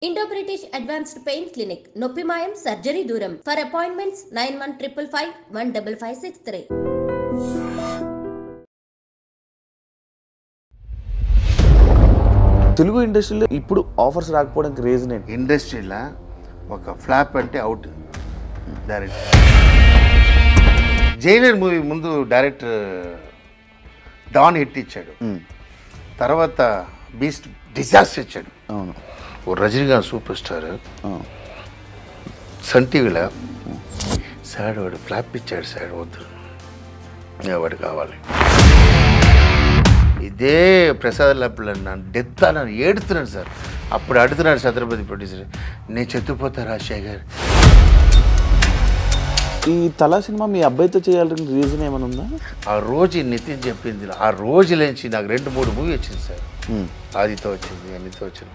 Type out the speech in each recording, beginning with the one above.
Indo-British Advanced Pain Clinic, Noppimayam Surgery Duram. For appointments 9155515563. Telugu ఇండస్ట్రీలో ఇప్పుడు offers రాకపోవడానికి reason ఏంటి? ఇండస్ట్రీలో ఒక ఫ్లాప్ అంటే అవుట్ డైరెక్టర్. జైలర్ మూవీ ముందు డైరెక్టర్ డాన్ హిట్ ఇచ్చాడు, తర్వాత బీస్ట్ డిజాస్టర్ ఇచ్చాడు. అవును, ఓ రజనీకాంత్ సూపర్ స్టార్ సన్ టీవీలో సాడ్ వాడు ఫ్లాప్ ఇచ్చాడు. సాడ్ వద్దు, వాడు కావాలి. ఇదే ప్రసాద్ లాప్లో నన్ను డెత్ నన్ను ఏడుతున్నాడు సార్. అప్పుడు అడుగుతున్నాడు ఛత్రపతి ప్రొడ్యూసర్, నేను చెత్తుపోతా రాజశేఖర్. ఈ తలా సినిమా మీ అబ్బాయితో చేయాలని రీజన్ ఏమైనా ఉందా? ఆ రోజు నితిన్ చెప్పింది, ఆ రోజు లేచి నాకు 2-3 మూవీ వచ్చింది సార్. ఆదితో వచ్చింది, అన్నితో వచ్చింది.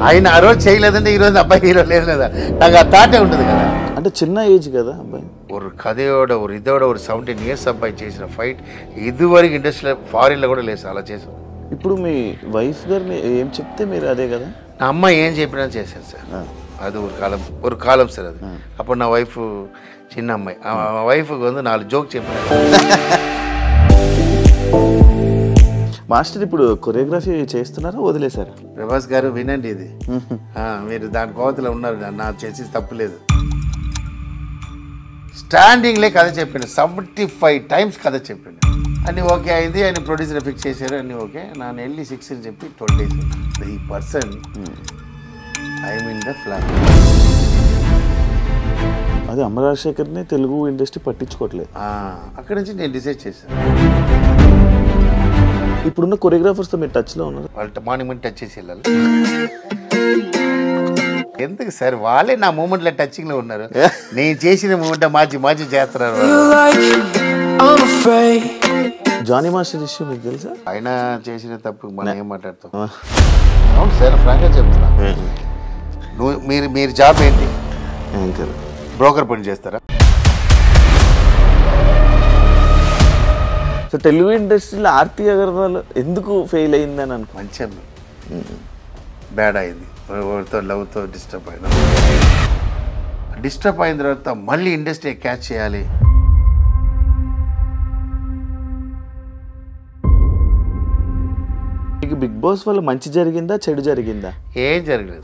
ఆయన ఆ రోజు చేయలేదంటే ఈరోజు అబ్బాయి హీరో లేదు కదా, నాకు ఆ థాటే ఉంటుంది కదా. అంటే చిన్న ఏజ్ కదా అబ్బాయి. ఒక కథయోడ ఒక ఇదోడ ఒక 17 years అబ్బాయి చేసిన ఫైట్ ఇదివరకు ఇండస్ట్రీలో ఫారిన్లో కూడా లేదు అలా చేసాం. ఇప్పుడు మీ వైఫ్ గారిని ఏం చెప్తే మీరు అదే కదా? నా అమ్మాయి ఏం చెప్పినా చేశాను సార్. అది ఒక కాలం సార్. అది అప్పుడు నా వైఫ్ చిన్న అమ్మాయి, ఆ వైఫ్ 4 జోక్ చెప్పిన. మాస్టర్ ఇప్పుడు కొరియోగ్రఫీ చేస్తున్నారా వదిలేశారా? ప్రభాస్ గారు వినండి, ఇది మీరు దాని కోతలో ఉన్నారు, నా చేసి తప్పులేదు. స్టాండింగ్లే కథ చెప్పాను, 75 times కథ చెప్పాను. అన్నీ ఓకే అయింది, ఆయన ప్రొడ్యూసర్ ఫిక్స్ చేశారు, అన్నీ ఓకే. నేను వెళ్ళి 6 అని చెప్పి 20 days. ఈ person I'm in the flat. అదే అమర్ రాజశేఖర్ని తెలుగు ఇండస్ట్రీ పట్టించుకోవట్లేదు. అక్కడి నుంచి నేను డిసైడ్ చేశాను. ఇప్పుడున్న కొరియోగ్రాఫర్స్తో మీరు టచ్లో ఉన్నారు? వాళ్ళ మార్నింగ్ టచ్ చేసి వెళ్ళాలి. ఎందుకు సార్, వాళ్ళే నా మూమెంట్లో టచింగ్లో ఉన్నారు. నేను చేసిన మూమెంట్ మార్చి చేస్తున్నారు. జానీ మాస్టర్ ఇష్యూ మీకు తెలుసా? ఆయన చేసిన తప్పు మనం ఏం మాట్లాడతాం? అవును సార్, ఫ్రాంక్గా చెప్తున్నా. మీరు జాబ్ ఏంటి? బ్రోకర్ పని చేస్తారా? సో తెలుగు ఇండస్ట్రీలో ఆర్తి అగర్వాల్ ఎందుకు ఫెయిల్ అయిందని అనుకో. మంచిగా బ్యాడ్ అయింది, ఎవరితో లవ్తో డిస్టర్బ్ అయిన తర్వాత మళ్ళీ ఇండస్ట్రీ క్యాచ్ చేయాలి. మీకు బిగ్ బాస్ వల్ల మంచి జరిగిందా చెడు జరిగిందా? ఏం జరగలేదు.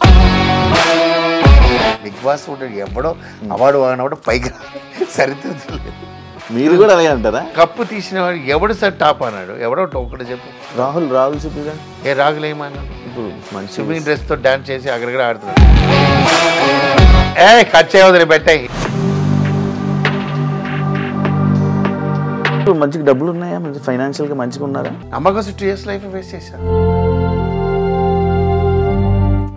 బిగ్ బాస్ ఎవడో అవార్డు వాడినప్పుడు పైగా సరిదిద్దలేదు. మీరు కూడా అలాగే అంటారా? కప్పు తీసిన వాడు ఎవడు సార్ టాప్ అన్నాడు? ఎవడో ఒకటి చెప్పు. రాహుల్ చూపిగా ఏ రాహుల్ ఏమన్నాడు? ఇప్పుడు మంచి స్విమ్మింగ్ డ్రెస్తో డాన్స్ చేసి అక్కడక్కడ ఆడుతున్నాడు. కట్ చేయవద్దు, పెట్టాయి. మంచిగా డబ్బులు ఉన్నాయా? మంచి ఫైనాన్షియల్గా మంచిగా ఉన్నారా? నమ్మకం 2 years లైఫ్ వేస్ట్ చేశాను.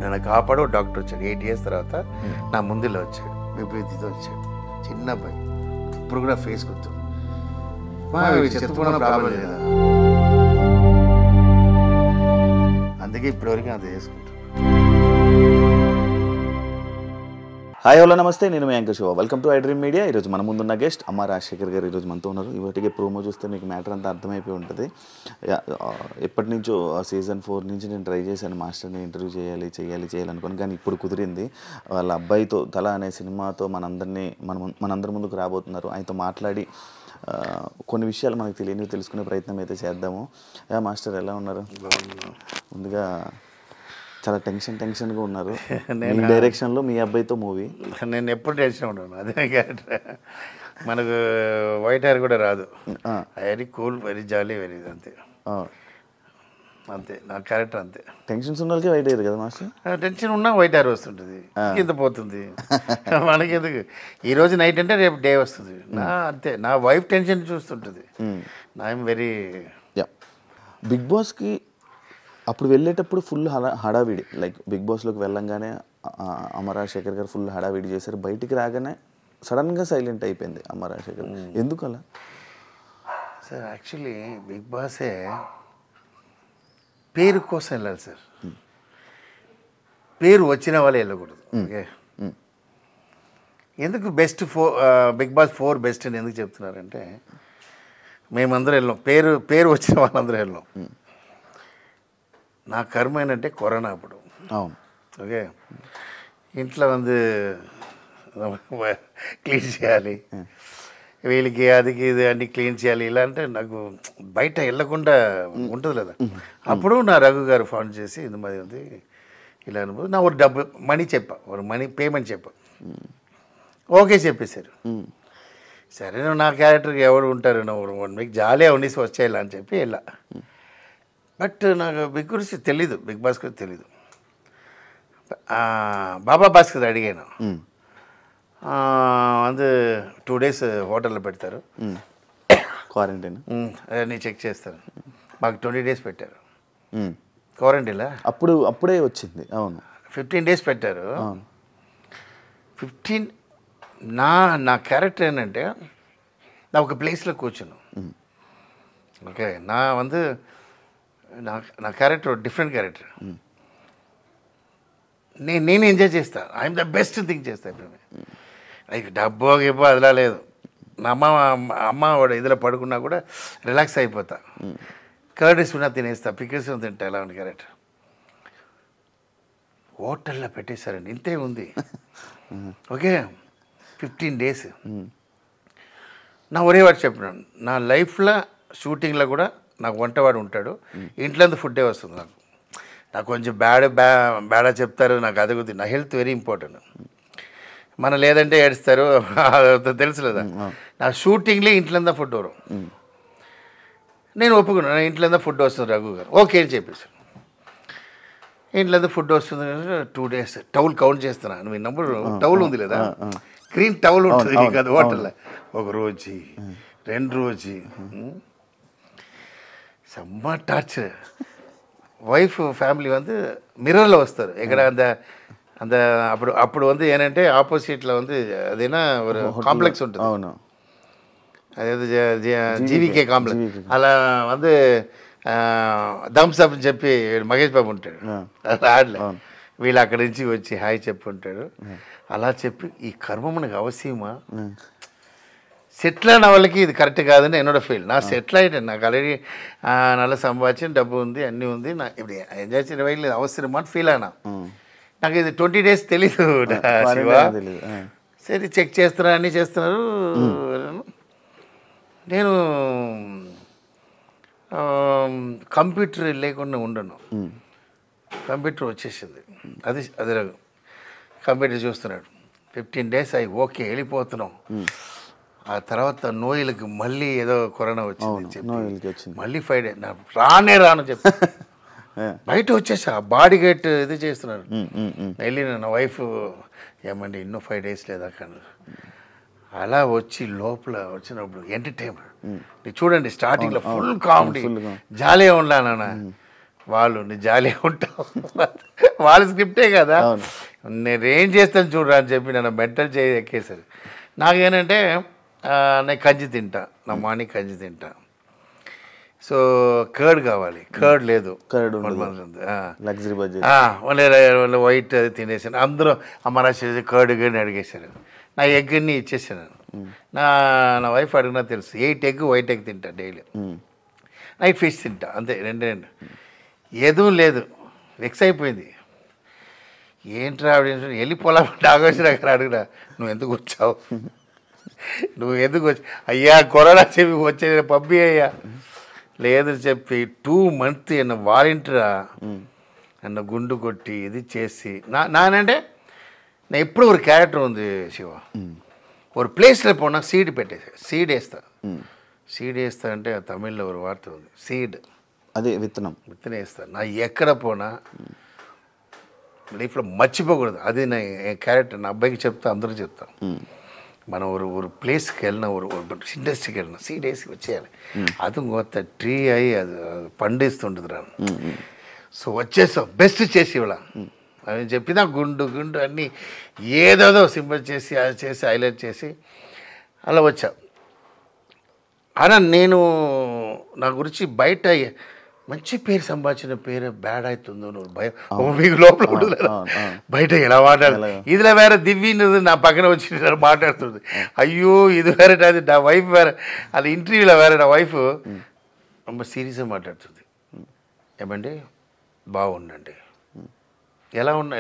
నన్ను కాపాడు డాక్టర్ వచ్చాడు 8 years తర్వాత. నా ముందులో వచ్చాడు, విభూతితో వచ్చాడు, చిన్న అబ్బాయి. ఇప్పుడు కూడా ఫేస్ గుర్తు. చెప్పుకున్న ప్రాబ్లం లేదా, అందుకే ఇప్పటివరకు అది చేసుకుంటాను. హాయ్ హలో నమస్తే, నేను మీ anchor Shiva. Welcome to iDream media. ఈరోజు మన ముందున్న గెస్ట్ అమర్ రాజశేఖర్ గారు ఈరోజు మనతో ఉన్నారు. ఇవాటికి ప్రోమో చూస్తే మీకు మ్యాటర్ అంతా అర్థమైపోయి ఉంటుంది. ఎప్పటి నుంచో సీజన్ 4 నుంచి నేను ట్రై చేశాను మాస్టర్ని ఇంటర్వ్యూ చేయాలి అనుకోని, కానీ ఇప్పుడు కుదిరింది. వాళ్ళ అబ్బాయితో తల అనే సినిమాతో మనందరి ముందుకు రాబోతున్నారు. ఆయనతో మాట్లాడి కొన్ని విషయాలు మనకు తెలియనివి తెలుసుకునే ప్రయత్నం అయితే చేద్దాము. మాస్టర్ ఎలా ఉన్నారు? ముందుగా చాలా టెన్షన్గా ఉన్నారు. మీ డైరెక్షన్లో మీ అబ్బాయితో మూవీ. నేను ఎప్పుడు టెన్షన్ ఉన్నాను. అదే మనకు వైట్ హెయిర్ కూడా రాదు. వెరీ కూల్, వెరీ జాలీ, వెరీ అంతే నా క్యారెక్టర్. అంతే టెన్షన్స్ ఉన్న వాళ్ళకి వైట్ హెయిర్ కదా మాస్టర్? టెన్షన్ ఉన్నా వైట్ హెయిర్ వస్తుంటుంది, కింద పోతుంది. మనకి ఎందుకు? ఈరోజు నైట్ అంటే రేపు డే వస్తుంది. అంతే, నా వైఫ్ టెన్షన్ చూస్తుంటుంది. I'm very. బిగ్ బాస్కి అప్పుడు వెళ్ళేటప్పుడు ఫుల్ హడావిడి, లైక్ బిగ్ బాస్లోకి వెళ్ళంగానే అమర్ రాజశేఖర్ గారు ఫుల్ హడావిడి చేశారు. బయటికి రాగానే సడన్గా సైలెంట్ అయిపోయింది అమర్ రాజశేఖర్. ఎందుకు అలా? సార్ యాక్చువల్లీ బిగ్ బాసే పేరు కోసం వెళ్ళాలి సార్. పేరు వచ్చిన వాళ్ళే వెళ్ళకూడదు. ఓకే, ఎందుకు బిగ్ బాస్ 4 బెస్ట్ అని ఎందుకు చెప్తున్నారంటే, మేమందరం వెళ్ళాం, పేరు వచ్చిన వాళ్ళందరూ వెళ్ళాం. నా కర్మ ఏంటంటే కరోనా అప్పుడు. అవును. ఓకే, ఇంట్లో క్లీన్ చేయాలి, వీళ్ళకి అదికి ఇది అన్ని క్లీన్ చేయాలి. ఇలా అంటే నాకు బయట వెళ్ళకుండా ఉంటుంది కదా. అప్పుడు నా రఘు గారు ఫోన్ చేసి ఇది మరి ఉంది ఇలా అనుభవం, నా ఒక డబ్బు మనీ చెప్పా, ఒక మనీ పేమెంట్ చెప్పా. ఓకే చెప్పేశారు. సరే నువ్వు నా క్యారెక్టర్కి ఎవరు ఉంటారు, నువ్వు 1 వీక్ జాలీగా ఉండేసి వచ్చేయాలి అని చెప్పి వెళ్ళా. బట్ నాకు బిగ్ గురించి తెలీదు, బిగ్ బాస్ గురించి తెలీదు. బాబా భాస్కర్ అడిగాను, வந்து 2 days హోటల్లో పెడతారు, క్వారంటైన్ అన్నీ చెక్ చేస్తారు. మాకు 20 days పెట్టారు క్వారంటైన్లా. అప్పుడే వచ్చింది. అవును, 15 days పెట్టారు. 15 నా క్యారెక్టర్ ఏంటంటే నా ఒక ప్లేస్లో కూర్చున్నాను. ఓకే, నా క్యారెక్టర్ డిఫరెంట్ క్యారెక్టర్. నేను ఎంజాయ్ చేస్తాను, ఐఎమ్ ద బెస్ట్ థింగ్ చేస్తాను. ఇప్పుడు లైక్ డబ్బో గిబ్బో అదిలా లేదు. నా అమ్మ ఇదిలో పడుకున్నా కూడా రిలాక్స్ అయిపోతా, కర్రీస్ ఉన్నా తినేస్తా, పికిల్స్ తింటా. ఎలా ఉంది క్యారెక్టర్. హోటల్లో పెట్టేశారండి, ఇంతే ఉంది. Okay, 15 days. నా ఒరే వాడు చెప్పినాను, నా లైఫ్లో షూటింగ్లో కూడా నాకు వంటవాడు ఉంటాడు, ఇంట్లో ఫుడ్డే వస్తుంది. నాకు కొంచెం బ్యాడా చెప్తారు, నాకు అది కొద్ది. నా హెల్త్ వెరీ ఇంపార్టెంట్. మన లేదంటే ఏడుస్తారు, తెలుసు లేదా. నా షూటింగ్లో ఇంట్లో ఫుడ్ వரும். నేను ఒప్పుకున్నాను, ఇంట్లో ఫుడ్ వస్తుంది రఘు గారు. ఓకే అని చెప్పేసి ఇంట్లో ఫుడ్ వస్తుంది. 2 days టౌల్ కౌంట్ చేస్తున్నా. నువ్వు నంబర్ టౌల్ ఉంది లేదా, గ్రీన్ టౌల్ ఉంటుంది కదా హోటల్లో. 1 రోజు 2 రోజు செம்ம டார்ச்சர். వైఫ్ ఫ్యామిలీ మిర్రర్లో వస్తారు ఎక్కడ அந்த అప్పుడు ఏంటంటే ఆపోజిట్లో అదేనా ஒரு కాంప్లెక్స్ ఉంటుంది. అవును, అదేదో జీవికే కాంప్లెక్స్. అలా థమ్స్ అప్ అని చెప్పి మహేష్ బాబు ఉంటాడు, ఆడలే వీళ్ళు అక్కడి నుంచి వచ్చి హాయ్ చెప్పి ఉంటాడు. అలా చెప్పి ఈ కర్మ మనకు అవసరమా, సెటిల్ అయిన వాళ్ళకి ఇది కరెక్ట్ కాదని என்னோட ఫీల్. నా సెటిల్ అయిటాను, నాకు ఆల్రెడీ నల్ల సంపాదించిన డబ్బు ఉంది, అన్నీ ఉంది, నా ఇప్పుడు ఎంజాయ్ చేయడం వల్ల అవసరమా అని ఫీల్ అయినా. నాకు ఇది 20 days తెలీదు శివ. సరే చెక్ చేస్తున్నారు, అన్నీ చేస్తున్నారు. నేను కంప్యూటర్ లేకుండా ఉండను, కంప్యూటర్ వచ్చేసింది. అది కంప్యూటర్ చూస్తున్నాడు. 15 days అయ్యి ఓకే వెళ్ళిపోతున్నాం. ఆ తర్వాత నోయిలకి మళ్ళీ ఏదో కరోనా వచ్చింది చెప్పి మళ్ళీ 5 days రాను చెప్పి బయట వచ్చేసా. బాడీ గేట్ ఇది చేస్తున్నారు. వెళ్ళిన నా వైఫ్ ఏమండి ಇನ್ನೂ 5 days లేదా కానీ అలా వచ్చి లోపల వచ్చినప్పుడు ఎంటర్టైన్మెంట్ చూడండి. స్టార్టింగ్లో ఫుల్ కామెడీ, జాలీగా ఉండాలన్నా. వాళ్ళు నీ జాలీగా ఉంటావు, వాళ్ళ స్క్రిప్టే కదా, నేనేం చేస్తాను చూడరా అని చెప్పి నన్ను మెంటల్ ఎక్కేసారు. నాకేంటంటే నేను కంచి తింటా, నా మార్నింగ్ కంచి తింటా. సో కర్డ్ కావాలి, కర్డ్ లేదు, వైట్ అది తినేసాను. అందరూ అమ్మ కర్డ్ గని అడిగేశారు. నా ఎగ్ అన్ని ఇచ్చేసాను. నా వైఫ్ అడిగినా తెలుసు, 8 egg వైట్ ఎగ్ తింటా డైలీ. నైట్ ఫిష్ తింటా, అంతే, 2 ఏదో లేదు. వెక్స్ అయిపోయింది. ఏంట్రా వెళ్ళిపోలామంటే ఆగోసిన అక్కడ అడుగురా, నువ్వు ఎందుకు వచ్చావు, నువ్వు ఎందుకు వచ్చి, అయ్యా కరోనా చెప్పి వచ్చే పంపి అయ్యా లేదు చెప్పి 2 months என்ன వాలంటీరా నన్ను గుండు కొట్టి ఇది చేసి నానంటే நான் எப்படி ஒரு கேரக்டர் சிவா ஒரு பிளேஸில் போனால் சீடு పెట్టేసా, సీడ్ వేస్తా. సీడ్ వేస్తా అంటే తమిళ్లో ఒక వార్త ఉంది, సీడ్ అదే విత్తనం వేస్తా. నా ఎక్కడ పోనా లైఫ్లో మర్చిపోకూడదు. అది నా క్యారెక్టర్. నా అబ్బాయికి చెప్తా, అందరూ చెప్తా. మనం ஒரு ప్లేస్కి వెళ్ళినా, ஒரு ఇండస్ట్రీకి వెళ్ళినా సీడ్ వేసి వచ్చేయాలి. అది కొత్త ట్రీ అయ్యి అది పండిస్తుంటుంది రా. సో వచ్చేసాం, బెస్ట్ చేసి ఇవ్వాల అని చెప్పినా గుండు అన్నీ ఏదేదో సింబల్ చేసి అది చేసి హైలైట్ చేసి అలా వచ్చా. అలా నేను నా గురించి బయట మంచి పేరు సంపాదించిన పేరు బ్యాడ్ అవుతుందో నువ్వు భయం మీకు లోపల ఉండదు. బయట ఎలా మాట్లాడు, ఇదిలో వేరే దివ్యనది నా పక్కన వచ్చి మాట్లాడుతుంది. అయ్యో ఇది వేరే, అది నా వైఫ్ వేరే. అది ఇంటర్వ్యూలో వేరే నా వైఫ్ ரொம்ப సీరియస్గా మాట్లాడుతుంది. ఏమండి బాగుండండి.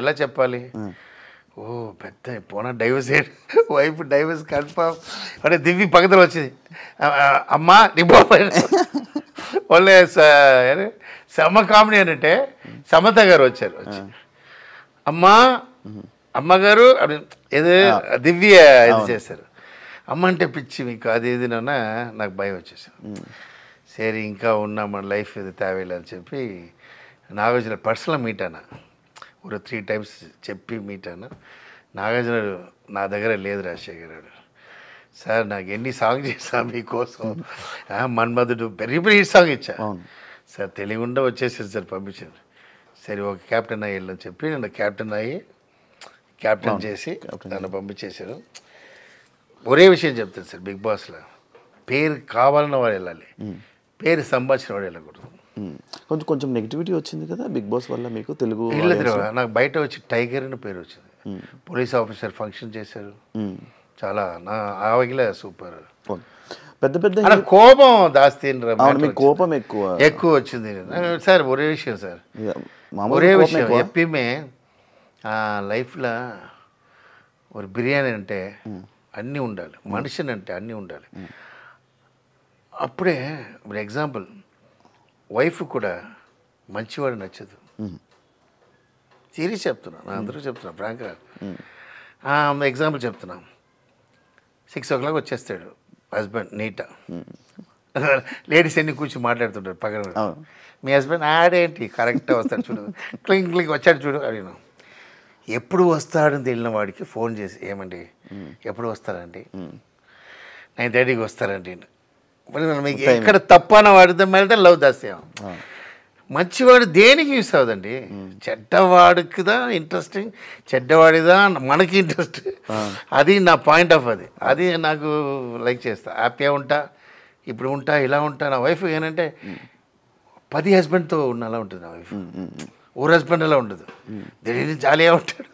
ఎలా చెప్పాలి? ఓ పెద్ద పోనా డైవర్స్ వైఫ్ డైవర్స్ కన్ఫర్మ్ అంటే దివ్య పక్కన వచ్చింది. అమ్మా నీ వాళ్ళే సమ కామెడీ అంటే సమత గారు వచ్చారు. అమ్మగారు ఏదో దివ్య ఇది చేశారు. అమ్మ అంటే పిచ్చి మీకు అది ఇది నాకు భయం వచ్చేసాను. సరే ఇంకా ఉన్నా మన లైఫ్ ఇది తేవేలే అని చెప్పి నాగార్జున పర్సనల్ మీట్ అన్న ఒక 3 times చెప్పి మీట్ అన్న. నాగార్జున నా దగ్గర లేదు రాజశేఖర్ గారు. సార్ నాకు ఎన్ని సాంగ్ చేసా మీకోసం, మన్మధుడు వెరీ వెరీ సాంగ్ ఇచ్చా సార్, తెలియకుండా వచ్చేసారు సార్, పంపించారు. సరే ఒక క్యాప్టెన్ అయ్యి వెళ్ళని చెప్పి నన్ను క్యాప్టెన్ చేసి నన్ను పంపించేశారు. ఒరే విషయం చెప్తాను సార్, బిగ్ బాస్లో పేరు కావాలన్న వాడు వెళ్ళాలి, పేరు సంపాదించిన వాడు వెళ్ళకూడదు. కొంచెం నెగిటివిటీ వచ్చింది కదా బిగ్ బాస్ వల్ల మీకు తెలుగు? నాకు బయట వచ్చి టైగర్ అని పేరు వచ్చింది. పోలీస్ ఆఫీసర్ ఫంక్షన్ చేశారు, చాలా నా ఆవగిలే సూపర్. పెద్ద కోపం దాస్తి, కోపం ఎక్కువ వచ్చింది సార్. ఒరే విషయం సార్, ఒరే విషయం ఎప్పమే లైఫ్లో ఒక బిర్యానీ అంటే అన్నీ ఉండాలి, మనిషిని అంటే అన్నీ ఉండాలి. అప్పుడే ఇప్పుడు ఎగ్జాంపుల్ వైఫ్ కూడా మంచివాడు నచ్చదు. సీరియస్ చెప్తున్నా, నా అందరూ చెప్తున్నా ఫ్రాంక్గా. ఎగ్జాంపుల్ చెప్తున్నా, 6 o'clock వచ్చేస్తాడు హస్బెండ్ నీటా, లేడీస్ ఎన్ని కూర్చొని మాట్లాడుతుంటారు పక్కన. మీ హస్బెండ్ ఆడేంటి కరెక్ట్గా వస్తాడు చూడు, క్లింగ్ వచ్చాడు చూడు అడిగిన. ఎప్పుడు వస్తాడని తెలియని వాడికి ఫోన్ చేసి ఏమండి ఎప్పుడు వస్తారండి, 9:30కి వస్తారండి. మీకు ఎక్కడ తప్పన వాడితే వెళ్తే లవ్ దాస్యం. మంచివాడు దేనికి యూస్ అవుదండి, చెడ్డవాడికిదా ఇంట్రెస్టింగ్, చెడ్డవాడిదా మనకి ఇంట్రెస్ట్. అది నా పాయింట్ ఆఫ్ అది నాకు లైక్ చేస్తా, హ్యాపీగా ఉంటా, ఇప్పుడు ఉంటా, ఇలా ఉంటా. నా వైఫ్ ఏంటంటే 10 హస్బెండ్తో ఉన్న అలా ఉంటుంది నా వైఫ్. ఓ హస్బెండ్ అలా ఉండదు, దీని జాలీగా ఉంటాడు,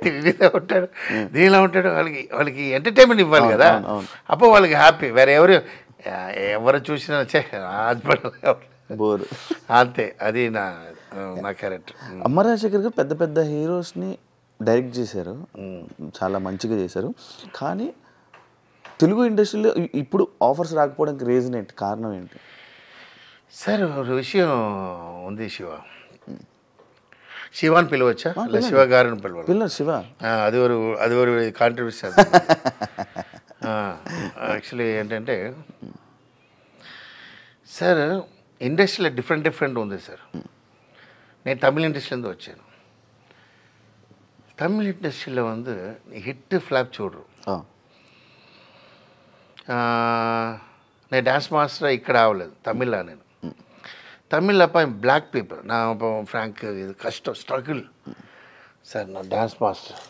దీనిలా ఉంటాడు, దీనిలా ఉంటాడు. వాళ్ళకి ఎంటర్టైన్మెంట్ ఇవ్వాలి కదా, అప్పుడు వాళ్ళకి హ్యాపీ. వేరే ఎవరు చూసినా హస్బెండ్ బోర్ అంతే. అది నా క్యారెక్టర్. అమ్మ రాజశేఖర్ గారు పెద్ద హీరోస్ని డైరెక్ట్ చేశారు, చాలా మంచిగా చేశారు. కానీ తెలుగు ఇండస్ట్రీలో ఇప్పుడు ఆఫర్స్ రాకపోవడానికి రీజన్ ఏంటి, కారణం ఏంటి సార్? ఒక విషయం ఉంది, శివాని పిలవచ్చా? శివ గారిని పిలవాలి. శివ అది ఒక కాంట్రిబ్యూషన్. యాక్చువల్లీ ఏంటంటే సార్ ఇండస్ట్రీలో డిఫరెంట్ ఉంది సార్. నేను తమిళ ఇండస్ట్రీలో వచ్చాను. తమిళ ఇండస్ట్రీలో హిట్ ఫ్లాప్ చూడరు. నేను డాన్స్ మాస్టర్ ఇక్కడ అవ్వలేదు తమిళ్లో. నేను తమిళ్ అప్ప బ్లాక్ పీపుల్ నా ఫ్రాంక్ ఇది కష్టం స్ట్రగుల్ సార్. నా డాన్స్ మాస్టర్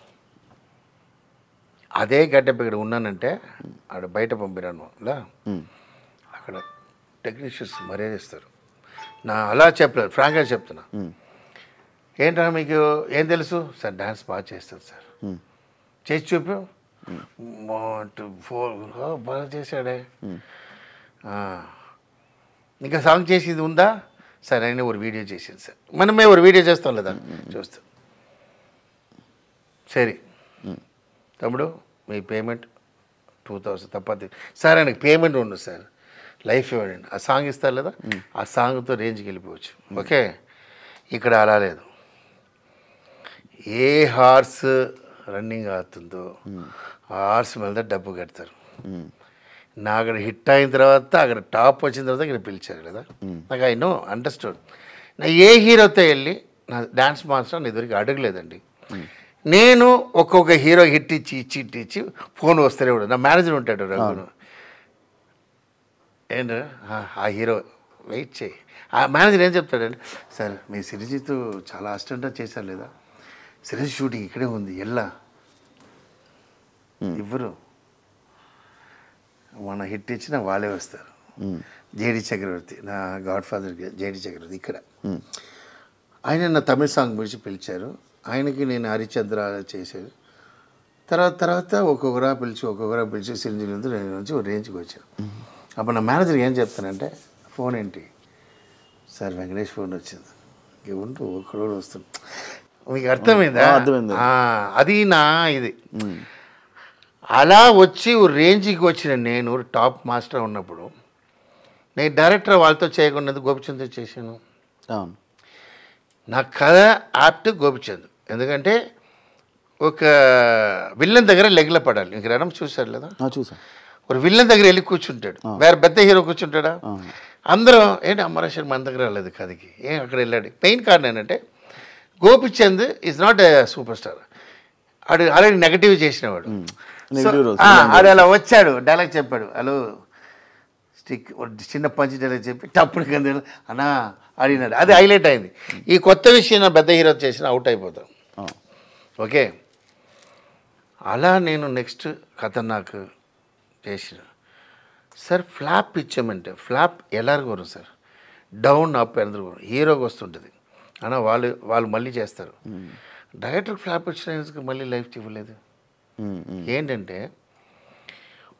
అదే గడ్డపై ఇక్కడ ఉన్నానంటే ఆడ బయట పంపినాను అక్కడ టెక్నీషియన్స్ మర్యాదిస్తారు. నా అలా చెప్పలేదు, ఫ్రాంక్గా చెప్తున్నా. ఏంటన్నా మీకు ఏం తెలుసు సార్? డాన్స్ బాగా చేస్తారు సార్, చేసి చూపు. బాగా చేశాడే, ఇంకా సాంగ్ చేసేది ఉందా సార్? అయినా ఒక వీడియో చేసేది సార్, మనమే ఒక వీడియో చేస్తాం లేదా చూస్తాం. సరే తమ్ముడు మీ పేమెంట్ 2000 తప్పది సార్. ఆయనకి పేమెంట్ ఉండదు సార్, లైఫ్ ఇవ్వండి. ఆ సాంగ్ ఇస్తారు లేదా, ఆ సాంగ్తో రేంజ్కి వెళ్ళిపోవచ్చు. ఓకే, ఇక్కడ అలా లేదు. ఏ హార్స్ రన్నింగ్ అవుతుందో ఆ హార్స్ మీద డబ్బు కడతారు. నా అక్కడ హిట్ అయిన తర్వాత అక్కడ టాప్ వచ్చిన తర్వాత ఇక్కడ పిలిచారు కదా, నాకు ఐ నో అండర్స్టూడ్. నా ఏ హీరోతో వెళ్ళి నా డాన్స్ మాస్టర్ నా ఇదివరకు అడగలేదండి. నేను ఒక్కొక్క హీరో హిట్ ఇచ్చి ఫోన్ వస్తూనే కూడా నా మేనేజర్ ఉంటాడు రఘును, ఏంట ఆ హీరో వెయిట్ చేయి. ఆ మేనేజర్ ఏం చెప్తాడంటే, సార్ మీ సిరిజిత్ చాలా అసిస్టెంట్గా చేశారు లేదా, సిరిజిత్ షూటింగ్ ఇక్కడే ఉంది ఎల్లా ఇవ్వరు, మన హిట్ ఇచ్చిన వాళ్ళే వస్తారు. జేడి చక్రవర్తి నా గాడ్ ఫాదర్ జేడి చక్రవర్తి ఇక్కడ, ఆయన నా తమిళ సాంగ్ గురించి పిలిచారు. ఆయనకి నేను హరిచంద్ర చేశాను. తర్వాత ఒక్కొక్కరా పిలిచి సిరింజిల్ నుంచి ఒక రేంజ్కి వచ్చాను. అప్పుడు నా మేనేజర్కి ఏం చెప్తానంటే, ఫోన్ ఏంటి సార్? వెంకటేష్ ఫోన్ వచ్చింది, ఉండు ఒకడు వస్తుంది. మీకు అర్థమైందా? అర్థమైంది. అది నా ఇది అలా వచ్చి రేంజ్కి వచ్చిన నేను టాప్ మాస్టర్ ఉన్నప్పుడు నేను డైరెక్టర్ వాళ్ళతో చేయకుండా గోపిచంద్తో చేశాను. అవును. నా కథ యాప్ట్ గోపిచంద్. ఎందుకంటే ఒక విల్లన్ దగ్గర లెగ్ల పడాలి. ఇంక రణం చూశారు లేదా? చూసాను. ఒక విల్లన్ దగ్గర వెళ్ళి కూర్చుంటాడు, వేరే పెద్ద హీరో కూర్చుంటాడా? అందరూ ఏంటి అమరేశ్వర్ మన దగ్గర రాలేదు కథకి, అక్కడ వెళ్ళాడు. మెయిన్ కారణం ఏంటంటే Gopichand is not a super star. ఆడు ఆల్రెడీ నెగటివ్ చేసినవాడు. ఆడు అలా వచ్చాడు, డైలాగ్ చెప్పాడు, హలో స్టిక్ చిన్న పంచి డైలాగ్ చెప్పి టప్పుడు కింద అన్నా ఆడినాడు. అది హైలైట్ అయింది. ఈ కొత్త విషయం నా పెద్ద హీరో చేసిన అవుట్ అయిపోతాం. ఓకే, అలా నేను నెక్స్ట్ ఖతర్నాక్ చేసిన. సార్ ఫ్లాప్ ఇచ్చామంటే ఫ్లాప్ ఎలాగో వரும் సార్, డౌన్ అప్ ఎందుకు హీరోకి వస్తుంటుంది అన్న వాళ్ళు మళ్ళీ చేస్తారు. డైరెక్టర్ ఫ్లాప్ వచ్చిన మళ్ళీ లైఫ్ ఇవ్వలేదు. ఏంటంటే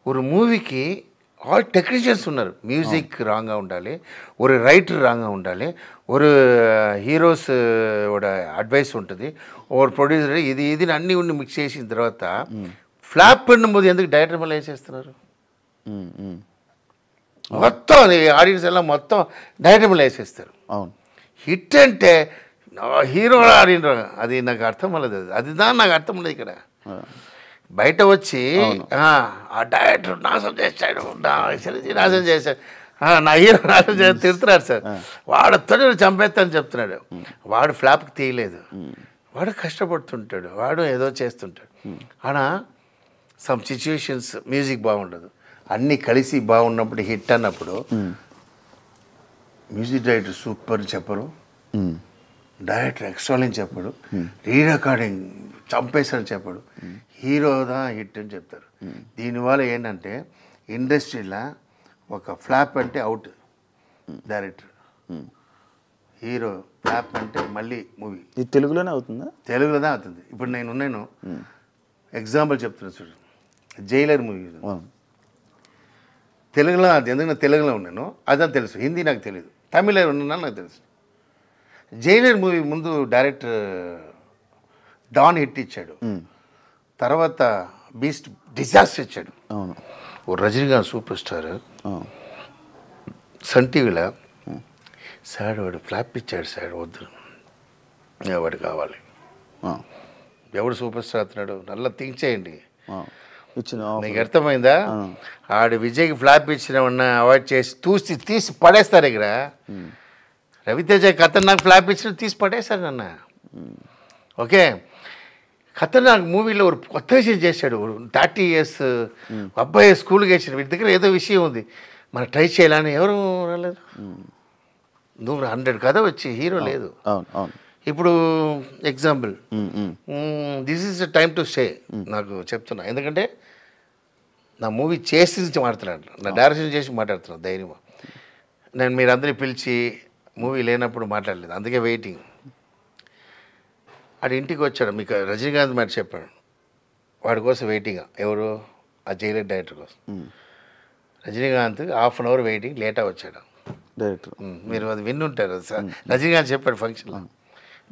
ஒரு மூவிக்கு ஆல் டெக்னீஷியன்ஸ் ఉన్నారు. மியூசிக் ராங்கா ఉండాలి, ஒரு ரைட்டர் ராங்கா ఉండాలి, ஒரு హీరోస్ ఓడ అడ్వైస్ ఉంటుంది, ஒரு ప్రొడ్యూసర్ ఇది అన్నీ ఉండి మిక్స్ చేసిన తర్వాత ఫ్లాప్ పడినప్పుడు ఎందుకు డైరెక్టర్ మళ్ళీ వేసేస్తున్నారు? మొత్తం ఆడియన్స్ ఎல்லாம் మొత్తం డైరెక్టర్ మళ్ళీ వేసేస్తారు. హిట్ అంటే హీరో ఆడిన అది నాకు అర్థం అవ్వలేదు. అది నాకు అర్థం లేదు. ఇక్కడ బయట వచ్చి ఆ డైరెక్టర్ నాశనం చేశాడు, నాశనం చేశాడు, నా హీరో నాశనం చేసి తిడుతున్నాడు సార్. వాడితో చంపేస్తాను చెప్తున్నాడు. వాడు ఫ్లాప్కి తీయలేదు, వాడు కష్టపడుతుంటాడు, వాడు ఏదో చేస్తుంటాడు. అలా సమ్ సిచ్యువేషన్స్ మ్యూజిక్ బాగుండదు, అన్నీ కలిసి బాగున్నప్పుడు హిట్ అన్నప్పుడు మ్యూజిక్ డైరెక్టర్ సూపర్ చెప్పరు, డైరెక్టర్ ఎక్స్ట్రాలని చెప్పడు, రీ రికార్డింగ్ చంపేశాడు చెప్పడు, హీరోదా హిట్ అని చెప్తారు. దీనివల్ల ఏంటంటే ఇండస్ట్రీలో ఒక ఫ్లాప్ అంటే అవుట్ డైరెక్టర్, హీరో ఫ్లాప్ అంటే మళ్ళీ మూవీ. ఇది తెలుగులోనే అవుతుందా? తెలుగులోనే అవుతుంది. ఇప్పుడు నేను ఎగ్జాంపుల్ చెప్తున్నా చూడు, జైలర్ మూవీ తెలుగులో అది, ఎందుకు నేను తెలుగులో ఉన్నాను అదని తెలుసు, హిందీ నాకు తెలియదు, తమిళ ఉన్నాను నాకు తెలుసు. జైలర్ మూవీ ముందు డైరెక్టర్ డాన్ హిట్ ఇచ్చాడు, తర్వాత బీస్ట్ డిజాస్టర్ ఇచ్చాడు. ఓ రజనీకాంత్ సూపర్ స్టార్ సన్ టీవీలో సార్ వాడు ఫ్లాప్ ఇచ్చాడు సార్, వద్దు వాడు కావాలి. ఎవడు సూపర్ స్టార్ అవుతున్నాడు నల్లా థింక్ చేయండి. నీకు అర్థమైందా? ఆడు విజయ్కి ఫ్లాప్ ఇచ్చిన అవాయిడ్ చేసి తీసి పడేస్తారు. ఇక్కడ రవితేజ ఖతర్నాక్ ఫ్లాప్ ఇచ్చిన తీసి పడేశారు నన్న. ఓకే, ఖతర్నాక్ మూవీలో ఒక కొత్త విషయం చేశాడు. 30 years అబ్బాయి స్కూల్కి వేసాడు, వీటి దగ్గర ఏదో విషయం ఉంది, మనం ట్రై చేయాలని ఎవరు రాలేదు. నువ్వు 100 కథ వచ్చి హీరో లేదు. ఇప్పుడు example this is the time to stay నాకు చెప్తున్నా. ఎందుకంటే నా మూవీ చేసి మాట్లాడుతున్నాను, నా డైరెక్షన్ చేసి మాట్లాడుతున్నాను ధైర్యం. నేను మీరందరినీ పిలిచి మూవీ లేనప్పుడు మాట్లాడలేదు, అందుకే వెయిటింగ్. ఆడు ఇంటికి వచ్చాడు, మీకు రజనీకాంత్ మాట చెప్పాడు, వాడి కోసం వెయిటింగ్. ఎవరు? ఆ జైలర్ డైరెక్టర్ కోసం. రజనీకాంత్ 1/2 hour వెయిటింగ్, లేటా వచ్చాడు డైరెక్టర్. మీరు అది విన్నుంటారు సార్, రజనీకాంత్ చెప్పాడు ఫంక్షన్లో,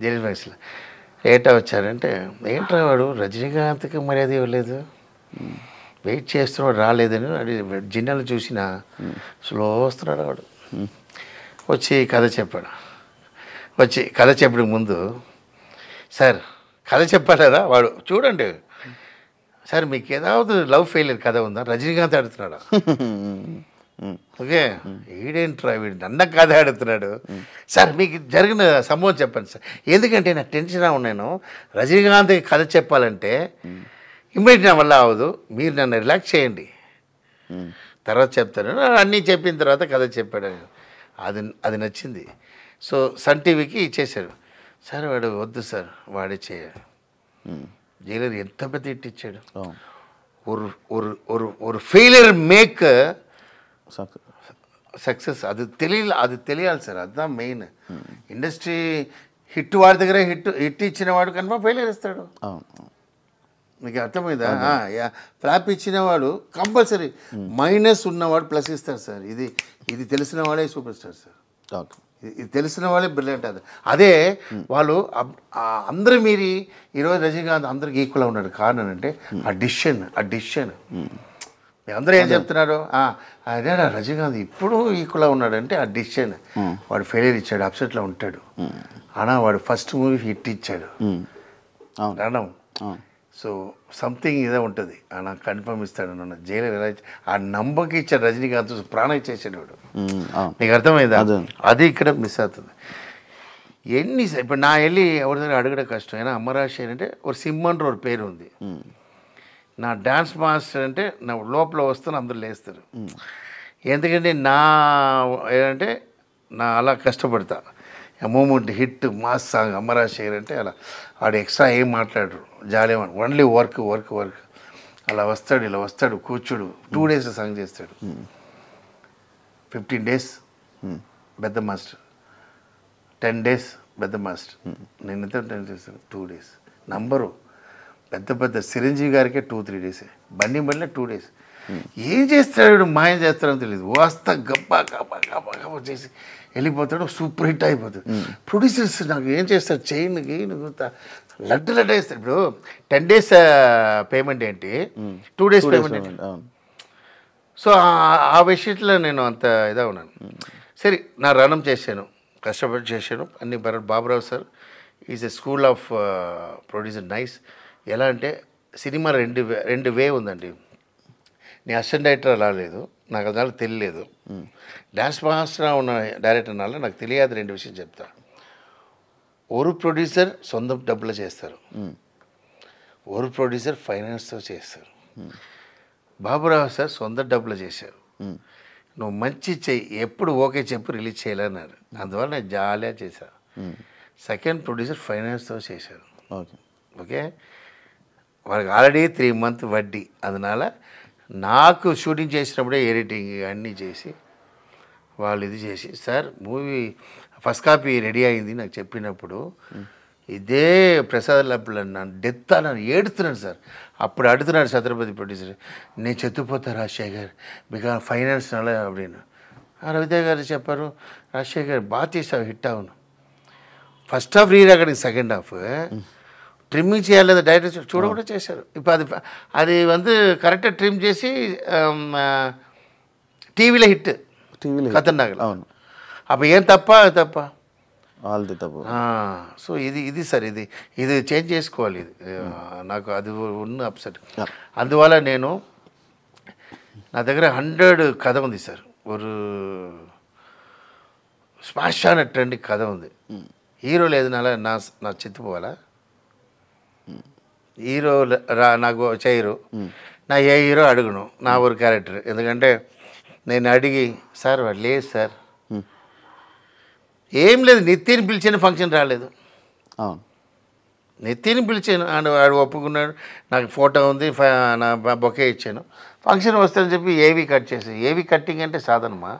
జైలర్ ఫంక్షన్లో లేటా వచ్చారంటే, ఏంట్రా వాడు రజనీకాంత్కి మర్యాద ఇవ్వలేదు, వెయిట్ చేస్తున్నాడు రాలేదని అది జిన్నాలు చూసిన స్లో వస్తున్నాడు వాడు. వచ్చి కథ చెప్పాడు. వచ్చి కథ చెప్పడానికి ముందు, సార్ కథ చెప్పాడు కదా వాడు, చూడండి సార్ మీకు ఏதாவது లవ్ ఫెయిలియర్ కథ ఉందా? రజనీకాంత్ ఆడుతున్నాడు. ఓకే, ఈడేంట్రా వీడు నన్న కథ ఆడుతున్నాడు. సార్ మీకు జరిగిన సంభవం చెప్పండి సార్, ఎందుకంటే నాకు టెన్షన్గా ఉన్నాను, రజనీకాంత్ కథ చెప్పాలంటే ఇమ్మీడియట్ నా వల్ల అవ్వదు, మీరు నన్ను రిలాక్స్ చేయండి, తర్వాత చెప్తాను. అన్నీ చెప్పిన తర్వాత కథ చెప్పాడు. అది నచ్చింది. సో సన్ టీవీకి ఇచ్చేశారు. సార్ వాడు వద్దు సార్ వాడే చేయాలి. జైలర్ ఎంత పెద్ద హిట్ ఇచ్చాడు. ஒரு ఫెయిలియర్ మేక్ సక్సెస్, అది తెలియాలి సార్, அதுதான் మెయిన్. ఇండస్ట్రీ హిట్ వాడి దగ్గర హిట్ ఇచ్చిన వాడు కన్ఫర్మ్ ఫెయిలియర్ ఇస్తాడు. మీకు అర్థమైందా? ఫ్లాప్ ఇచ్చిన వాడు కంపల్సరీ మైనస్ ఉన్నవాడు ప్లస్ ఇస్తారు సార్. ఇది తెలిసిన వాడే సూపర్ స్టార్ సార్. ఇది తెలిసిన వాళ్ళే బ్రిలియంట్. అదే వాళ్ళు అందరూ మీరు ఈరోజు రజనీకాంత్ అందరికి ఈక్వల్గా ఉన్నాడు. కారణం అంటే ఆ డిసిషన్ అందరూ ఏం చెప్తున్నారు, అదే రజనీకాంత్ ఇప్పుడు ఈక్వల్గా ఉన్నాడంటే ఆ డిసిషన్. వాడు ఫెయిలియర్ ఇచ్చాడు, అప్సెట్లో ఉంటాడు, అన్నా వాడు ఫస్ట్ మూవీ హిట్ ఇచ్చాడు రణం. సో సంథింగ్ ఇదే ఉంటుంది, నాకు కన్ఫర్మ్ ఇస్తాడు నన్ను జైలు ఎలా ఆ నమ్మకి ఇచ్చాడు రజనీకాంత్, ప్రాణం ఇచ్చేసాడు వాడు. నీకు అర్థమైందా? అది ఇక్కడ మిస్ అవుతుంది. ఇప్పుడు నా వెళ్ళి ఎవరి దగ్గర అడగడం కష్టం. అయినా అమ్మరాశి అంటే ఒక సింహన్ ఒక పేరు ఉంది. నా డ్యాన్స్ మాస్టర్ అంటే నా లోపల వస్తాను, అందరూ లేస్తారు. ఎందుకంటే ఏంటంటే నా అలా కష్టపడతా. మూమెంట్ హిట్ మాస్ సాంగ్ అమ్మరాశేఖర్ అంటే అలా వాడు ఎక్స్ట్రా ఏం మాట్లాడరు, జాలేమని ఓన్లీ వర్క్ అలా వస్తాడు, ఇలా వస్తాడు, కూర్చుడు 2 days సాంగ్ చేస్తాడు. 15 days పెద్ద మాస్టర్, 10 days పెద్ద మాస్టర్. నేను ఎంత 10 చేస్తాను 2 days నంబరు. పెద్ద చిరంజీవి గారికే 2-3 days, బండి 2 days. ఏం చేస్తాడు, మాయం చేస్తాడని తెలియదు. వస్తా గబ్బా చేసి వెళ్ళిపోతాడు, సూపర్ హిట్ అయిపోతుంది. ప్రొడ్యూసర్స్ నాకు ఏం చేస్తారు, చైన్ లడ్డు వేస్తాడు. ఇప్పుడు 10 days పేమెంట్ ఏంటి, 2 days పేమెంట్ ఏంటి? సో ఆ విషయంలో నేను అంత ఇదా ఉన్నాను. సరే నా రణం చేశాను, కష్టపడి చేశాను అన్ని. Baburao sir is a school of producer, nice. ఎలా అంటే సినిమా రెండు వే ఉందండి. నేను అసిస్టెంట్ డైరెక్టర్ అలా లేదు, నాకు అదాలు తెలియలేదు. డాన్స్ మాస్టర్ ఉన్న డైరెక్టర్ అనాలి నాకు తెలియదు. 2 విషయం చెప్తా. ఓరు ప్రొడ్యూసర్ సొంత డబ్బులు చేస్తారు, ఓరు ప్రొడ్యూసర్ ఫైనాన్స్తో చేస్తారు. బాబురావు సార్ సొంత డబ్బులు చేశారు. నువ్వు మంచి చెయ్యి, ఎప్పుడు ఓకే చెప్పు, రిలీజ్ చేయాలన్నారు. అందువల్ల నేను జాలిగా చేశాను. సెకండ్ ప్రొడ్యూసర్ ఫైనాన్స్తో చేశారు. ఓకే, వాళ్ళకి ఆల్రెడీ 3 months వడ్డీ. అందువల్ల నాకు షూటింగ్ చేసినప్పుడే ఎడిటింగ్ అన్నీ చేసి వాళ్ళు ఇది చేసి, sir movie first copy ready అయింది నాకు చెప్పినప్పుడు ఇదే ప్రసాద్ లబ్బులు అన్నాను, డెత్ అన్నాను, ఏడుతున్నాను సార్. అప్పుడు అడుగుతున్నాడు ఛత్రపతి ప్రొడ్యూసర్, నేను చెత్తుపోతా రాజశేఖర్ బికాస్ ఫైనాన్స్ అలా அப்படின்னு. రవితేజ గారు చెప్పారు, రాజశేఖర్ బాగా చేసావు, హిట్ అవును. ఫస్ట్ హాఫ్ రీరాకడానికి సెకండ్ హాఫ్ ట్రిమ్మింగ్ చేయాలి లేదా డైరెక్టర్ చూడకుండా చేశారు. ఇప్పుడు అది కరెక్ట్గా ట్రిమ్ చేసి టీవీలో హిట్ ఖతర్నాక్. అవును, అప్పుడు ఏం తప్ప వాళ్ళది తప్పు. సో ఇది సార్, ఇది చేంజ్ చేసుకోవాలి. నాకు అది ఉన్న అప్సెట్. అందువల్ల నేను నా దగ్గర 100 కథ ఉంది సార్. ఒక స్మాష్ అనే ట్రెండ్ కథ ఉంది. హీరో లేదు నా చెత్తుపోవాలా, హీరో నాకు చేయరు, నా ఏ హీరో అడుగును నా ఒక క్యారెక్టర్. ఎందుకంటే నేను అడిగి సార్ వాడు లేదు సార్, ఏం లేదు, నితిన్ పిలిచిన ఫంక్షన్ రాలేదు. నితిన్ పిలిచాను, వాడు ఒప్పుకున్నాడు, నాకు ఫోటో ఉంది, నా బొకే ఇచ్చాను. ఫంక్షన్ వస్తుందని చెప్పి ఏవి కట్ చేసి, ఏవి కట్టింగ్ అంటే సాధనమా.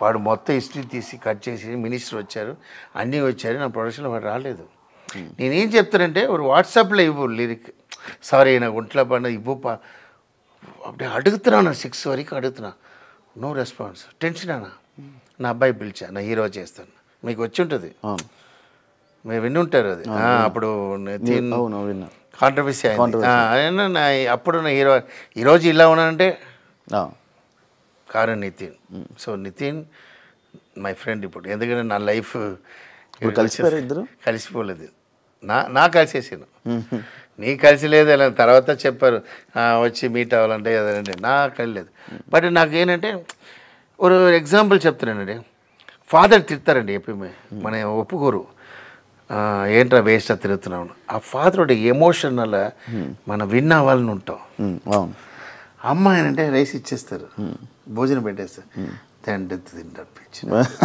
వాడు మొత్తం హిస్టరీ తీసి కట్ చేసి మినిస్టర్ వచ్చారు, అన్నీ వచ్చారు, నా ప్రొడక్షన్లో వాడు రాలేదు. నేనేం చెప్తానంటే ఒక వాట్సాప్లో ఇవ్వు లిరిక్, సారీ నాకు ఒంట్లో పడిన ఇవ్వు అప్పుడే అడుగుతున్నాను. 6 వరకు అడుగుతున్నా, నో రెస్పాన్స్. టెన్షన్ అన్నా. నా అబ్బాయి పిలిచా, నా హీరో చేస్తాను, మీకు వచ్చి ఉంటుంది, మీరు విని ఉంటారు అది. అప్పుడు కాంట్రవర్సీ అయింది. అప్పుడు నా హీరో ఈరోజు ఇలా ఉన్నానంటే కారణం Nitin. So Nitin my friend ఇప్పుడు. ఎందుకంటే నా లైఫ్ కలిసిపోలేదు, నా కలిసేసాను, నీ కలిసి లేదు. అలా తర్వాత చెప్పారు వచ్చి మీట్ అవ్వాలంటే అదంటే నాకు కలియలేదు. బట్ నాకు ఏంటంటే ఒక ఎగ్జాంపుల్ చెప్తున్నానండి. ఫాదర్ తిడతారండి ఎప్పుడు, మన ఒప్పుకోరు, ఏంట్రా వేస్ట్ తిరుగుతున్నాను. ఆ ఫాదర్ ఒకటి ఎమోషనల్ మనం విన్ అవ్వాలని ఉంటాం. అమ్మ ఏంటంటే రైస్ ఇచ్చేస్తారు, భోజనం పెట్టేస్తారు, తింటారు.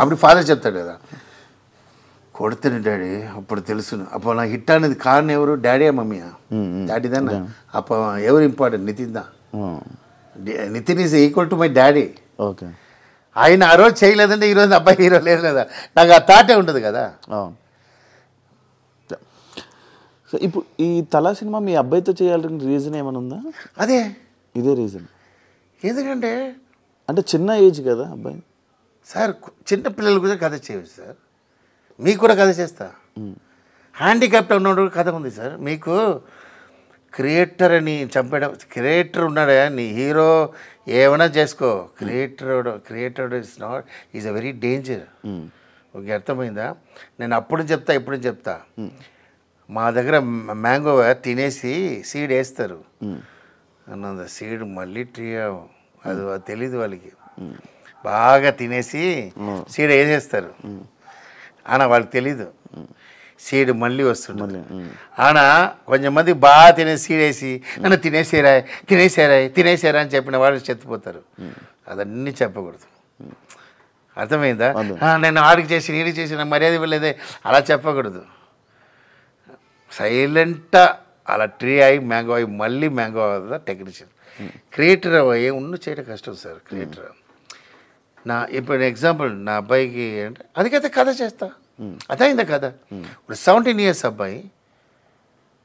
అప్పుడు ఫాదర్ చెప్తాడు కదా, కొడుతున్న డాడీ అప్పుడు తెలుసును. అప్పుడు నా హిట్ అనేది కారణం ఎవరు, డాడీయా మమ్మీయా? డాడీదానా? అప్పుడు ఎవరు ఇంపార్టెంట్, నితిన్ దా. Nitin is equal to my daddy. Okay, ఆయన ఆ రోజు చేయలేదంటే ఈరోజు అబ్బాయి హీరో లేదు లేదా, నాకు ఆ థాటే ఉంటుంది కదా. సో ఇప్పుడు ఈ తలా సినిమా మీ అబ్బాయితో చేయాలని రీజన్ ఏమైనా ఉందా? ఇదే రీజన్. ఎందుకంటే అంటే చిన్న ఏజ్ కదా అబ్బాయి. సార్ చిన్న పిల్లలు కూడా కథ చేయవచ్చు సార్, మీకు కూడా కథ చేస్తా. హ్యాండిక్యాప్ట్ ఉన్నప్పుడు కథ ఉంది సార్. మీకు క్రియేటర్ అని చంపడం, క్రియేటర్ ఉన్నాడా, నీ హీరో ఏమైనా చేసుకో, creator is not, is a very danger. Okay, అర్థమైందా? నేను అప్పుడు చెప్తా, ఇప్పుడు చెప్తా. మా దగ్గర మ్యాంగో తినేసి సీడ్ వేస్తారు అన్నది, సీడ్ మళ్ళీ ట్రీ అది తెలీదు వాళ్ళకి. బాగా తినేసి సీడ్ వేసేస్తారు అన్న, వాళ్ళకి తెలీదు. సీడ్ మళ్ళీ వస్తుంది ఆనా. కొంచెం మంది బాగా తినేసి సీడ్ వేసి నన్ను తినేసారా అని చెప్పిన వాళ్ళు చెత్తిపోతారు. అదన్నీ చెప్పకూడదు, అర్థమైందా? నేను ఆడికి చేసి నీడికి చేసి నా మర్యాద ఇవ్వలేదే అలా చెప్పకూడదు. సైలెంట్గా అలా ట్రీ అయ్యి మ్యాంగో అయ్యి మళ్ళీ మ్యాంగో అవుతుందా టెక్నీషియన్. క్రియేటర్ అయ్యి ఉన్న చేయడం కష్టం సార్. క్రియేటర్ ఇప్పుడు ఎగ్జాంపుల్ నా అబ్బాయికి అంటే అదికైతే కథ చేస్తా, అదైందా కథ. ఇప్పుడు 17 years అబ్బాయి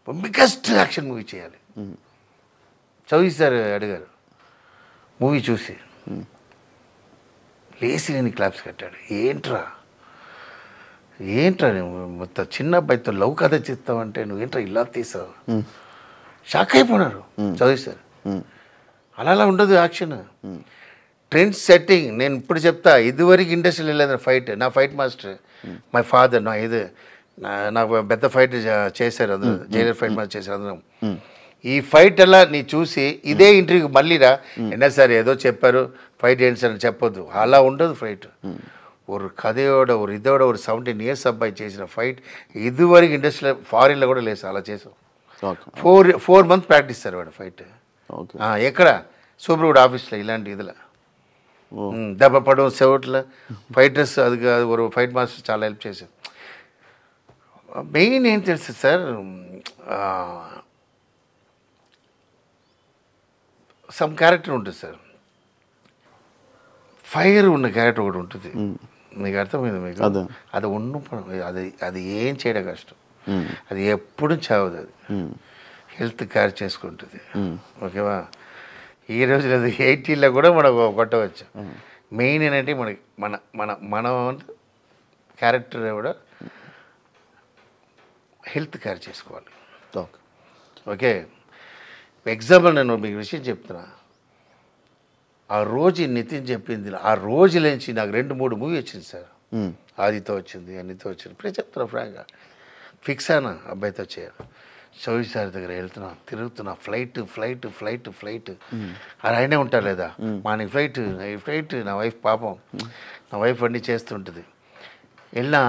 బిగ్గెస్ట్ యాక్షన్ మూవీ చేయాలి. చౌదరి అడిగారు మూవీ చూసి, లేచి నేను క్లాప్స్ కట్టాడు. ఏంట్రా నువ్వు మొత్తం చిన్న అబ్బాయితో లవ్ కథ చేస్తావంటే నువ్వేంట్రా ఇలా తీసావు, షాక్ అయిపోయినారు చౌదరి సార్. అలా ఉండదు యాక్షన్, ట్రెండ్ సెట్టింగ్. నేను ఇప్పుడు చెప్తా, ఇదివరకు ఇండస్ట్రీలో వెళ్ళేది ఫైట్. నా ఫైట్ మాస్టర్ మై ఫాదర్, నాకు పెద్ద ఫైట్ చేశారు అందరూ, జైలర్ ఫైట్ మాస్టర్ చేశారు అందరం. ఈ ఫైట్ అలా నీ చూసి ఇదే ఇంటర్వ్యూకి మళ్ళీరా ఎన్నా సార్ ఏదో చెప్పారు ఫైట్ ఏంటి సార్ అని చెప్పొద్దు. అలా ఉండదు ఫైట్. ஒரு కథయోడ ஒரு இதோட ஒரு 17 years అబ్బాయి చేసిన ఫైట్ ఇదివరకు ఇండస్ట్రీలో ఫారిన్లో కూడా లేదు. అలా చేసాం. 4 months ప్రాక్టీస్ సార్ వాడు ఫైట్. ఎక్కడ సూపర్వుడ్ ఆఫీస్లో ఇలాంటి ఇదిలో దెబ్బ పడడం సెవట్లో ఫైటర్స్ అది ఒక ఫైట్ మాస్టర్ చాలా హెల్ప్ చేశారు. మెయిన్ ఏం తెలుసు సార్, సమ్ క్యారెక్టర్ ఉంటుంది సార్, ఫైర్ ఉన్న క్యారెక్టర్ ఒకటి ఉంటుంది. మీకు అర్థమైంది? మీకు అది అది ఏం చేయడం కష్టం, అది ఎప్పుడు చావదు, అది హెల్త్ కేర్ చేసుకుంటుంది. ఓకేవా? ఈ రోజు అది 80లో కూడా మనకు కొట్టవచ్చు. మెయిన్ ఏంటంటే మనకి మన క్యారెక్టర్ కూడా హెల్త్ కేర్ చేసుకోవాలి. ఓకే, ఎగ్జాంపుల్ నేను మీకు విషయం చెప్తున్నా. ఆ రోజు నితిన్ చెప్పింది, ఆ రోజు నుంచి నాకు 2-3 మూవీ వచ్చింది సార్. ఆదితో వచ్చింది, అన్నితో వచ్చింది. ఇప్పుడే చెప్తున్నా ఫ్రాంక్గా, ఫిక్స్ అయినా అబ్బాయితో చేయాలి. చౌదరి సార్ దగ్గర వెళ్తున్నా, తిరుగుతున్నా, ఫ్లైట్ అది అయినే ఉంటారు లేదా మార్నింగ్ ఫ్లైట్. నా వైఫ్ పాపం, నా వైఫ్ అన్నీ చేస్తుంటుంది. వెళ్ళినా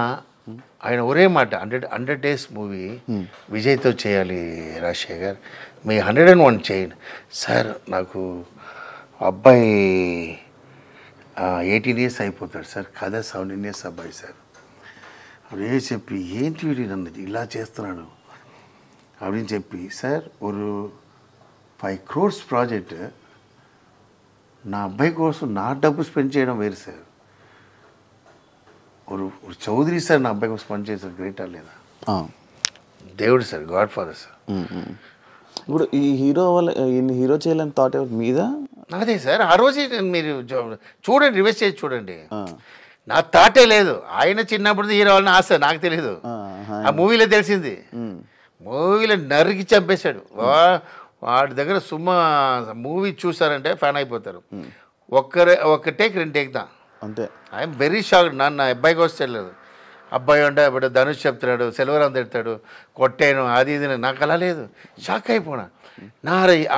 ఆయన ఒరే మాట, 100 days మూవీ విజయ్తో చేయాలి రాజశేఖర్, మీ 101 చేయండి సార్. నాకు అబ్బాయి 18 years అయిపోతాడు సార్, కథ 17 years అబ్బాయి సార్. అదే చెప్పి ఏంటి వీడి నన్ను ఇలా చేస్తున్నాడు அப்படின்னு చెప్పి, సార్ ஒரு 5 crores ప్రాజెక్ట్ నా అబ్బాయి కోసం నా డబ్బు స్పెండ్ చేయడం వేరు సార్. ஒரு చౌదరి సార్ నా అబ్బాయి కోసం పని చేశారు, గ్రేటా లేదా? దేవుడు సార్, గాడ్ ఫాదర్ సార్. ఇప్పుడు ఈ హీరో చేయాలని థాట్ మీద అదే సార్. ఆ రోజే మీరు చూడండి, రివర్స్ చేసి చూడండి. నా థాటే లేదు. ఆయన చిన్నప్పుడు హీరో వాళ్ళని ఆశ, నాకు తెలీదు. ఆ మూవీలో తెలిసింది. మూవీలో నరికి చంపేశాడు. వాడి దగ్గర మూవీ చూసారంటే ఫ్యాన్ అయిపోతారు. ఒక్క టేక్ 2 టేక్ దా అంతే. I'm very shock. నా అబ్బాయికి వచ్చలేదు. అబ్బాయి అంటే ఇప్పుడు ధనుష్ చెప్తున్నాడు, సెల్వరాం తిడతాడు, కొట్టాను అది ఇది. నాకు అలా లేదు, షాక్ అయిపోయినా.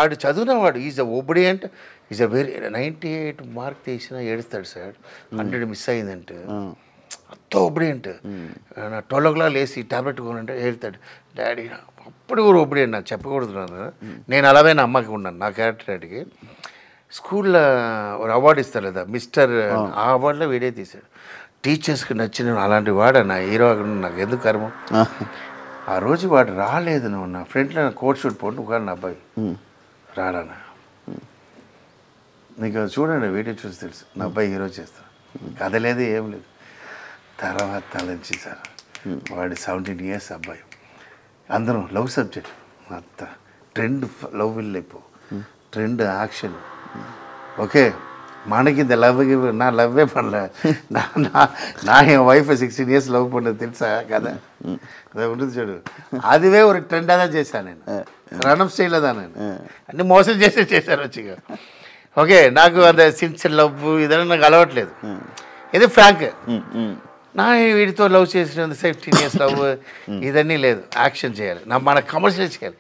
ఆడు చదివినవాడు, is a obedient, is a very 98 mark తీసినా ఏడుస్తాడు సార్. 100 మిస్ అయిందంటే అంత ఒబిడియంట్. 12 o'clock లేసి టాబ్లెట్ కొనంటే వెళ్తాడు డాడీ. అప్పుడు కూడా ఒబిడియంట్, నాకు చెప్పకూడదు. నేను అలాగే నా అమ్మకి ఉన్నాను, నా క్యారెక్టర్ అడిగి. స్కూల్లో ఒక అవార్డు ఇస్తారు లేదా మిస్టర్, ఆ అవార్డులో వీడే తీశాడు. టీచర్స్కి నచ్చిన అలాంటి వాడు నా హీరో, నాకు ఎందుకు కర్మం. ఆ రోజు వాడు రాలేదు. నువ్వు నా ఫ్రెండ్లో కోట్ షూట్ పోటు కానీ నా అబ్బాయి రాడానా. నీకు చూడండి, వీడియో చూసి తెలుసు నా అబ్బాయి హీరో చేస్తాను. కథ లేదు, ఏం లేదు. తర్వాత తలంచి సార్ వాడి 17 years అబ్బాయి. అందరం లవ్ సబ్జెక్ట్, అంత ట్రెండ్ లవ్ వెళ్ళిపో, ట్రెండ్ యాక్షన్. ఓకే, మనకి இந்த லவ் நான் லவ்வே பண்ணல நான் என் ஒய்ஃபை 16 years லவ் பண்ணது తెలుసా కదా అదే ఉంటుంది చూడు అదివే ఒక ట్రెండ్ అదా చేశాను నేను రణం స్టైల్లో దా నేను అన్ని మోసం చేశారు వచ్చిగా ఓకే నాకు అంత సిన్సియర్ లవ్ ఇదన్నా నాకు అలవట్లేదు ఇది ఫ్రాంక్ నా వీడితో లవ్ చేసిన 15 years లవ్ ఇదన్నీ లేదు యాక్షన్ చేయాలి మన కమర్షియల్ చేయాలి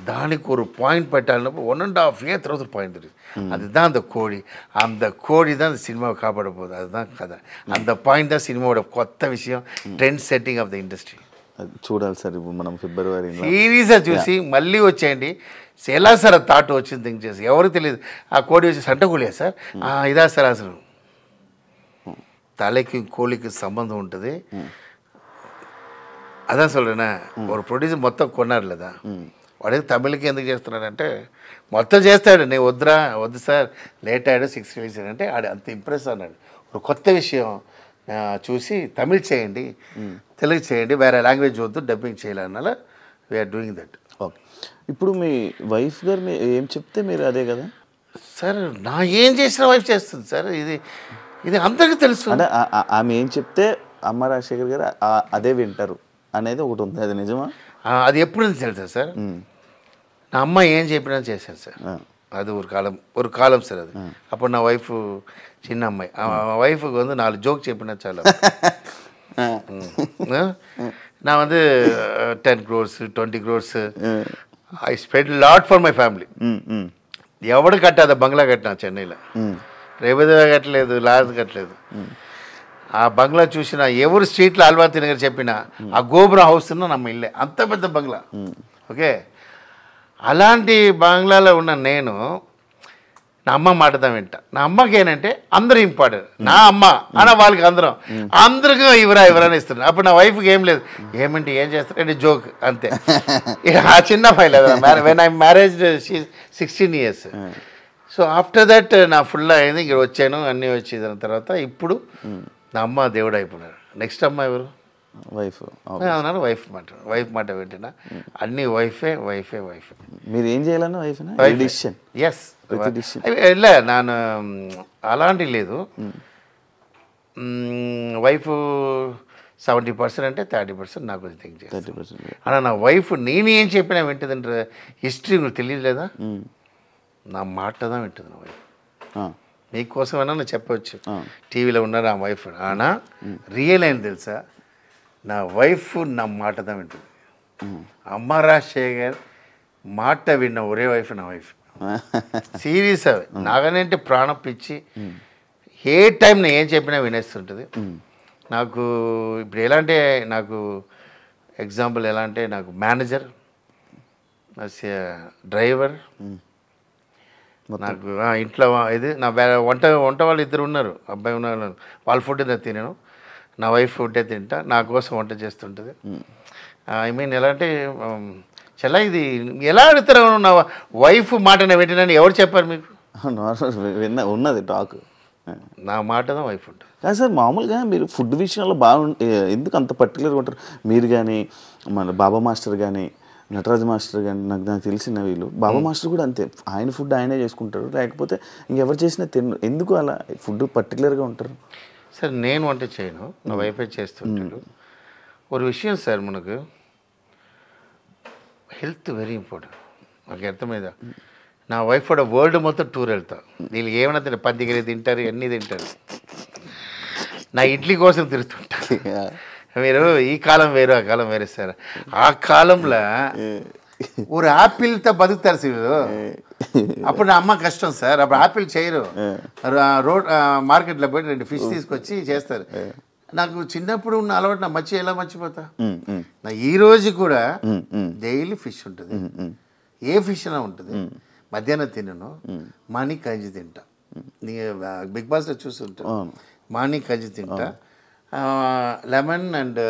దానికి ஒரு பாயிண்ட் పెట్టాలన్నప్పుడు 1.5 year తర్వాత பாயிண்ட் தெரியுது அதுதான் அந்த கோடி அந்த கோடி தான் அந்த சினிமாவை காப்பாட போகுது அதுதான் கதை அந்த பாயிண்ட் தான் சினிமாவோட కొత్త విషయం trend setting off the industry చూడాలి సార్ ఇప్పుడు మనం ఫిబ్రవరి సీరియస్గా చూసి మళ్ళీ వచ్చేయండి ఎలా సార్ థాట్ వచ్చింది థింక్ చేసి ఎవరికి తెలియదు ఆ కోడి వచ్చి సంటకూలియా సార్ ఇదా సార్ అసలు தலைக்கு கோழிக்கு சம்பந்தம் ఉంటుంది అதான் சொல்கிறேன்னா ஒரு ప్రొడ్యూసర్ మొత్తం కొన్నారులేదా వాడికి తమిళకి ఎందుకు చేస్తున్నాడంటే మొత్తం చేస్తాడు నేను వద్దు సార్ లేట్ అయ్యాడు 6 release అంటే ఆడు అంత ఇంప్రెస్ అన్నాడు ఒక కొత్త విషయం చూసి తమిళ్ చేయండి తెలుగు చేయండి వేరే లాంగ్వేజ్ వద్దు డబ్బింగ్ చేయాలన్నాల వీఆర్ డూయింగ్ దట్ ఓకే ఇప్పుడు మీ వైఫ్ గారు ఏం చెప్తే మీరు అదే కదా సార్ నా ఏం చేసిన వైఫ్ చేస్తుంది సార్ ఇది అందరికీ తెలుసు అంటే ఆమె ఏం చెప్తే అమ్మ రాజశేఖర్ గారు అదే వింటారు అనేది ఒకటి ఉంది అది నిజమా అది ఎప్పుడు నుంచి తెలుసా సార్ నా అమ్మ ఏం చెప్పినా చేశాను సార్ అది ஒரு కాలం సార్ అది అప్పుడు నా వైఫ్ చిన్న అమ్మాయి ఆ వైఫ్కి வந்து 4 జోక్ చెప్పినా చాలా நான் வந்து 10 crores 20 crores I spend lot for my family ఎవడు కట్టాத బంగ్లా కట్టినా చెన్నైలో రేపదే కట్టలేదు లాజ్ కట్టలేదు ఆ బంగ్లా చూసిన ఎవరు స్ట్రీట్లో అల్వాతి నగర్ చెప్పినా ఆ గోపురం హౌస్ నమ్మ ఇల్లే అంత పెద్ద బంగ్లా ఓకే అలాంటి బంగ్లాలో ఉన్న నేను నా అమ్మ మాటదా వింటా నా అమ్మకి ఏంటంటే అందరూ ఇంపార్టెంట్ నా అమ్మ అన్న వాళ్ళకి అందరికీ ఇవరని ఇస్తున్నారు అప్పుడు నా వైఫ్కి ఏం లేదు ఏమంటే ఏం చేస్తారంటే జోక్ అంతే ఆ చిన్న file when I marriage 16 years so after that నా ఫుల్ అయింది ఇక్కడ వచ్చాను అన్నీ వచ్చి దాని తర్వాత ఇప్పుడు నా అమ్మ దేవుడు అయిపోయినాడు నెక్స్ట్ అమ్మ ఎవరు వైఫ్ అవునా వైఫ్ మాట వింటున్నా అన్ని వైఫే మీరు ఏం చేయాలన్నా వైఫ్ డిసిషన్ ఎస్ ಇಲ್ಲ ನಾನು అలాంటి లేదు వైఫ్ 70% అంటే 30% నాకు థింక్ చేస్తాను అలా నా వైఫ్ నేను ఏం చెప్పినా వింటుందంటే హిస్టరీ నువ్వు తెలియలేదా నా మాటదా వింటుంది నా వైఫ్ మీకోసమైనా నేను చెప్పవచ్చు టీవీలో ఉన్నారు ఆ వైఫ్ ఆనా రియల్ అయింది తెలుసా నా వైఫ్ నా మాటదా వింటుంది అమ్మ రాజశేఖర్ మాట విన్న ఒరే వైఫ్ నా వైఫ్ సీరియస్ అవి నాగనంటే ప్రాణం పిచ్చి ఏ టైం నేను ఏం చెప్పినా వినేస్తుంటుంది నాకు ఇప్పుడు ఎలా అంటే నాకు ఎగ్జాంపుల్ ఎలా అంటే నాకు మేనేజర్ డ్రైవర్ నాకు ఇంట్లో ఇది నా వంట వాళ్ళు ఇద్దరు ఉన్నారు అబ్బాయి ఉన్నారు వాళ్ళ ఫుడ్ నేను తినను నా వైఫ్ ఫుడ్డే తింటా నా కోసం వంట చేస్తుంటుంది ఐ మీన్ ఎలా అంటే చాలా ఇది ఎలా అడుగుతారు నా వైఫ్ మాట వింటున్నాను ఎవరు చెప్పారు మీకు ఉన్నది టాక్ నా మాటదా వైఫ్ ఉంటుంది కానీ సార్ మామూలుగా మీరు ఫుడ్ విషయంలో ఎందుకు అంత పర్టికులర్గా ఉంటారు మీరు కానీ మన బాబా మాస్టర్ కానీ నటరాజ్ మాస్టర్ కానీ నాకు తెలిసిన వీళ్ళు బాబా మాస్టర్ కూడా అంతే ఆయన ఫుడ్ ఆయనే చేసుకుంటారు లేకపోతే ఇంకెవరు చేసినా ఎందుకు అలా ఫుడ్ పర్టికులర్గా ఉంటారు సార్ నేను వంట చేయను నా వైఫై చేస్తుంటాడు ఒక విషయం సార్ మనకు హెల్త్ వెరీ ఇంపార్టెంట్ నాకు అర్థమైందా నా వైఫ్ కూడా వరల్డ్ మొత్తం టూర్ వెళ్తా వీళ్ళకి ఏమైనా తింటారు పందిగిరి తింటారు అన్నీ తింటారు నా ఇడ్లీ కోసం తిరుగుతుంటారు మీరు ఈ కాలం వేరు ఆ కాలం వేరే సార్ ఆ కాలంలో ஒரு ఆపిల్తో బతుకుతారు సార్ అప్పుడు నా అమ్మ కష్టం సార్ అప్పుడు ఆపిల్ చేయరు రోడ్ మార్కెట్లో పోయి 2 fish తీసుకొచ్చి చేస్తారు నాకు చిన్నప్పుడు ఉన్న అలవాటు నా ఎలా మర్చిపోతా నా ఈ రోజు కూడా డైలీ ఫిష్ ఉంటుంది ఏ ఫిష్ అయినా ఉంటుంది మధ్యాహ్నం తినను మార్నింగ్ కంచి తింటా బిగ్ బాస్లో చూస్తుంటా మార్నింగ్ కంచి తింటా లెమన్ అండ్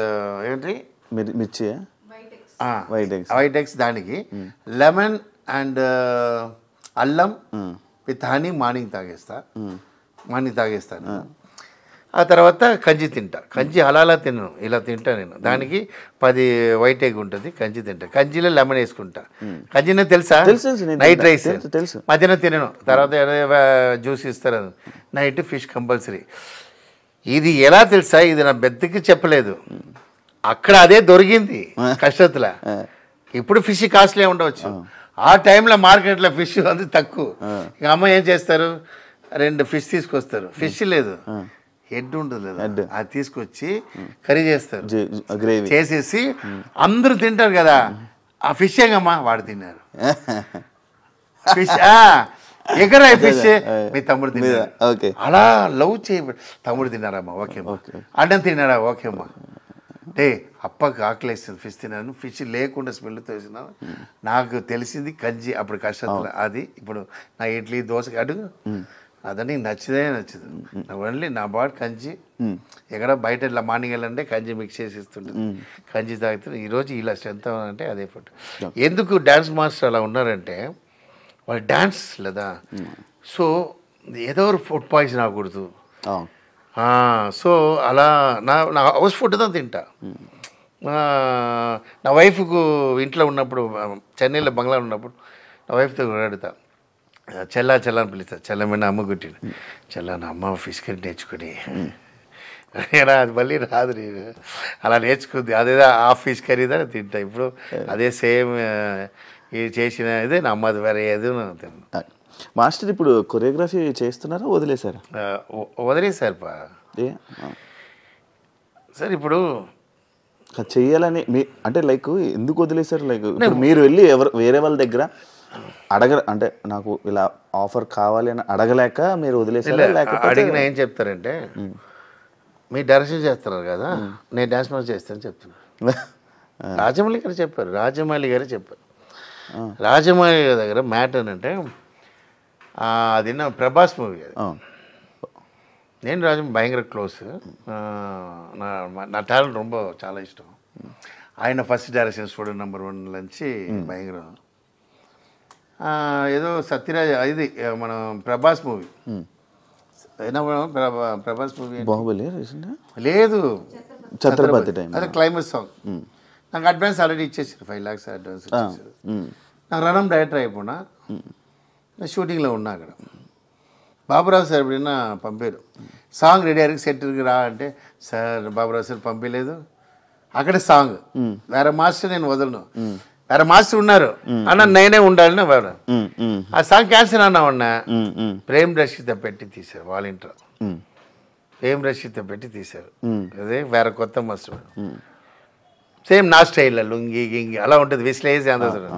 ఏంటి మిర్చి వైట్ ఎగ్స్ దానికి లెమన్ అండ్ అల్లం విత్ హనీ మార్నింగ్ తాగేస్తాను ఆ తర్వాత కంచి తింటా. కంచి అలా తినను, ఇలా తింటా నేను. దానికి 10 వైట్ ఎగ్ ఉంటుంది, కంచి తింటా. కంచిలో లెమన్ వేసుకుంటా. కంచినే తెలుసా? నైట్ రైస్ తెలుసు. మధ్యాహ్నం తినను. తర్వాత జ్యూస్ ఇస్తారు. Night fish compulsory. ఇది ఎలా తెలుసా? ఇది నా బెద్దకి చెప్పలేదు, అక్కడ అదే దొరికింది కష్టத்துல. ఇప్పుడు ఫిష్ కాస్ట్లీ ఉండవచ్చు, ఆ టైంలో మార్కెట్లో ఫిష్ అది తక్కువ. ఇక అమ్మ ఏం చేస్తారు, 2 ఫిష్ తీసుకొస్తారు. ఫిష్ లేదు, హెడ్ ఉంటుంది లేదా, అది తీసుకొచ్చి కర్రీ చేస్తారు, గ్రేవీ చేసేసి అందరూ తింటారు కదా. ఆ ఫిష్ ఏగమ్మా వాడు తిన్నారు. ఫిష్ ఎక్కడ ఫిష్ మీ తమ్ముడు తిన్నారు. అలా లవ్ చేయ, తమ్ముడు తిన్నారమ్మా, ఓకేమ్మా. అన్నం తిన్నారా, ఓకేమ్మా. అంటే అప్పకి ఆకలేస్తుంది, ఫిష్ తిన్నాను. ఫిష్ లేకుండా స్మెల్తో వేసినాను. నాకు తెలిసింది కంచి అప్పుడు కష్టం. అది ఇప్పుడు నా ఇడ్లీ దోశ అడుగు అదని నచ్చదే నచ్చదు. ఓన్లీ నా బాడీ కంచి. ఎక్కడ బయట ఇట్లా మార్నింగ్ వెళ్ళంటే కంచి మిక్స్ చేసి ఇస్తుంటుంది, కంచి తాగుతుంది. ఈరోజు ఇలా స్ట్రెంత్ అంటే అదే ఫుడ్. ఎందుకు డ్యాన్స్ మాస్టర్ అలా ఉన్నారంటే వాళ్ళు డ్యాన్స్ లేదా, సో ఏదో ఫుడ్ పాయిజన్ అవ్వకూడదు. సో అలా నా హౌస్ ఫుడ్ దా తింటా. నా వైఫ్కు ఇంట్లో ఉన్నప్పుడు, చెన్నైలో బంగ్లా ఉన్నప్పుడు నా వైఫ్తో అడుగుతా, చెల్లా అని పిలుస్తా. చెల్లమైన అమ్మ గుట్టిన చెల్ల, నా అమ్మ ఫిష్ కర్రీ నేర్చుకుని అది మళ్ళీ రాదు, నేను అలా నేర్చుకుంది. అదేదో ఆ ఫిష్ కర్రీ దా తింటా. ఇప్పుడు అదే సేమ్ ఇది చేసిన ఇదే నా అమ్మది, వేరే ఏదో తిన్నా. మాస్టర్ ఇప్పుడు కొరియోగ్రఫీ చేస్తున్నారా, వదిలేశారా? వదిలేశారు సార్. ఇప్పుడు చెయ్యాలని అంటే లైక్ ఎందుకు వదిలేశారు? లైక్ మీరు వెళ్ళి వేరే వాళ్ళ దగ్గర అంటే నాకు ఇలా ఆఫర్ కావాలి అని అడగలేక మీరు వదిలేసారా? అడిగిన ఏం చెప్తారంటే, మీరు డైరెక్షన్ చేస్తున్నారు కదా, నేను డాన్స్ మాస్టర్ చేస్తానని చెప్తున్నాను. రాజమౌళి గారు చెప్పారు. రాజమౌళి గారి దగ్గర మ్యాటర్ అంటే అది నా ప్రభాస్ మూవీ. అది నేను రాజమౌళి భయంకర క్లోజ్. నా టాలెంట్ ரொம்ப చాలా ఇష్టం. ఆయన ఫస్ట్ డైరెక్షన్ స్టూడెంట్ నెంబర్ 1 నుంచి భయంకరం. ఏదో సత్యరాజ్ ఇది మన ప్రభాస్ మూవీ, ప్రభాస్ మూవీ బాహుబలి లేదు, ఛత్రపతి టైం. అదే క్లైమాక్స్ సాంగ్. నాకు అడ్వాన్స్ ఆల్రెడీ ఇచ్చేసారు, 5 lakhs అడ్వాన్స్ ఇచ్చేసారు. నాకు రణం డైరెక్టర్ అయిపోయినా, నేను షూటింగ్లో ఉన్నా అక్కడ. బాబురావు సార్ ఎప్పుడైనా పంపారు, సాంగ్ రెడీ అయ్యారు, సెట్కి రా అంటే, సార్ బాబురావు సార్ పంపించలేదు. అక్కడే సాంగ్, వేరే మాస్టర్ నేను వదలను, వేరే మాస్టర్ ఉన్నారు అన్న, నేనే ఉండాలని వాడు. ఆ సాంగ్ క్యాన్సిల్ అన్నా ఉన్నా. ప్రేమ్ రషిత పెట్టి తీశారు, వాలంటీర్ ప్రేమ్ రషిత పెట్టి తీశారు. అదే వేరే కొత్త మాస్టర్, సేమ్ నా స్టైల్లో లుంగి గింగి అలా ఉంటుంది, విశ్లేసి అందరూ.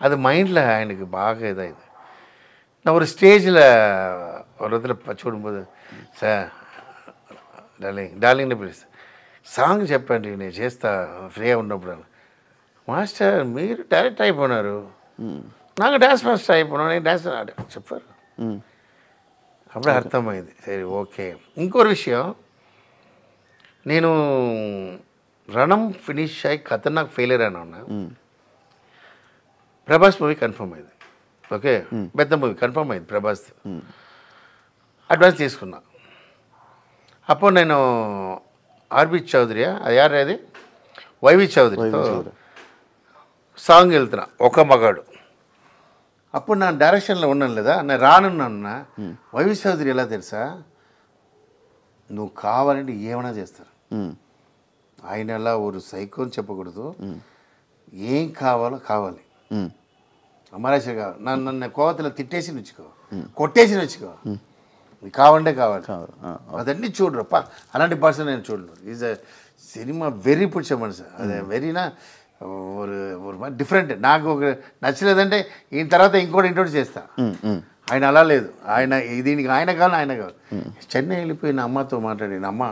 அது மைண்டில் எனக்கு பாக இதாகுது. நான் ஒரு ஸ்டேஜில் ஒரு இடத்துல చూడుம்போது సార్ డార్లింగ్ని పిలుస్తా, సాంగ్ చెప్పండి నేను చేస్తా ఫ్రీగా ఉన్నప్పుడు. మాస్టర్ మీరు డైరెక్ట్ అయిపోయినారు, నాకు డ్యాన్స్ మాస్టర్ అయిపోయినా, నేను డ్యాన్స్ చెప్పారు. అప్పుడే అర్థమైంది, సరే ఓకే. ఇంకో విషయం, నేను రణం ఫినిష్ అయ్యి ఖతర్నాక్ ఫెయిలియర్ అని ఉన్నా. ప్రభాస్ మూవీ కన్ఫర్మ్ అయింది, ఓకే, పెద్ద మూవీ కన్ఫర్మ్ అయింది ప్రభాస్. అడ్వాన్స్ తీసుకున్నా. అప్పుడు నేను ఆర్బి చౌదరి, అది యారు అది వైవి చౌదరితో సాంగ్ వెళ్తున్నా, ఒక మగాడు. అప్పుడు నా డైరెక్షన్లో ఉన్నాను లేదా, నేను రానున్నా. వైవి చౌదరి ఎలా తెలుసా, నువ్వు కావాలంటే ఏమైనా చేస్తారు. ఆయన అలా ఒక సైకోని చెప్పకూడదు, ఏం కావాలో కావాలి. అమరాశ కావాలి, నన్ను కోవతలో తిట్టేసి నచ్చుకో, కొట్టేసి నచ్చుకో, కావాలంటే కావాలి. అదన్నీ చూడరు, అలాంటి పర్సన్ నేను చూడను. ఈజ్ అ సినిమా వెరీ పిడిచ మనిషి, అదే వెరీనా ఒక డిఫరెంట్. నాకు ఒక నచ్చలేదంటే ఈయన తర్వాత ఇంకోటి ఇంట్రోడ్యూస్ చేస్తా. ఆయన అలా లేదు, ఆయన దీనికి ఆయన కావాలి, ఆయన కావాలి. చెన్నై వెళ్ళిపోయిన అమ్మతో మాట్లాడి, అమ్మ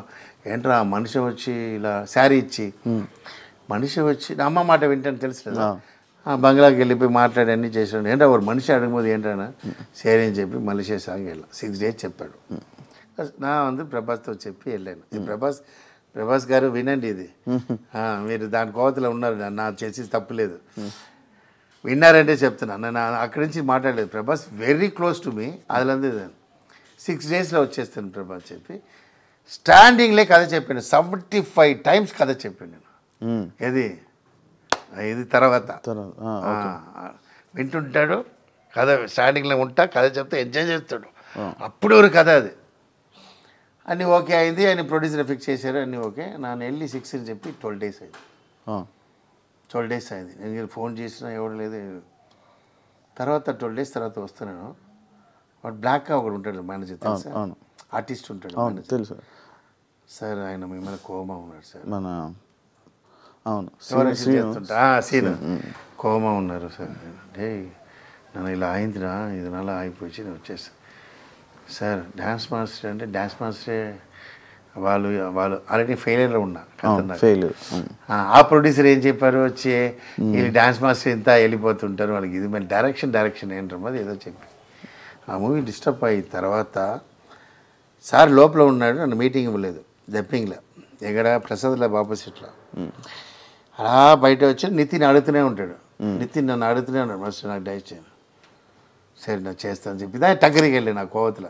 ఏంట్రా మనిషి వచ్చి ఇలా శారీ ఇచ్చి, మనిషి వచ్చి నా అమ్మ మాట వింటాను తెలుసు కదా, బంగ్లాకి వెళ్ళిపోయి మాట్లాడి అన్నీ చేసాడు. ఏంటో ఒక మనిషి అడగబోదు ఏంటన్నా సరే అని చెప్పి మలేషియా సాంగ్ వెళ్ళాం. 6 days చెప్పాడు. నా ప్రభాస్తో చెప్పి వెళ్ళాను. ప్రభాస్ గారు వినండి, ఇది మీరు దాని కోవతలో ఉన్నారు, నా చేసి తప్పులేదు, విన్నారంటే చెప్తున్నా. నేను అక్కడి నుంచి మాట్లాడలేదు. Prabhas very close to me, అదిలంది 6 days వచ్చేస్తాను ప్రభాస్ చెప్పి స్టాండింగ్లే కథ చెప్పాను. 75 times కథ చెప్పాను నేను. ఇది తర్వాత వింటుంటాడు కథ. స్టాండింగ్లో ఉంటా కథ చెప్తే ఎంజాయ్ చేస్తాడు. అప్పుడు ఒక కథ అది అన్నీ ఓకే అయింది. ఆయన ప్రొడ్యూసర్ ఫిక్స్ చేశారు, అన్నీ ఓకే. నేను వెళ్ళి 6 అని చెప్పి 12 days అయింది. 12 days అయింది. నేను ఫోన్ చేసినా ఎవడు లేదు. తర్వాత 12 days తర్వాత వస్తున్నాను. వాడు బ్లాక్ ఒకడు ఉంటాడు మేనేజర్, తెలుసా? ఆర్టిస్ట్ ఉంటాడు తెలుసు సార్. ఆయన మిమ్మల్ని కోమా ఉన్నాడు సార్. మన సీన్ కోమా ఉన్నారు సార్. అంటే నన్ను ఇలా అయిందిరా, ఇది నాలా అయిపోయి నేను వచ్చేస్తాను సార్. డ్యాన్స్ మాస్టర్ అంటే డ్యాన్స్ మాస్టరే వాళ్ళు ఆల్రెడీ ఫెయిలియర్లో ఉన్నా. ఆ ప్రొడ్యూసర్ ఏం చెప్పారు, వచ్చి వీళ్ళు డ్యాన్స్ మాస్టర్ ఇంత వెళ్ళిపోతుంటారు వాళ్ళకి, ఇది మరి డైరెక్షన్ ఏంటమ్మా అది ఏదో చెప్పి ఆ మూవీ డిస్టర్బ్ అయ్యి తర్వాత సార్ లోపల ఉన్నాడు. నన్ను మీటింగ్ ఇవ్వలేదు జప్పింగ్లో, ఎక్కడ ప్రసాద్లో ఆపోజిట్లో. అలా బయట వచ్చి నితిన్ అడుగుతూనే ఉంటాడు. నితిన్ నన్ను అడుగుతూనే ఉన్నాడు, మాస్టర్ నాకు డైట్ చేయను. సరే నాకు చేస్తాను చెప్పి దాని టగ్గరికి వెళ్ళి నా కోవతల.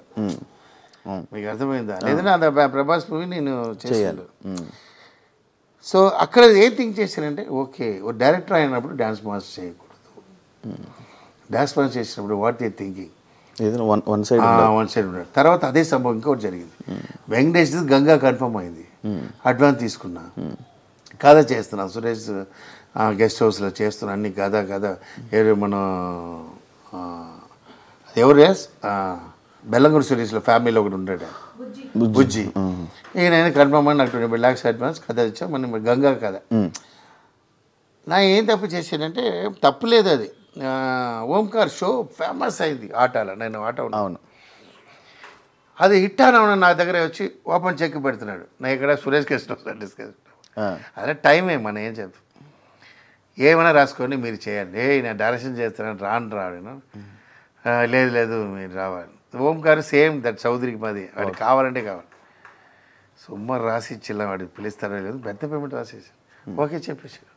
మీకు అర్థమైందా? లేదంటే అంత ప్రభాస్ మూవీ నేను చేయాలి. సో అక్కడ ఏం థింక్ చేశానంటే, ఓకే ఓ డైరెక్టర్ అయినప్పుడు డ్యాన్స్ మాస్టర్ చేయకూడదు. డ్యాన్స్ మాస్టర్ చేసినప్పుడు what they thinking one side ఉన్నాడు. తర్వాత అదే సంభవం ఇంకోటి జరిగింది. వెంకటేష్ గంగా కన్ఫర్మ్ అయింది. అడ్వాన్స్ తీసుకున్నా, కథ చేస్తున్నా. సురేష్ గెస్ట్ హౌస్లో చేస్తున్నా అన్ని కథ ఎవరు మన ఎవరు బెల్లంగూడి సురేష్లో ఫ్యామిలీలో ఒకటి ఉంటాడు బుజ్జి. ఇక నేను కన్ఫర్మ్ అని నాకు 20 lakhs అడ్వాన్స్ కథ ఇచ్చా. మన గంగా కథ. నా ఏం తప్పు చేశానంటే, తప్పు లేదు అది. ఓంకార్ షో ఫేమస్ అయింది ఆటలో. నేను ఆట ఉన్నాను. అది హిట్ అని నా దగ్గర వచ్చి ఓపెన్ చెక్ పెడుతున్నాడు. నా ఇక్కడ సురేష్ గెస్ట్ హౌస్ డిస్కస్. అదే టైమే మనం ఏం చెప్తాం, ఏమైనా రాసుకొని మీరు చేయండి. నేను డైరెక్షన్ చేస్తున్నాను రాను. లేదు మీరు రావాలి. ఓంకార్ సేమ్ దట్ చౌదరికి మాది. వాడికి కావాలంటే కావాలి. సుమారు రాసి ఇచ్చిల్లా, వాడికి పిలుస్తారో లేదు, పెద్ద పేమెంట్ రాసేసాను. ఓకే చెప్పేసాడు.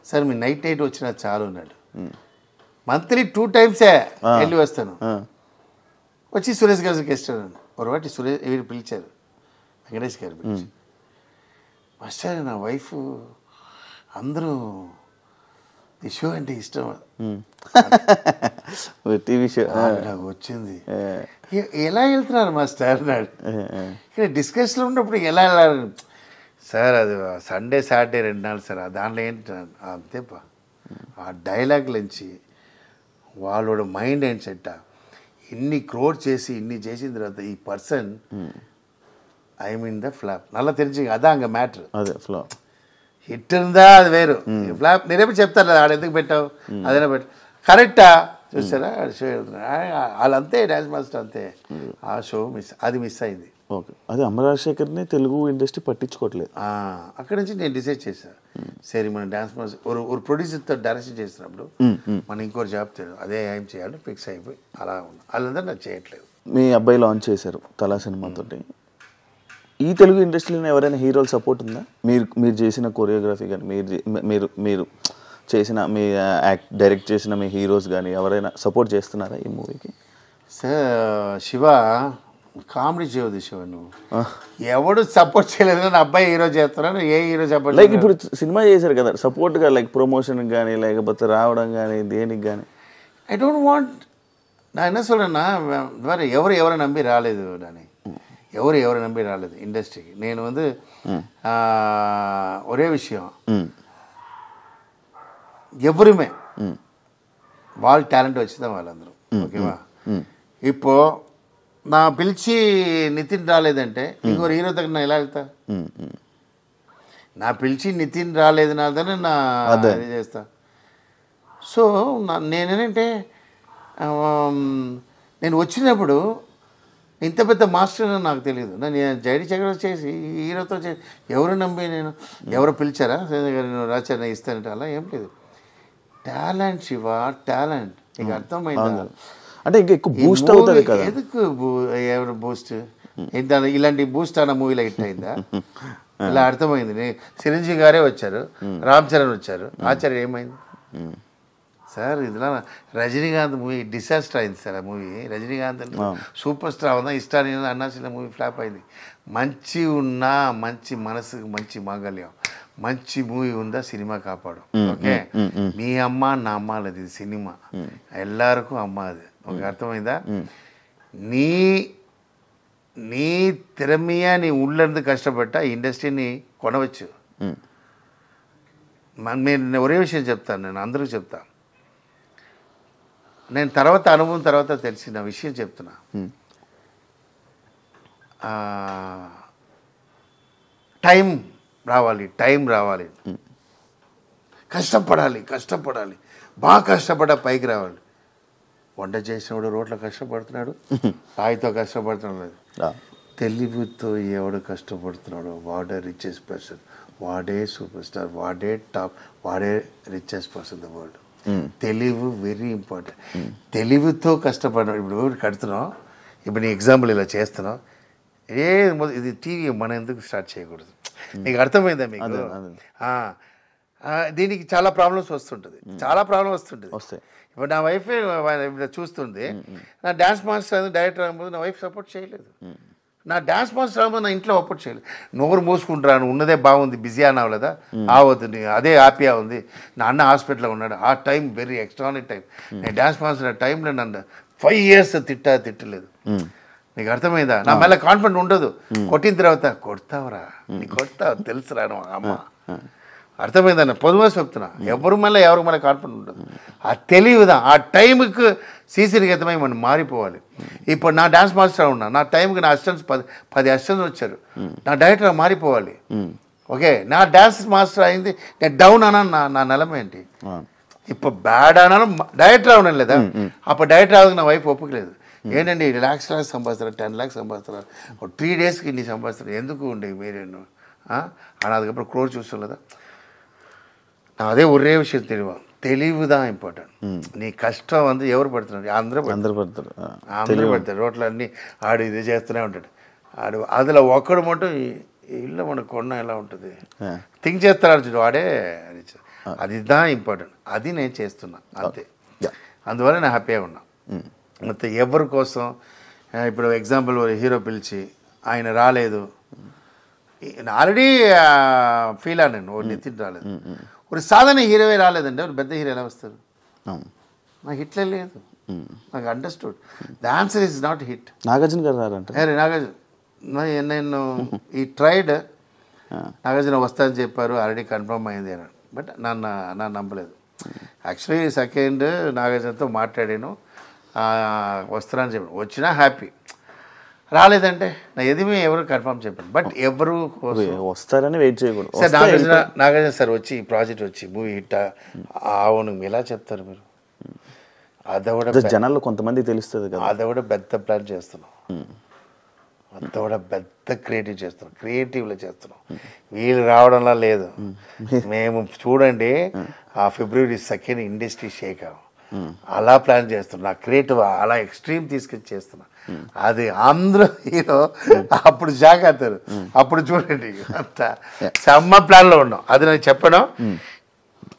సార్ మీ నైట్ వచ్చినా చాలు ఉన్నాడు. మంత్లీ 2 times వెళ్ళి వస్తాను. వచ్చి సురేష్ గారు గెస్ట్ అన్నాను. ఒకటి వీరు పిలిచారు, వెంకటేష్ గారు పిలిచారు. మాస్టర్ నా వైఫ్ అందరూ ఈ షో అంటే ఇష్టం, టీవీ షో నాకు వచ్చింది. ఎలా వెళ్తున్నారు మాస్టర్ అన్నాడు. ఇక్కడ డిస్కషన్లో ఉన్నప్పుడు ఎలా వెళ్ళాలి సార్? అది సండే సాటర్డే 2 నాళ్ళు సార్. దాంట్లో ఏంటి అంతేపా. ఆ డైలాగ్ నుంచి వాళ్ళోட మైండ్ ఏంటి సెట్. ఇన్ని క్రోడ్ చేసి ఇన్ని చేసిన తర్వాత ఈ person I mean the flop నల్ల తెలిసి అదా అంగ మ్యాటర్. అదే ఫ్లాప్ హిట్ ఉందా అది వేరు. ఫ్లాప్ నేనేమో చెప్తాను ఆడ ఎందుకు పెట్టావు అదేనా పెట్టు కరెక్టా చూసారా. షో వాళ్ళంతే డ్యాన్స్ మాస్టర్ అంతే. ఆ షో మిస్ అయింది. ఓకే, అదే అమరాజశేఖర్ని తెలుగు ఇండస్ట్రీ పట్టించుకోవట్లేదు. అక్కడి నుంచి నేను డిసైడ్ చేశాను, సరే మన డ్యాన్స్ మాస్టర్ ఒక ప్రొడ్యూసర్తో డైరెక్షన్ చేసినప్పుడు మనం ఇంకోటి జాబ్ తెలియదు అదే ఏం చేయాలి ఫిక్స్ అయిపోయి అలా ఉన్నా. వాళ్ళందరూ నాకు చేయట్లేదు. మీ అబ్బాయి లాంచ్ చేశారు తలా సినిమాతో. ఈ తెలుగు ఇండస్ట్రీలో ఎవరైనా హీరోలు సపోర్ట్ ఉందా? మీరు చేసిన కొరియోగ్రఫీ కానీ మీరు చేసిన మీ డైరెక్ట్ చేసిన మీ హీరోస్ కానీ ఎవరైనా సపోర్ట్ చేస్తున్నారా ఈ మూవీకి? సార్ శివ కామెడీ చేయవద్దు శివ, నువ్వు ఎవడు సపోర్ట్ చేయలేదు. నా అబ్బాయి హీరో చేస్తున్నాను, ఏ హీరో సపోర్ట్ లైక్ ఇప్పుడు సినిమా చేశారు కదా సపోర్ట్గా, లైక్ ప్రమోషన్కి కానీ లేకపోతే రావడం కానీ దేనికి కానీ. I don't want. நான் என்ன சொல்கிறேன்னா வேறு ఎవరు நம்பி రాలేదు నాని, ఎవరు நம்பி రాలేదు ఇండస్ట్రీకి. నేను வந்து ఒరే విషయం ఎవరుమే వాళ్ళ టాలెంట్ వచ్చిందా వాళ్ళందరూ ఓకేవా. ఇప్పుడు నా పిలిచి నితిన్ రాలేదంటే ఇంకొక హీరో దగ్గర నా ఎలా వెళ్తా? నా పిలిచి నితిన్ రాలేదు నా దగ్గర నా అది చేస్తా. సో నేనేంటంటే నేను వచ్చినప్పుడు ఇంత పెద్ద మాస్టర్ నాకు తెలియదు. నేను జైడి చక్రవర్తి చేసి హీరోతో చేసి ఎవరు నమ్మి నేను ఎవరు పిలిచారా నేను రాచారా ఇస్తానంటే అలా ఏం లేదు. టాలెంట్ శివ, టాలెంట్ నీకు అర్థమైందా? అంటే ఇంకా ఎక్కువ బూస్ట్ అవుతుంది కదా. ఎందుకు ఎవరు బూస్ట్ ఇలాంటి బూస్ట్ అన్న మూవీలో హిట్ అయిందా? ఇలా అర్థమైంది. చిరంజీవి గారే వచ్చారు, రామ్ చరణ్ వచ్చారు, ఆచార్య ఏమైంది? సార్ ఇదిలా రజనీకాంత్ మూవీ డిసాస్టర్ అయింది సార్. ఆ మూవీ రజనీకాంత్ అంటే సూపర్ స్టార్ ఉందా, ఇష్టాన్ని అన్నాల్సిన మూవీ ఫ్లాప్ అయింది. మంచి ఉన్నా, మంచి మనసుకు మంచి మాంగళ్యం, మంచి మూవీ ఉందా సినిమా కాపాడు. ఓకే, మీ అమ్మ నా అమ్మ లేదు, ఇది సినిమా ఎల్లరికూ అమ్మ. అది ఒక అర్థమైందా? నీ తెరమీయ నీ ఊళ్ళందు కష్టపడ్డా ఇండస్ట్రీని కొనవచ్చు. నేను ఒరే విషయం చెప్తాను, నేను అందరికీ చెప్తాను. నేను తర్వాత అనుభవం తర్వాత తెలిసిన విషయం చెప్తున్నా. టైం రావాలి, కష్టపడాలి, బాగా కష్టపడ్డా పైకి రావాలి. వంట చేసినప్పుడు రోడ్లో కష్టపడుతున్నాడు, రాయితో కష్టపడుతున్నాడు. తెలివితో ఎవడు కష్టపడుతున్నాడు వాడే రిచెస్ట్ పర్సన్, వాడే సూపర్ స్టార్, వాడే టాప్, వాడే రిచెస్ట్ పర్సన్ ద వరల్డ్. తెలివి వెరీ ఇంపార్టెంట్. తెలివితో కష్టపడినాడు. ఇప్పుడు కడుతున్నాం, ఇప్పుడు నీ ఎగ్జాంపుల్ ఇలా చేస్తున్నావు, ఇది టీవీ మనం ఎందుకు స్టార్ట్ చేయకూడదు? నీకు అర్థమైందా మీకు? దీనికి చాలా ప్రాబ్లమ్స్ వస్తుంటుంది. ఇప్పుడు నా వైఫ్ చూస్తుంది, నా డ్యాన్స్ మాస్టర్ డైరెక్టర్ అవ్వకపోతే నా వైఫ్ సపోర్ట్ చేయలేదు. నా డ్యాన్స్ మాస్టర్ అవ్వకపోతే నా ఇంట్లో సపోర్ట్ చేయలేదు. నోరు మూసుకుంటున్నాను, ఉన్నదే బాగుంది, బిజీ అనవలేదా, ఆవద్దు, అదే హ్యాపీగా ఉంది. నా అన్న హాస్పిటల్లో ఉన్నాడు, ఆ టైం వెరీ ఎక్స్ట్రానిక్ టైం. నేను డ్యాన్స్ మాస్టర్ ఆ టైంలో నన్ను 5 years తిట్టలేదు. నీకు అర్థమైందా? నా మళ్ళీ కాన్ఫిడెంట్ ఉండదు. కొట్టిన తర్వాత కొడతావురా, నీకు కొడతావు తెలుసురా అమ్మ. అర్థమైందన్న పొదువా చెప్తున్నా. ఎవరు మళ్ళీ కాన్ఫిడెంట్ ఉండదు. ఆ తెలివిదా ఆ టైంకి సీసీరిగతమై మనం మారిపోవాలి. ఇప్పుడు నా డ్యాన్స్ మాస్టర్ ఉన్నా, నా టైంకి నా అసిస్టెంట్స్ 10 అసిస్టెంట్స్ వచ్చారు, నా డైరెక్టర్ మారిపోవాలి. ఓకే, నా డ్యాన్స్ మాస్టర్ అయింది, నేను డౌన్ అన్నాను, నా నిలమ ఏంటి? ఇప్పుడు బ్యాడ్ అన్నాను, డైరెక్టర్ అవునాను లేదా? అప్పుడు డైరెక్టర్ అవ్వక నా వైఫ్ ఒప్పుకోలేదు. ఏంటండి lakhs సంపాదిస్తారు, 10 lakhs సంపాదిస్తారు, 3 daysకి ఇన్ని సంపాదిస్తారు, ఎందుకు ఉండే మీరేను అని அதுக்கப்புறம் క్రోర్ చూస్తాం కదా. అదే ఒరే విషయం తెలివిదా ఇంపార్టెంట్. నీ కష్టం ఎవరు పడుతున్నారు? అందరూ పడతారు. రోడ్లు అన్నీ ఆడు ఇది చేస్తూనే ఉంటాడు. అందులో ఒక్కడు మటు ఇల్లు మనకు కొన్న ఎలా ఉంటుంది థింక్ చేస్తాడు చూడు, వాడే అది ఇంపార్టెంట్. అది నేను చేస్తున్నా అంతే. అందువల్ల నేను హ్యాపీగా ఉన్నా. మొత్తం ఎవరి కోసం, ఇప్పుడు ఎగ్జాంపుల్ హీరో పిలిచి ఆయన రాలేదు, ఆల్రెడీ ఫీల్ అన్నాను, నితిన్ రాలేదు. ఒక సాధారణ హీరోవే రాలేదండి, ఒక పెద్ద హీరో ఎలా వస్తారు? నాకు హిట్లే లేదు, నాకు understood. The answer is not hit. Nagarjuna గారు రారంటే నేను ఈ ట్రైడ్, నాగార్జున వస్తానని చెప్పారు, ఆల్రెడీ కన్ఫర్మ్ అయింది అన్నాడు. బట్ నన్ను నమ్మలేదు. యాక్చువల్లీ సెకండ్ నాగార్జునతో మాట్లాడాను, వస్తానని చెప్పాను. వచ్చినా హ్యాపీ, రాలేదంటే నా ఎదిమే ఎవరు కన్ఫర్మ్ చెప్పాను. బట్ ఎవరు వస్తారని వెయిట్ చేయకూడదు. సార్ నాగార్జున సార్ వచ్చి ఈ ప్రాజెక్ట్ వచ్చి మూవీ హిట్ అవును ఎలా చెప్తారు మీరు? అదొకటి జనాల్లో కొంతమంది తెలుస్తుంది కదా, అదొకటి పెద్ద ప్లాన్ చేస్తున్నాం, అంతా పెద్ద క్రియేటివ్లో చేస్తున్నాం. వీళ్ళు రావడంలా లేదు. మేము చూడండి ఆ February 2nd ఇండస్ట్రీ షేక్ అలా ప్లాన్ చేస్తున్నా, క్రియేటివ్ అలా ఎక్స్ట్రీమ్ తీసుకొచ్చి చేస్తున్నా. అది అందరూ హీరో అప్పుడు షాక్ అవుతారు. అప్పుడు చూడండి అంత సమ్మ ప్లాన్లో ఉన్నాం. అది నేను చెప్పను.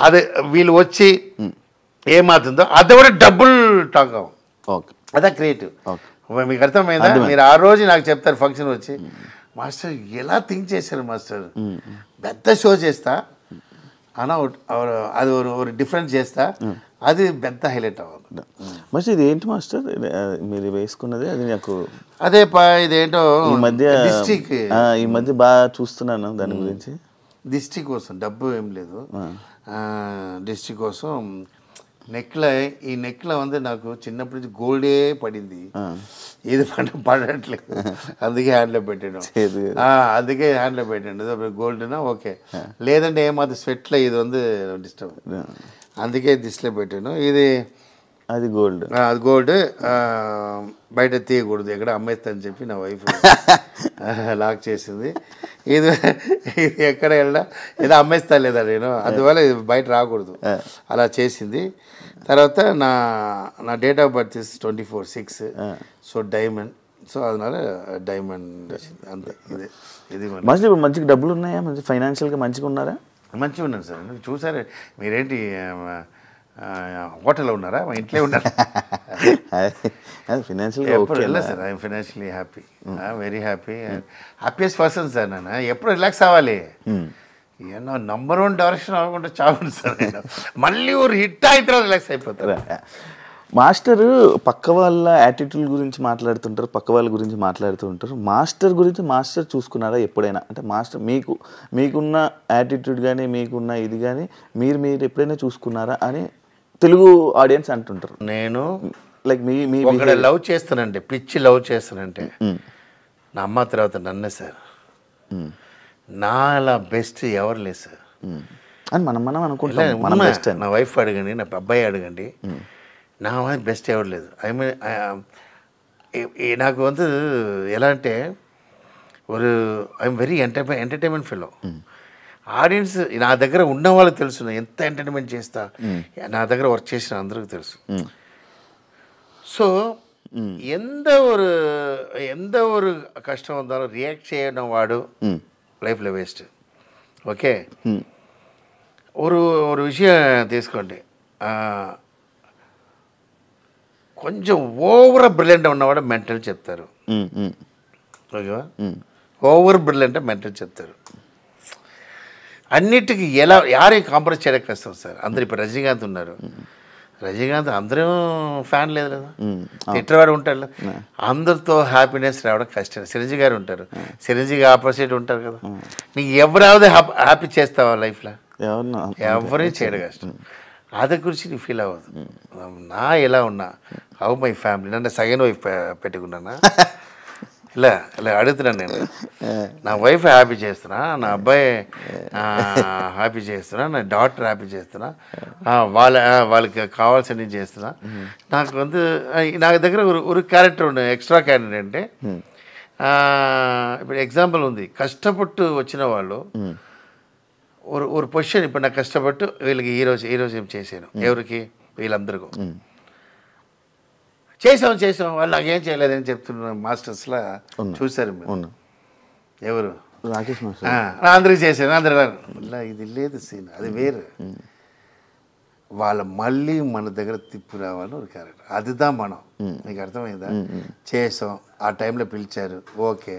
అది వీళ్ళు వచ్చి ఏమవుతుందో అది కూడా డబుల్ టాక్ అవ్వం. అదే క్రియేటివ్. మీకు అర్థమైందా? మీరు ఆ రోజు నాకు చెప్తారు ఫంక్షన్ వచ్చి, మాస్టర్ ఎలా థింక్ చేశారు మాస్టర్, పెద్ద షో చేస్తా అన్న, అది ఒక డిఫరెంట్ చేస్తా, అది పెద్ద హైలైట్ అవ్వాలి. మాస్టర్ ఇది ఏంటి మాస్టర్ మీరు వేసుకున్నది? అది నాకు అదే ఇదేంటో ఈ మధ్య బాగా చూస్తున్నాను దాని గురించి. డిస్ట్రిక్ట్ కోసం డబ్బు ఏం లేదు, డిస్ట్రిక్ట్ కోసం ఈ నెక్లో నాకు చిన్నప్పటి నుంచి గోల్డే పడింది, ఏది పడట్లేదు, అందుకే హ్యాండ్లో పెట్టాను. గోల్డ్నా ఓకే, లేదంటే ఏమాత్రం స్వెట్లో ఇది డిస్టర్బ్, అందుకే దిష్టిలో పెట్టాను. అది గోల్డ్ బయట తీయకూడదు, ఎక్కడ అమ్మేస్తానని చెప్పి నా వైఫ్ లాక్ చేసింది. ఇది ఎక్కడ వెళ్ళా ఏదో అమ్మేస్తా లేదా నేను, అందువల్ల ఇది బయట రాకూడదు అలా చేసింది. తర్వాత నా date of birth 24/6, so diamond, so అదనాల డైమండ్ అంతే. ఇది మంచిగా డబ్బులు ఉన్నాయా? మంచి ఫైనాన్షియల్గా మంచిగా ఉన్నారా? మంచిగా ఉన్నాను సార్. చూసారే మీరేంటి హోటల్లో ఉన్నారా? మా ఇంట్లో ఉన్నారా? ఫినాన్షియల్గా ఎప్పుడు వెళ్ళలేదు sir. I'm financially happy, very happy, happiest person sir. నేను ఎప్పుడు రిలాక్స్ అవ్వాలి. ఏమో నంబర్ 1 డైరెక్షన్ అవ్వకుండా చావు సార్. నేను మళ్ళీ ఊరు హిట్ అయిన తర్వాత రిలాక్స్ అయిపోతారు. మాస్టర్ పక్క వాళ్ళ యాటిట్యూడ్ గురించి మాట్లాడుతుంటారు, పక్క వాళ్ళ గురించి మాట్లాడుతూ ఉంటారు. మాస్టర్ గురించి మాస్టర్ చూసుకున్నారా ఎప్పుడైనా? అంటే మాస్టర్ మీకున్న యాటిట్యూడ్ కానీ మీకున్న ఇది కానీ మీరు ఎప్పుడైనా చూసుకున్నారా అని తెలుగు ఆడియన్స్ అంటుంటారు. నేను లైక్ మీ ఒకడ లవ్ చేస్తానంటే, పిచ్చి లవ్ చేస్తానంటే నా అమ్మ తర్వాత నన్నే సార్. నా అలా బెస్ట్ ఎవరు లేదు సార్ అని మనం అనుకుంటాం. మనం బెస్ట్ నా వైఫ్ అడగండి, నా అబ్బాయి అడగండి, నా వైఫ్ బెస్ట్ ఎవరు లేదు. ఐ మీన్ నాకు వంతు ఎలా అంటే I'm very entertainment fellow. Audience నా దగ్గర ఉన్న వాళ్ళకి తెలుసు ఎంత ఎంటర్టైన్మెంట్ చేస్తా. నా దగ్గర వర్క్ చేసిన అందరికీ తెలుసు. ஸோ எந்த ஒரு கஷ்டம் வந்தாலும் ரியாக்ட் செய்யணும் வாடு லைஃப்பில் వేస్ట్. ఓకే, ஒரு விஷயம் తీసుకోండి. కొంచెం ఓవర్ బ్రిలియంట్ ఉన్నవాడు మెంటల్ చెప్తారు. ఓకేవా? ఓవర్ బ్రిలియంట్ మెంటల్ చెప్తారు. అన్నిటికీ యారే కాంప్రమైజ్ చేయడం కష్టం సార్. అందరు ఇప్పుడు రజనీకాంత్ ఉన్నారు. రజనీకాంత్ అందరూ ఫ్యాన్ లేదు కదా, తిట్టవాడు ఉంటాడు. అందరితో హ్యాపీనెస్ రావడం కష్టం. చిరంజీవి గారు ఉంటారు, చిరంజీవి ఆపోజిట్ ఉంటారు కదా. నీకు ఎవరాவது హ్యాపీ చేస్తావా లైఫ్లో? ఎవరిని చేయడం కష్టం. అది గురించి నీకు ఫీల్ అవ్వదు. నా ఎలా ఉన్నా, హౌ మై ఫ్యామిలీ, నన్ను సెకండ్ వైఫ్ పెట్టుకున్నానా ఇలా అడుగుతున్నాను నేను. నా వైఫ్ హ్యాపీ చేస్తున్నా, నా అబ్బాయి హ్యాపీ చేస్తున్నా, నా డాటర్ హ్యాపీ చేస్తున్నా, వాళ్ళకి కావాల్సినవి చేస్తున్నా. నాకు దగ్గర ஒரு క్యారెక్టర్ ఉంది, ఎక్స్ట్రా క్యారెక్టర్ అంటే ఇప్పుడు ఎగ్జాంపుల్ ఉంది. కష్టపట్టు వచ్చిన వాళ్ళు ஒரு పొజిషన్, ఇప్పుడు నాకు కష్టపట్టు వీళ్ళకి ఈరోజు ఏం చేశాను, ఎవరికి? వీళ్ళందరికీ చేసాం వాళ్ళు నాకేం చేయలేదని చెప్తున్న మాస్టర్స్లా చూశారు మీరు. ఎవరు? రాకేష్ మాస్టర్. అందరికి చేశాను, అందరూ ఇది లేదు సీన్, అది వేరు. వాళ్ళ మళ్ళీ మన దగ్గర తిప్పు రావాలని ఒక క్యారెక్టర్. అదిదా మనం. మీకు అర్థమైందా? చేసాం, ఆ టైంలో పిలిచారు, ఓకే,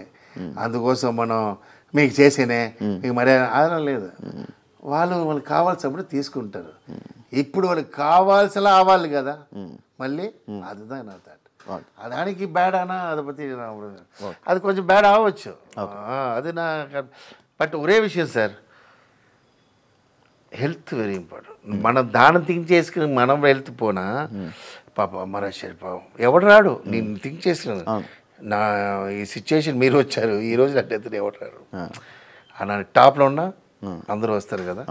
అందుకోసం మనం మీకు చేసేనే మీకు మర్యాద ఆదరణ లేదు. వాళ్ళకి కావాల్సినప్పుడు తీసుకుంటారు. ఇప్పుడు వాళ్ళకి కావాల్సిలా అవ్వాలి కదా మళ్ళీ. அதுதான் నా థాట్. దానికి బ్యాడ్ అనా அதை பற்றி అది కొంచెం బ్యాడ్ అవ్వచ్చు, అది నా. బట్ ఒరే విషయం సార్, హెల్త్ వెరీ ఇంపార్టెంట్. మనం దానం థింక్ చేసుకుని మనం హెల్త్ పోనా పాప మన పాపం ఎవడు రాడు. నేను థింక్ చేసుకున్నాను నా ఈ సిచ్యువేషన్, మీరు వచ్చారు ఈరోజు అంటే ఎవడు రాడు. నా టాప్లో ఉన్నా అందరూ వస్తారు కదా.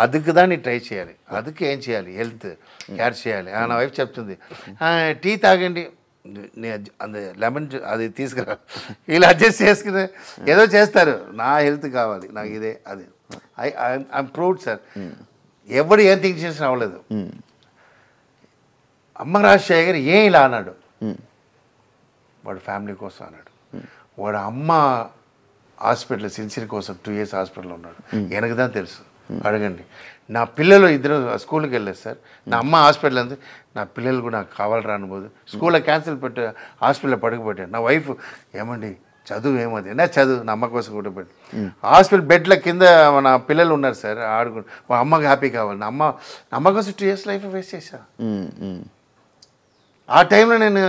அதுக்கு தான் நீ ట్రై చేయాలి. அதுக்கு ఏం చేయాలి? హెల్త్ కేర్ చేయాలి. నా వైఫ్ చెప్తుంది, టీ తాగండి, అది లెమన్ అది తీసుకురా, వీళ్ళు అడ్జస్ట్ చేసుకుని ఏదో చేస్తారు. నా హెల్త్ కావాలి, నాకు ఇదే అది. I'm proud sir. ఎవడు ఏం థింక్ చేసిన అవ్వలేదు. అమ్మ రాజశేఖర్ ఏం ఇలా అన్నాడు, వాడు ఫ్యామిలీ కోసం అన్నాడు. వాడు అమ్మ హాస్పిటల్ సిన్సియర్ కోసం 2 years హాస్పిటల్లో ఉన్నాడు. వెనకదా తెలుసు, అడగండి. నా పిల్లలు ఇద్దరు స్కూల్కి వెళ్ళలేదు సార్. నా అమ్మ హాస్పిటల్ అంతే, నా పిల్లలు కూడా నాకు కావాలి రానిపోదు. స్కూల్లో క్యాన్సిల్ పెట్టి హాస్పిటల్లో పడుకుపోయాను. నా వైఫ్ ఏమండి చదువు ఏమది, నా చదువు నా అమ్మ కోసం కూడా పెట్టి హాస్పిటల్ బెడ్ల కింద నా పిల్లలు ఉన్నారు సార్, ఆడుకుంటు. మా అమ్మకి హ్యాపీ కావాలి. నా అమ్మ కోసం 2 years లైఫ్ వేస్ట్ చేశా. ఆ టైంలో నేను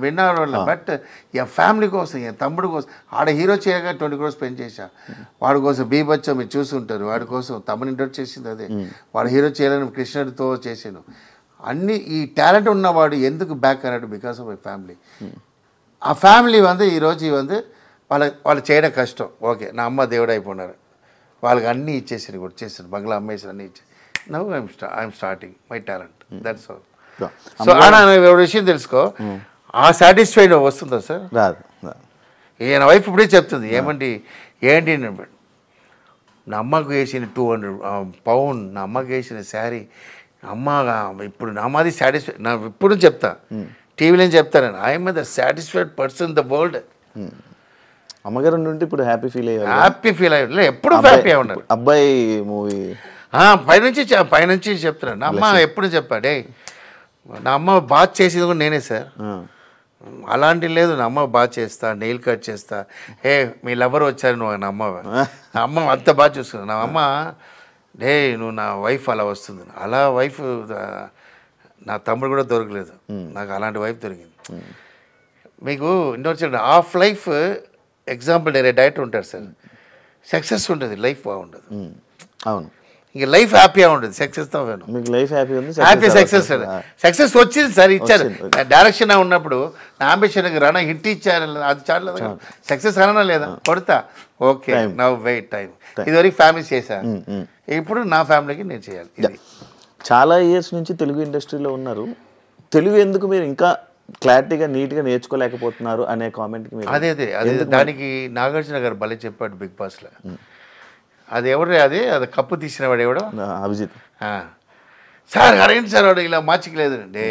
విన్నాను. బట్ ఎన్ ఫ్యామిలీ కోసం, ఎన్ తమ్ముడు కోసం, ఆడ హీరో చేయగా 20 crores స్పెండ్ చేశా. వాడి కోసం బీభత్స మీరు చూసుంటారు. వాడి కోసం తమ్ముని ఇంట్రొడ్యూస్ చేసింది అదే. వాడు హీరో చేయాలని కృష్ణుడితో చేశాను. అన్ని ఈ టాలెంట్ ఉన్నవాడు ఎందుకు బ్యాక్ అయ్యాడు? Because of my family. ఆ ఫ్యామిలీ ఈరోజు వాళ్ళు చేయడం కష్టం. ఓకే, నా అమ్మ దేవుడు అయిపోయినారు, వాళ్ళకి అన్నీ ఇచ్చేసారు, కూడా చేశారు, బంగ్లా అమ్మేసారు, అన్నీ ఇచ్చారు. Now I'm starting my talent, that's all. So ఒక విషయం తెలుసుకో, ఆ సాటిస్ఫైడ్ వస్తుందా సార్? రాదు. నా వైఫ్ ఇప్పుడే చెప్తుంది, ఏంటి నా అమ్మకు వేసిన 200 pound, నా అమ్మకి వేసిన శారీ, అమ్మ ఇప్పుడు నా అమ్మది సాటిస్ఫై. నా ఇప్పుడు చెప్తా, టీవీలో చెప్తాను, I'm the satisfied person in the world. అమ్మగారు ఉంటే ఇప్పుడు హ్యాపీ ఫీల్ అయ్యారు. హ్యాపీ ఫీల్ అయ్యారు, ఎప్పుడు హ్యాపీ ఉన్నారు. అబ్బాయి మూవీ పైనుంచి చెప్తున్నాను. నా అమ్మ ఎప్పుడు చెప్పాడే, నా అమ్మ బాత్ చేసేది కూడా నేనే సార్. అలాంటి లేదు, నా అమ్మ బాగా చేస్తా, నెయిల్ కట్ చేస్తా. మీ లవర్ వచ్చారు నువ్వు, నా అమ్మ అంత బాగా చూసుకున్నాను. నా అమ్మ నువ్వు నా వైఫ్ అలా వస్తుంది. అలా వైఫ్ నా తమ్ముడు కూడా దొరకలేదు, నాకు అలాంటి వైఫ్ దొరికింది. మీకు ఇండోర్ హాఫ్ లైఫ్ ఎగ్జాంపుల్, నేను డైరెక్టర్ ఉంటాడు సార్, సక్సెస్ ఉంటుంది, లైఫ్ బాగుండదు. అవును, ఇంక లైఫ్ హ్యాపీగా ఉంటుంది, సక్సెస్తో మీకు లైఫ్ హ్యాపీ ఉంది, హ్యాపీ సక్సెస్. సక్సెస్ వచ్చింది సార్, ఇచ్చారు. డైరెక్షన్ ఉన్నప్పుడు నా అంబిషన్కి రానా హిట్ ఇచ్చారు, అది చాలు. సక్సెస్ రానా లేదా, కొడతా, ఓకే నవ్ వెయిట్ టైం. ఇదివరకు ఫ్యామిలీ చేశాను, ఇప్పుడు నా ఫ్యామిలీకి నేను చేయాలి. ఇది చాలా ఇయర్స్ నుంచి తెలుగు ఇండస్ట్రీలో ఉన్నారు. తెలుగు ఎందుకు మీరు ఇంకా క్లారిటీగా నీట్గా నేర్చుకోలేకపోతున్నారు అనే కామెంట్కి మీరు అదే దానికి నాగార్జున గారు భలే చెప్పాడు బిగ్ బాస్లో. అది ఎవరు, అది కప్పు తీసిన వాడు ఎవడో, అభిజిత్ సార్ అరేంటి సార్ వాడు ఇలా మార్చికలేదు అంటే,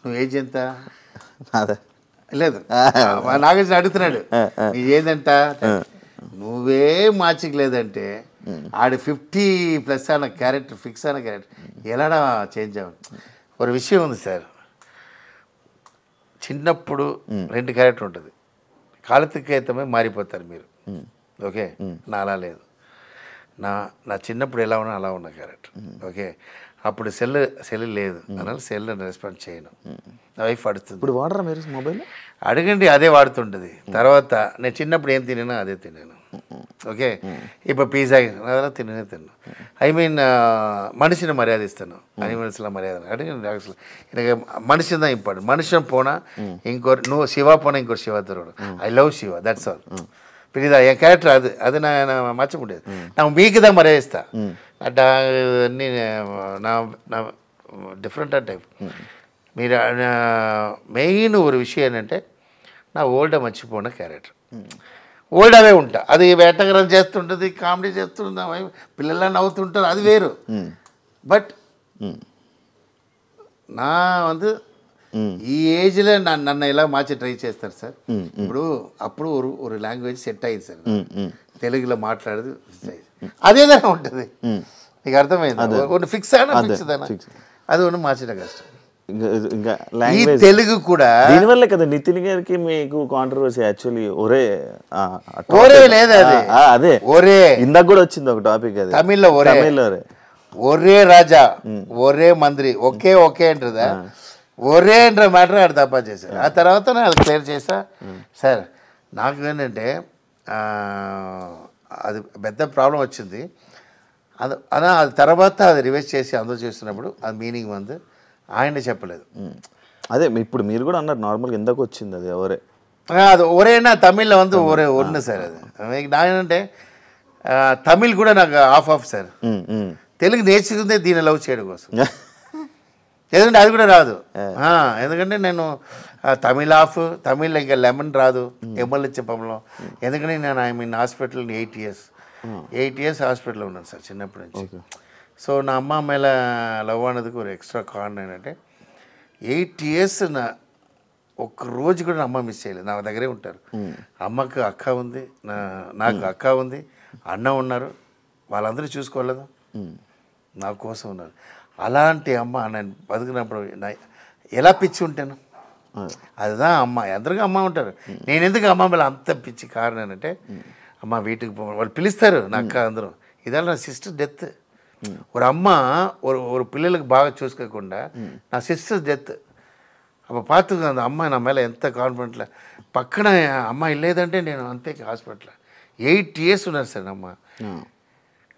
నువ్వు ఏజ్ ఎంత లేదు నాగార్జున అడుగుతున్నాడు, నీ ఏజ్ ఎంత, నువ్వే మార్చికలేదంటే ఆడు 50+ అన్న క్యారెక్టర్, ఫిక్స్ అన్న క్యారెక్టర్ ఎలాడా చేంజ్ అవ్వదు. ఒక విషయం ఉంది సార్, చిన్నప్పుడు 2 క్యారెక్టర్ ఉంటుంది, కాలతీతమే మారిపోతారు మీరు. ఓకే, నా అలా లేదు, నా చిన్నప్పుడు ఎలా ఉన్నా అలా ఉన్న క్యారెక్టర్. ఓకే, అప్పుడు సెల్ లేదు అన్న, సెల్ రెస్పాన్స్ చేయను, నా వైఫ్ అడుగుతుంది. ఇప్పుడు వాడరా మీరు మొబైల్? అడగండి, అదే వాడుతుంటుంది. తర్వాత నేను చిన్నప్పుడు ఏం తిన్నానో అదే తిన్నాను. ఓకే, ఇప్పుడు పిజ్జా అలా తిన్నాను. ఐ మీన్ మనిషిని మర్యాద ఇస్తాను, అనిమల్స్లో మర్యాద అడగండి. మనిషి దా ఇంపార్టెంట్. మనిషిని పోనా ఇంకోరు, నువ్వు శివ పోనా ఇంకోరు శివ దొరకడు. I love Shiva, that's all. పిలిదా ఏ క్యారెక్టర్ అది నా మర్చిపోలేదు. నాకు మీకుదా మర్యాద ఇస్తా, అట్లా అన్నీ నా డిఫరెంట్ టైప్. మీరు మెయిన్ ఒక విషయం ఏంటంటే, నా ఓల్డ్ మర్చిపోయిన క్యారెక్టర్, ఓల్డ్ అవే ఉంటా. అది వేటగరం చేస్తుంటుంది, కామెడీ చేస్తుంటుంది, పిల్లల నవ్వుతుంటారు, అది వేరు. బట్ నా வந்து ఈ ఏజ్లో నన్ను ఎలా మార్చి ట్రై చేస్తారు సార్. ఇప్పుడు అప్పుడు ఒక లాంగ్వేజ్ సెట్ అయ్యింది సార్, తెలుగులో మాట్లాడేది అదేదైనా ఉంటుంది. నీకు అర్థమైంది, కొన్ని ఫిక్స్ అయినా ఫిక్స్ అయినా అది కొన్ని మార్చడం కష్టం. ఇంకా తెలుగు కూడా దీనివల్ల కదా నితిన్ గారికి మీకు కాంట్రవర్సీ యాక్చువల్లీ ఒరే లేదు, అది అదే ఒరే ఇందాక కూడా వచ్చింది ఒక టాపిక్, అది తమిళ్లో ఒరే రాజా ఒరే మంత్రి ఒకే అంటారా, ఒరే అంటారు మ్యాటర్ ఆడు తప్ప చేశారు. ఆ తర్వాత నేను అది క్లియర్ చేసా సార్. నాకు ఏంటంటే అది పెద్ద ప్రాబ్లం వచ్చింది, అది తర్వాత అది రివైజ్ చేసి అందరూ చేస్తున్నప్పుడు అది మీనింగ్ ఉంది, ఆయన చెప్పలేదు. అదే ఇప్పుడు మీరు కూడా అన్నారు నార్మల్గా ఎందుకు వచ్చింది అది ఒరే, అది ఒరేనా తమిళ్లో ఒరే ఒన్న సార్. అది నాకేంటంటే తమిళ్ కూడా నాకు ఆఫ్ సార్. తెలుగు నేర్చుకుందే దీన్ని లవ్ చేయడం కోసం, ఎందుకంటే అది కూడా రాదు. ఎందుకంటే నేను తమిళ్ ఇంకా లెమన్ రాదు ఎమ్మెల్యే చెప్పంలో. ఎందుకంటే నేను ఐ మీన్ హాస్పిటల్ 8 years హాస్పిటల్లో ఉన్నాను సార్ చిన్నప్పటి నుంచి. సో నా అమ్మ మేళ లవ్ అన్నదికి ఒక ఎక్స్ట్రా కారణం ఏంటంటే 8 years ఒక్క రోజు కూడా నా అమ్మ మిస్ చేయలేదు, నా దగ్గరే ఉంటారు. అమ్మకు అక్క ఉంది, నాకు అక్క ఉంది, అన్న ఉన్నారు, వాళ్ళందరూ చూసుకోలేదు, నా కోసం ఉన్నారు. అలాంటి అమ్మ నేను బతుకున్నప్పుడు ఎలా పిచ్చి ఉంటాను, అదిదా అమ్మ. అందరికీ అమ్మ ఉంటారు, నేను ఎందుకు అమ్మ మేళ అంత పిచ్చి కారణం ఏంటంటే, అమ్మ వీటికి వాళ్ళు పిలుస్తారు నా అక్క అందరూ. ఇదాల నా సిస్టర్ డెత్, ஒரு அம்மா ஒரு పిల్లలకు బాగా చూసుకోకుండా నా సిస్టర్ డెత్ అప్పుడు பார்த்துக்க அந்த అమ్మ నా மேலே ఎంత కాన్ఫిడెంట్లో పక్కన అమ్మ లేదంటే నేను అంతే హాస్పిటల్ 8 years ఉన్నారు సార్ అమ్మ.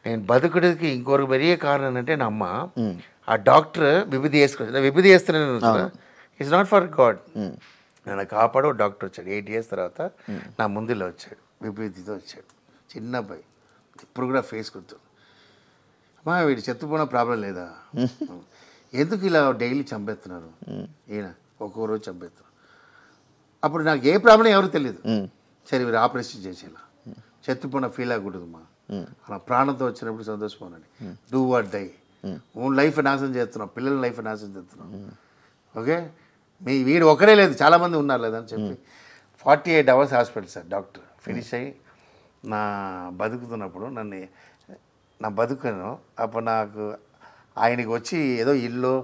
నేను బతుకుడికి ఇంకొక పెరిగే కారణం ఏంటంటే నా అమ్మ ఆ డాక్టర్ విభూది వేసుకుని విభూది వేస్తున్నాను, ఇట్స్ నాట్ ఫర్ గాడ్. నన్ను కాపాడు డాక్టర్ వచ్చాడు 8 years తర్వాత నా ముందులో వచ్చాడు, విభూతితో వచ్చాడు, చిన్న అబ్బాయి, ఇప్పుడు కూడా ఫేస్ గుర్తు. అమ్మా వీడు చెత్తపోయిన ప్రాబ్లం లేదా, ఎందుకు ఇలా డైలీ చంపేస్తున్నారు, ఈయన ఒక్కొక్క రోజు చంపేస్తున్నారు. అప్పుడు నాకు ఏ ప్రాబ్లం ఎవరు తెలియదు. సరే వీరు ఆపరేషన్ చేసేలా చెత్తపోయిన ఫీల్ అవ్వకూడదమ్మా, అలా ప్రాణంతో వచ్చినప్పుడు సంతోషపోనండి, do what die. Own life నాశనం చేస్తున్నాం, పిల్లల లైఫ్ నాశనం చేస్తున్నాం. ఓకే, వీడు ఒకరే లేదు చాలామంది ఉన్నారు లేదని చెప్పి 48 hours hospital sir. Doctor finish అయ్యి నా బతుకుతున్నప్పుడు నన్ను నా బతుకును. అప్పుడు నాకు ఆయనకి వచ్చి ఏదో ఇల్లు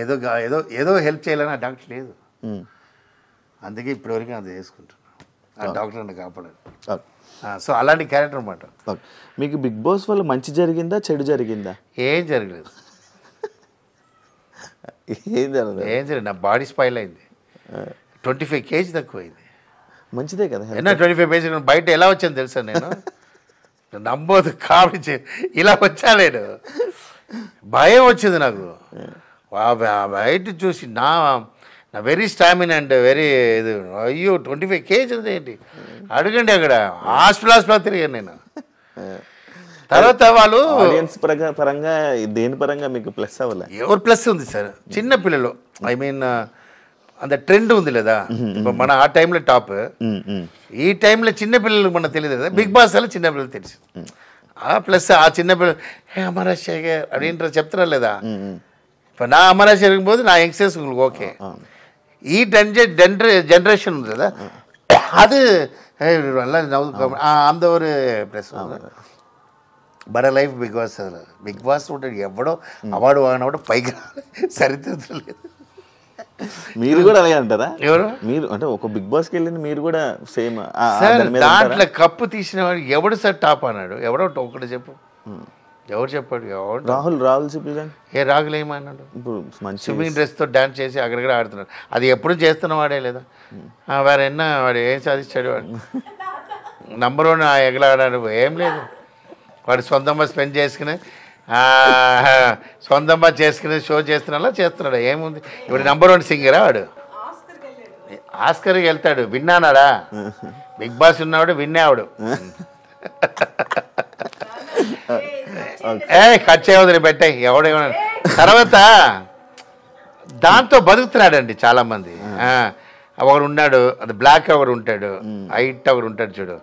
ఏదో ఏదో ఏదో హెల్ప్ చేయాలని ఆ డాక్టర్ లేదు. అందుకే ఇప్పటివరకు అది చేసుకుంటున్నాను. ఆ డాక్టర్ నన్ను కాపాడారు. సో అలాంటి క్యారెక్టర్ అనమాట. మీకు బిగ్ బాస్ వల్ల మంచి జరిగిందా చెడు జరిగిందా? ఏం జరగలేదు. ఏం జరగలేదు. నా బాడీ స్పాయిల్ అయింది. 25 kg తక్కువైంది. మంచిదే కదా. 25 kg బయట ఎలా వచ్చాను తెలుసా నేను? నమ్మోదు, కావించి ఇలా వచ్చా నేను. భయం వచ్చింది నాకు. బయట చూసి నా వెరీ స్టామినా అండ్ వెరీ ఇది. అయ్యో 25 kg ఏంటి అడగండి. అక్కడ హాస్పిటల్ తిరిగాను నేను. తర్వాత వాళ్ళు ఆడియన్స్ పరంగా దేని పరంగా మీకు ప్లస్ అవ్వలే? ఎవరు ప్లస్ ఉంది సార్? చిన్న పిల్లలు, ఐ మీన్ అంత ట్రెండ్ ఉంది లేదా మన ఆ టైంలో టాప్. ఈ టైంలో చిన్నపిల్లలకు మనకు తెలియదు కదా. బిగ్ బాస్ వల్ల చిన్నపిల్లలు తెలుసు. ప్లస్ ఆ చిన్నపిల్లలు అమరాశేఖర్ అదేంటారు చెప్తారా లేదా? ఇప్పుడు నా అమరాశేఖర్ పోతే నా యంగ్స్టర్స్ ఓకే. ఈ జనరేషన్ ఉంది కదా, அது எல்லாம் அந்த ஒரு plus. But life big boss ఉంటాడు. ఎవడో అవార్డు వాడినప్పుడు పైకి సరిదిద్దలేదు లేదు. మీరు కూడా అలాగే అంటారా? ఎవరు మీరు అంటే ఒక బిగ్ బాస్కి వెళ్ళింది మీరు కూడా సేమ్ దాంట్లో కప్పు తీసిన వాడు ఎవడు సార్ టాప్ అన్నాడు? ఎవడో ఒకటి చెప్పు, ఎవరు చెప్పాడు? ఎవడు? రాహుల్ సిప్లి గారు. ఏ రాహుల్ ఏమన్నాడు? ఇప్పుడు స్విమ్మింగ్ డ్రెస్తో డాన్స్ చేసి అక్కడక్కడ ఆడుతున్నాడు. అది ఎప్పుడు చేస్తున్న వాడే లేదా? వాడు ఎన్న వాడు ఏం సాధించాడు? వాడు నంబర్ 1 ఎగలాడాడు. ఏం లేదు. వాడు సొంతంగా స్పెండ్ చేసుకుని సొంతంగా చేసుకుని షో చేస్తున్నా చేస్తున్నాడు. ఏముంది? ఇప్పుడు నంబర్ 1 సింగరా వాడు? ఆస్కర్కి వెళ్తాడు. విన్నానాడా? బిగ్ బాస్ ఉన్నవాడు విన్నావాడు. కట్ చేయవద్దు పెట్టాయి ఎవడేమన్నా. తర్వాత దాంతో బతుకుతున్నాడండి చాలామంది. ఒకడు ఉన్నాడు, అది బ్లాక్ ఒకడు ఉంటాడు, హైట్ ఒకడు ఉంటాడు చూడు.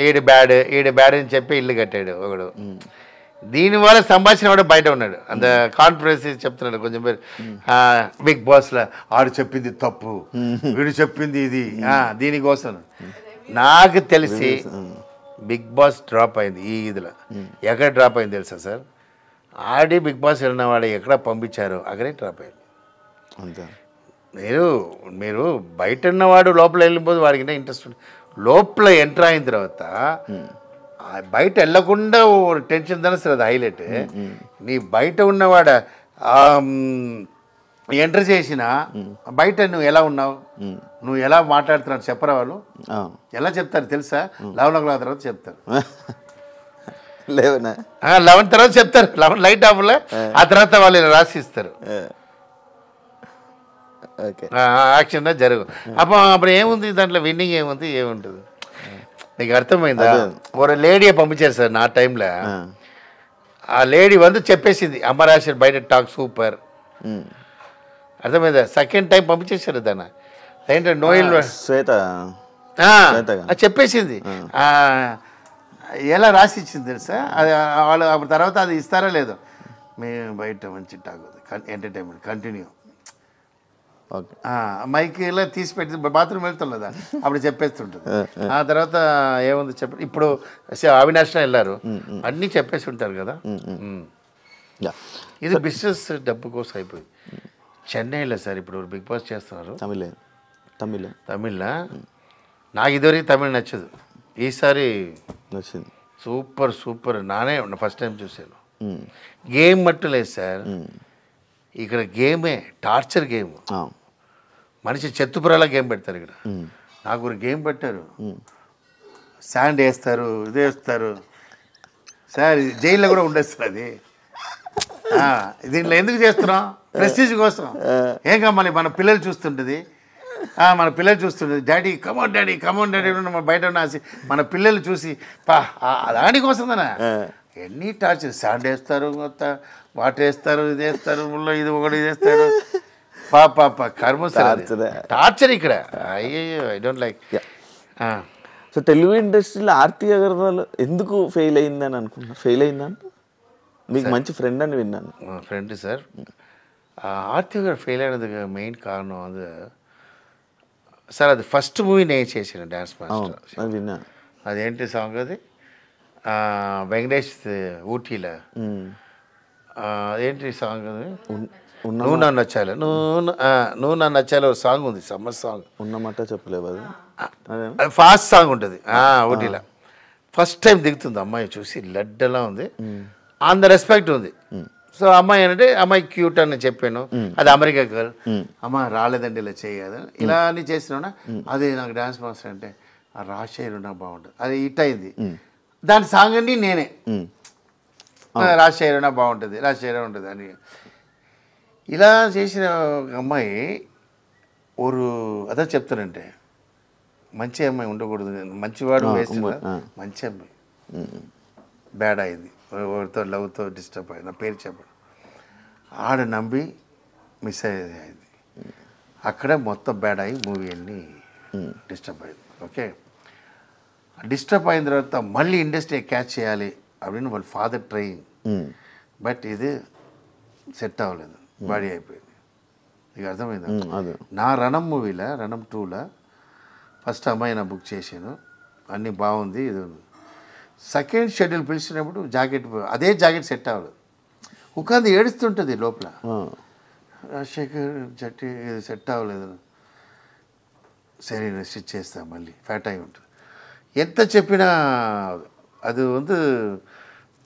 ఈడు బ్యాడ్ అని చెప్పి ఇల్లు కట్టాడు ఒకడు. దీనివల్ల సంభాషణ కూడా బయట ఉన్నాడు. అంత కాన్ఫిడెన్స్ చెప్తున్నాడు కొంచెం పేరు. బిగ్ బాస్లో ఆడు చెప్పింది తప్పు, వీడు చెప్పింది ఇది, దీనికోసం. నాకు తెలిసి బిగ్ బాస్ డ్రాప్ అయింది ఈ ఇదిలో. ఎక్కడ డ్రాప్ అయింది తెలుసా సార్? ఆడి బిగ్ బాస్ వెళ్ళిన వాడు ఎక్కడ పంపించారో అక్కడే డ్రాప్ అయింది. అంతే. మీరు బయట ఉన్నవాడు లోపల వెళ్ళిపోతే వాడికి ఇంట్రెస్ట్ ఉంది. లోపల ఎంటర్ అయిన తర్వాత బయట వెళ్ళకుండా టెన్షన్ దాని సార్ అది హైలైట్. నీ బయట ఉన్నవాడ ఎంటర్ చేసిన బయట నువ్వు ఎలా ఉన్నావు, నువ్వు ఎలా మాట్లాడుతున్నావు చెప్పరా వాళ్ళు? ఎలా చెప్తారు తెలుసా? 11 o'clock తర్వాత చెప్తారు. 11 తర్వాత చెప్తారు. 11 లైట్ ఆఫ్లో ఆ తర్వాత వాళ్ళు ఇలా రాసిస్తారు. యాక్షన్ జరుగు. అప్పుడు ఏముంది దాంట్లో? విన్నింగ్ ఏముంది? ఏముంటుంది? నీకు అర్థమైందా? ఒక లేడీ పంపించారు సార్ నా టైంలో. ఆ లేడీ చెప్పేసింది అమరాశర్ బయట టాక్ సూపర్. అర్థమైందా? సెకండ్ టైం పంపించేశారు దాన్ని. ఏంటంటే నోయిల్ శ్వేత చెప్పేసింది. ఎలా రాసి ఇచ్చింది తెలుసా? అది వాళ్ళు అప్పుడు తర్వాత అది ఇస్తారా లేదో, మేము బయట మంచి టాక్ ఎంటర్టైన్మెంట్ కంటిన్యూ. మైక్లో తీసి పెట్టి బాత్రూమ్ వెళ్తుందా అప్పుడు చెప్పేస్తుంటుంది. ఆ తర్వాత ఏముంది చెప్పండి. ఇప్పుడు అవినాష్ వెళ్ళారు, అన్నీ చెప్పేసి ఉంటారు కదా. ఇది బిజినెస్ డబ్బు కోసం అయిపోయింది. చెన్నైలో సార్ ఇప్పుడు బిగ్ బాస్ చేస్తున్నారు. తమిళ నాకు ఇదివరకు తమిళ నచ్చదు. ఈసారి నచ్చింది. సూపర్. నానే ఫస్ట్ టైం చూశాను. గేమ్ మట్టు లేదు సార్ ఇక్కడ. గేమే టార్చర్ గేమ్. మనిషి చెత్తుపురాల గేమ్ పెడతారు ఇక్కడ. నాకు ఒక గేమ్ పెట్టారు. శాండ్ వేస్తారు, ఇది వేస్తారు సార్. జైల్లో కూడా ఉండేస్తారు అది. దీంట్లో ఎందుకు చేస్తున్నాం? ప్రెస్టీజ్ కోసం. ఏం కావాలి? మన పిల్లలు చూస్తుంటుంది. డాడీ కమోన్ డాడీ మన బయట ఉన్న మన పిల్లలు చూసి దానికోసమేనా ఎన్ని టార్చర్. శాండ్ వేస్తారు, వాటర్ వేస్తారు, ఇది వేస్తారు, ముళ్ళో ఇది ఒకటి ఇది వేస్తాడు. కర్మ టార్చర్ ఇక్కడ. అయ్యో I don't like. So Telugu ఇండస్ట్రీలో ఆర్తి అగర్వాల్ ఎందుకు ఫెయిల్ అయిందని అనుకున్నారు? ఫెయిల్ అయిందంటే మీకు మంచి ఫ్రెండ్ అని విన్నాను. Friend sir. ఆర్తి గారు ఫెయిల్ అయినది మెయిన్ కారణం అది సార్. అది ఫస్ట్ మూవీ నేను చేసాను డ్యాన్స్ మాస్టర్. విన్నా. అదేంటి సాంగ్ అది? వెంకటేష్ ఊటీలో ఏంటి సాంగ్ అది నువ్వు నన్ను నచ్చాలి నువ్వు నన్ను నచ్చాలి ఒక సాంగ్ ఉంది సమ్మర్ సాంగ్ ఉన్నమాట చెప్పలేవు అది ఫాస్ట్ సాంగ్ ఉంటుంది ఊటీలో ఫస్ట్ టైం దిగుతుంది అమ్మాయి చూసి లడ్డలా ఉంది ఆన్ ద రెస్పెక్ట్ ఉంది సో అమ్మాయి అంటే అమ్మాయి క్యూట్ అని చెప్పాను అది అమెరికా గర్ల్ అమ్మ రాలేదండి ఇలా చేయదు ఇలా అని చేసినా అది నాకు డాన్స్ మాస్టర్ అంటే ఆ రాజశేఖర్ నాకు బాగుంటుంది అది హిట్ అయింది దాని సాంగ్ అండి నేనే రాజశేఖర్ బాగుంటుంది రాజశేఖర్ ఉంటుంది అని ఇలా చేసిన అమ్మాయి అదే చెప్తానంటే మంచి అమ్మాయి ఉండకూడదు మంచివాడు వేసిన మంచి అమ్మాయి బ్యాడ్ అయింది ఎవరితో లవ్తో డిస్టర్బ్ అయింది నా పేరు చెప్పాడు ఆడ నమ్మి మిస్ అయింది అక్కడ మొత్తం బ్యాడ్ అయ్యి మూవీ అన్ని డిస్టర్బ్ అయింది ఓకే డిస్టర్బ్ అయిన తర్వాత మళ్ళీ ఇండస్ట్రీ క్యాచ్ చేయాలి அப்படின்னு వాళ్ళ ఫాదర్ ట్రైయింగ్ బట్ ఇది సెట్ అవ్వలేదు బాడీ అయిపోయింది ఇక అర్థమైంది నా రణం మూవీలో రణం 2లో ఫస్ట్ అమ్మాయి నా బుక్ చేశాను అన్నీ బాగుంది ఇది సెకండ్ షెడ్యూల్ పిలిచినప్పుడు జాకెట్ అదే జాకెట్ సెట్ అవ్వలేదు ఉకాంది ఏడుస్తుంటుంది లోపల రాజశేఖర్ జట్టి ఇది సెట్ అవ్వలేదు సరే స్టిచ్ చేస్తా మళ్ళీ ఫ్యాట్ అయి ఉంటుంది ఎంత చెప్పినా అది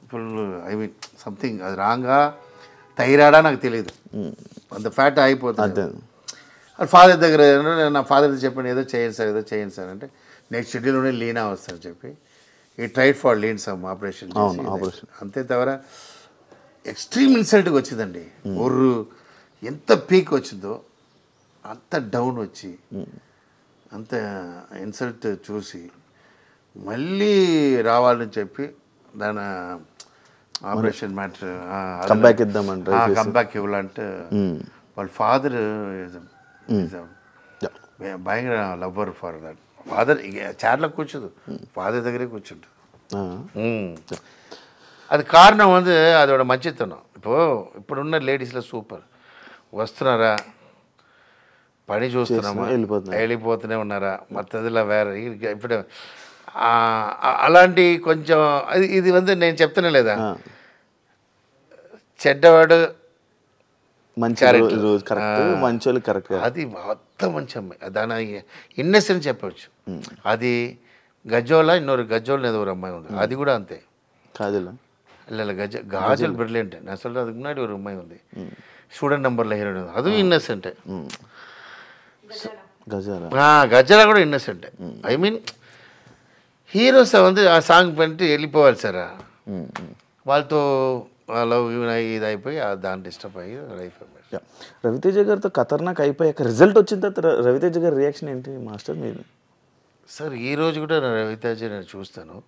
ఫుల్ ఐ మీన్ సంథింగ్ అది రాంగా థైరాయిడా నాకు తెలియదు అంత ఫ్యాట్ అయిపోతుంది అది ఫాదర్ దగ్గర నా ఫాదర్ చెప్పాను ఏదో చేయండి సార్ అంటే నెక్స్ట్ షెడ్యూల్లోనే లీనా వస్తాను చెప్పి ఈ tried for lean some operation అంతే తవర ఎక్స్ట్రీమ్ ఇన్సల్ట్గా వచ్చిందండి ఎంత పీక్ వచ్చిందో అంత డౌన్ వచ్చి అంత ఇన్సల్ట్ చూసి మళ్ళీ రావాలని చెప్పి దాని ఆపరేషన్ మ్యాటర్ కంబ్యాక్ ఇవ్వాలంటే వాళ్ళ ఫాదర్ భయంకర లవ్వర్ ఫర్ దట్ ఫాదర్ చైర్లో కూర్చోదు ఫాదర్ దగ్గరే కూర్చుంటుంది అది కారణం అదోட మంచితనం ఇప్పుడున్న లేడీస్లో సూపర్ వస్తున్నారా పని చూస్తున్నామా వెళ్ళిపోతూనే ఉన్నారా మత్తదిలా వేరే ఇప్పుడు అలాంటి కొంచెం ఇది నేను చెప్తానే లేదా చెడ్డవాడు అది మొత్తం మంచి అమ్మాయి దాని ఇన్నెసెన్స్ చెప్పవచ్చు అది గజోలా ఇన్నొరు గజోల్ ఏదో ఒక అమ్మాయి ఉంది అది కూడా అంతే గాజులు బ్రిలియంట్ అసలు அதுக்கு முன்னாடி ஒரு அம்மாయి ఉంది స్టూడెంట్ నంబర్లో హీరోయిన్ అది ఇన్నెసెంటే గజాలా కూడా ఇన్నెసెంటే ఐ మీన్ హీరోస్ ఆ సాంగ్ పంటి వెళ్ళిపోవాలి సార్ వాళ్ళతో లవ్ ఇది అయిపోయి దాన్ని డిస్టర్బ్ అయ్యి లైఫ్ రవితేజ గారితో ఖతర్నాక్ అయిపోయాక రిజల్ట్ వచ్చిన తర్వాత రవితేజ గారి రియాక్షన్ ఏంటి మాస్టర్ మీరు సార్ ఈరోజు కూడా రవితేజ నేను చూస్తాను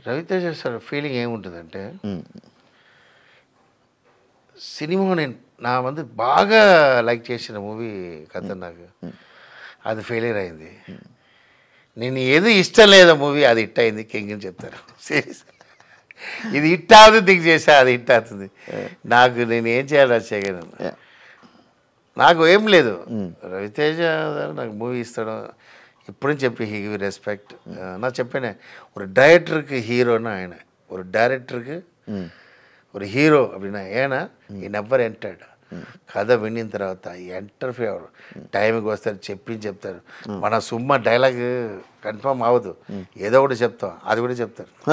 రవితేజ సార్ ఫీలింగ్ ఏముంటుందంటే సినిమా నా బాగా లైక్ చేసిన మూవీ ఖతర్నాక్ అది ఫెయిలియర్ అయింది నేను ఏది ఇష్టం లేదా మూవీ అది హిట్ అయింది కింగ్ అని చెప్తారు సీరియస్ ఇది హిట్ అవుతుంది థింక్ చేసా అది హిట్ అవుతుంది నాకు నేను ఏం చేయాలి రాజశేఖర్ నాకు ఏం లేదు రవితేజ నాకు మూవీ ఇస్తాడు ఇప్పుడు చెప్పి హీ గివ్ రెస్పెక్ట్ நான் చెప్పానే ஒரு டைரக்டருக்கு ஹீரோனா ఆయన ஒரு டைரக்டருக்கு ஒரு హీరో அப்படின்னா ஏன்னா ఈ నెవర్ ఎంటర్డ్ కథ వినిన తర్వాత ఎంటర్ టైంకి వస్తారు చెప్తారు మన సుమ్మ డైలాగ్ కన్ఫర్మ్ అవ్వదు ఏదో ఒకటి చెప్తాం అది కూడా చెప్తారు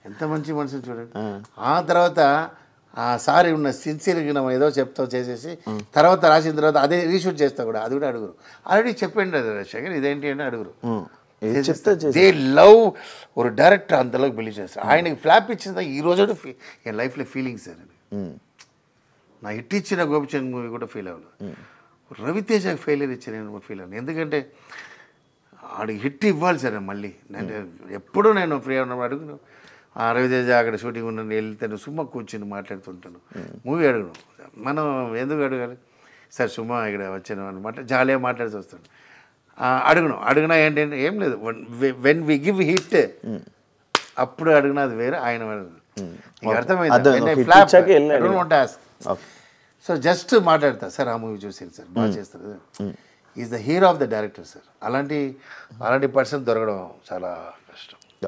ఎంత మంచి మనుషులు చూడండి ఆ తర్వాత ఆ సారీ ఉన్న సిన్సియర్గా మనం ఏదో చెప్తాం చేసేసి తర్వాత రాసిన తర్వాత అదే రీషూట్ చేస్తా కూడా అది కూడా అడుగురు ఆల్రెడీ చెప్పండి రాజశేఖర్ ఇదేంటి అని అడుగురు దే లవ్ ఒక డైరెక్టర్ అంతలోకి బిలీవ్ చేస్తారు ఆయనకి ఫ్లాప్ ఇచ్చిన ఈ రోజు ఎన్ లైఫ్లో ఫీలింగ్స్ సార్ నా హిట్ ఇచ్చిన గోపిచంద్ మూవీ కూడా ఫీల్ అవ్వలేదు రవితేజకి ఫెయిలియర్ ఇచ్చిన ఫీల్ అవ్వను ఎందుకంటే ఆడికి హిట్ ఇవ్వాలి సార్ మళ్ళీ నేను ఎప్పుడూ నేను ఫ్రీ ఉన్నప్పుడు అడుగును రవితేజ అక్కడ షూటింగ్ ఉన్న వెళ్తాను సుమ్మ కూర్చుని మాట్లాడుతుంటాను మూవీ అడుగును మనం ఎందుకు అడగాలి సార్ సుమ్మ ఇక్కడ వచ్చాను అనమాట జాలీగా మాట్లాడుతూ వస్తాను అడుగునా ఏంటంటే ఏం లేదు వెన్ వి గివ్ హిట్ అప్పుడు అడిగినా అది వేరే ఆయన అర్థమైంది సో జస్ట్ మాట్లాడతా సార్ ఆ మూవీ చూసేది సార్ బాగా చేస్తారు is the hero of the director sir అలాంటి పర్సన్ దొరకడం చాలా కష్టం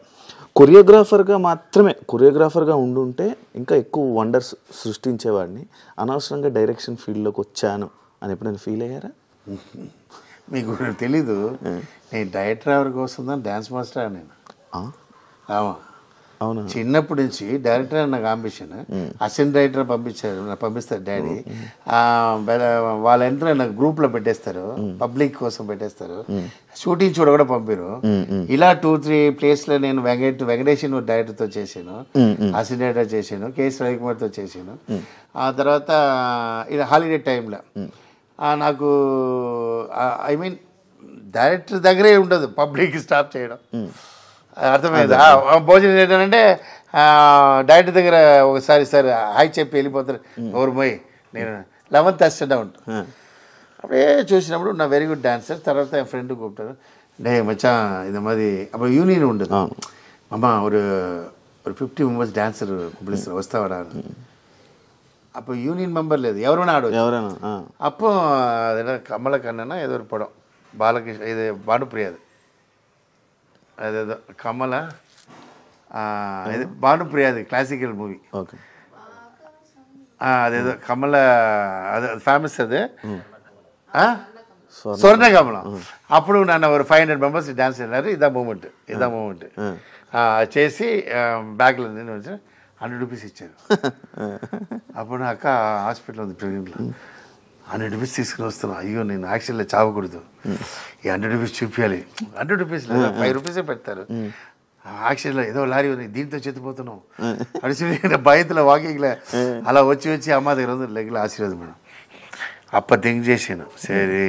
కొరియోగ్రాఫర్గా మాత్రమే కొరియోగ్రాఫర్గా ఉండుంటే ఇంకా ఎక్కువ వండర్స్ సృష్టించేవాడిని, అనవసరంగా డైరెక్షన్ ఫీల్డ్లోకి వచ్చాను అని ఎప్పుడైనా ఫీల్ అయ్యారా? మీకు తెలీదు, నేను డైరెక్టర్ కోసం డ్యాన్స్ మాస్టర్ నేను. అవునా? చిన్నప్పటి నుంచి డైరెక్టర్ నాకు అంబిషన్. అసిస్టెంట్ డైరెక్టర్ పంపిస్తారు డాడీ. వాళ్ళ ఎంటర్ నాకు గ్రూప్లో పెట్టేస్తారు, పబ్లిక్ కోసం పెట్టేస్తారు, షూటింగ్ చూడ కూడా పంపారు. ఇలా 2-3 ప్లేస్లో నేను వెంకటేష్ డైరెక్టర్తో చేశాను, అసిస్టెంట్ డైరెక్టర్ చేశాను, కేఎస్ రవికుమార్తో చేశాను. ఆ తర్వాత ఇలా హాలిడే టైంలో నాకు ఐ మీన్ డైరెక్టర్ దగ్గరే ఉండదు, పబ్లిక్ స్టాప్ చేయడం. అర్థమైంది. భోజనం ఏంటంటే డైరెక్టర్ దగ్గర ఒకసారి సార్ హాయ్ చెప్పి వెళ్ళిపోతారు, ఎవరు పోయి నేను 11th అసిస్టెంట్ ఉంటాను. అప్పుడే చూసినప్పుడు నా వెరీ గుడ్ డాన్సర్. తర్వాత ఫ్రెండ్ కూపుతారు, డే మచ్చా ఇది మాది అప్పుడు యూనియన్ ఉండదు అమ్మ, ஒரு 50 మెంబర్స్ డాన్సర్ పిలుస్తారు వస్తావారా. అప్పుడు యూనియన్ మెంబర్ లేదు, ఎవరైనా ఆడవచ్చు ఎవరైనా. అప్పుడు అదేనా కమల కన్నా ఏదో ఒక పడం బాలకృష్ణ, ఇది భానుప్రియది, అదేదో కమల, ఇది భానుప్రియది క్లాసికల్ మూవీ. అదేదో కమల, అదే ఫేమస్ అదే స్వర్ణ కమలం. అప్పుడు నన్ను ఒక 500 మెంబర్స్ డాన్స్ వెళ్ళారు. ఇదా మూమెంట్ చేసి బ్యాగ్లో 100 రూపీస్ ఇచ్చారు. అప్పుడు నా అక్క హాస్పిటల్ ఉంది ట్రైనింగ్లో, 100 రూపీస్ తీసుకుని వస్తున్నాను. అయ్యో నేను యాక్చువల్గా చావకూడదు, ఈ 100 రూపీస్ చూపించాలి. 100 రూపీస్ లేదా 5 రూపీసే పెడతారు. యాక్చువల్గా ఏదో లారీ ఉంది, దీంతో చెత్తిపోతున్నాం అడిచి బయటలో వాకింగ్లో అలా వచ్చి అమ్మ దగ్గర ఉంది లెగ్లో ఆశీర్వాదం మేడం. అప్ప థింక్ చేసాను, సరే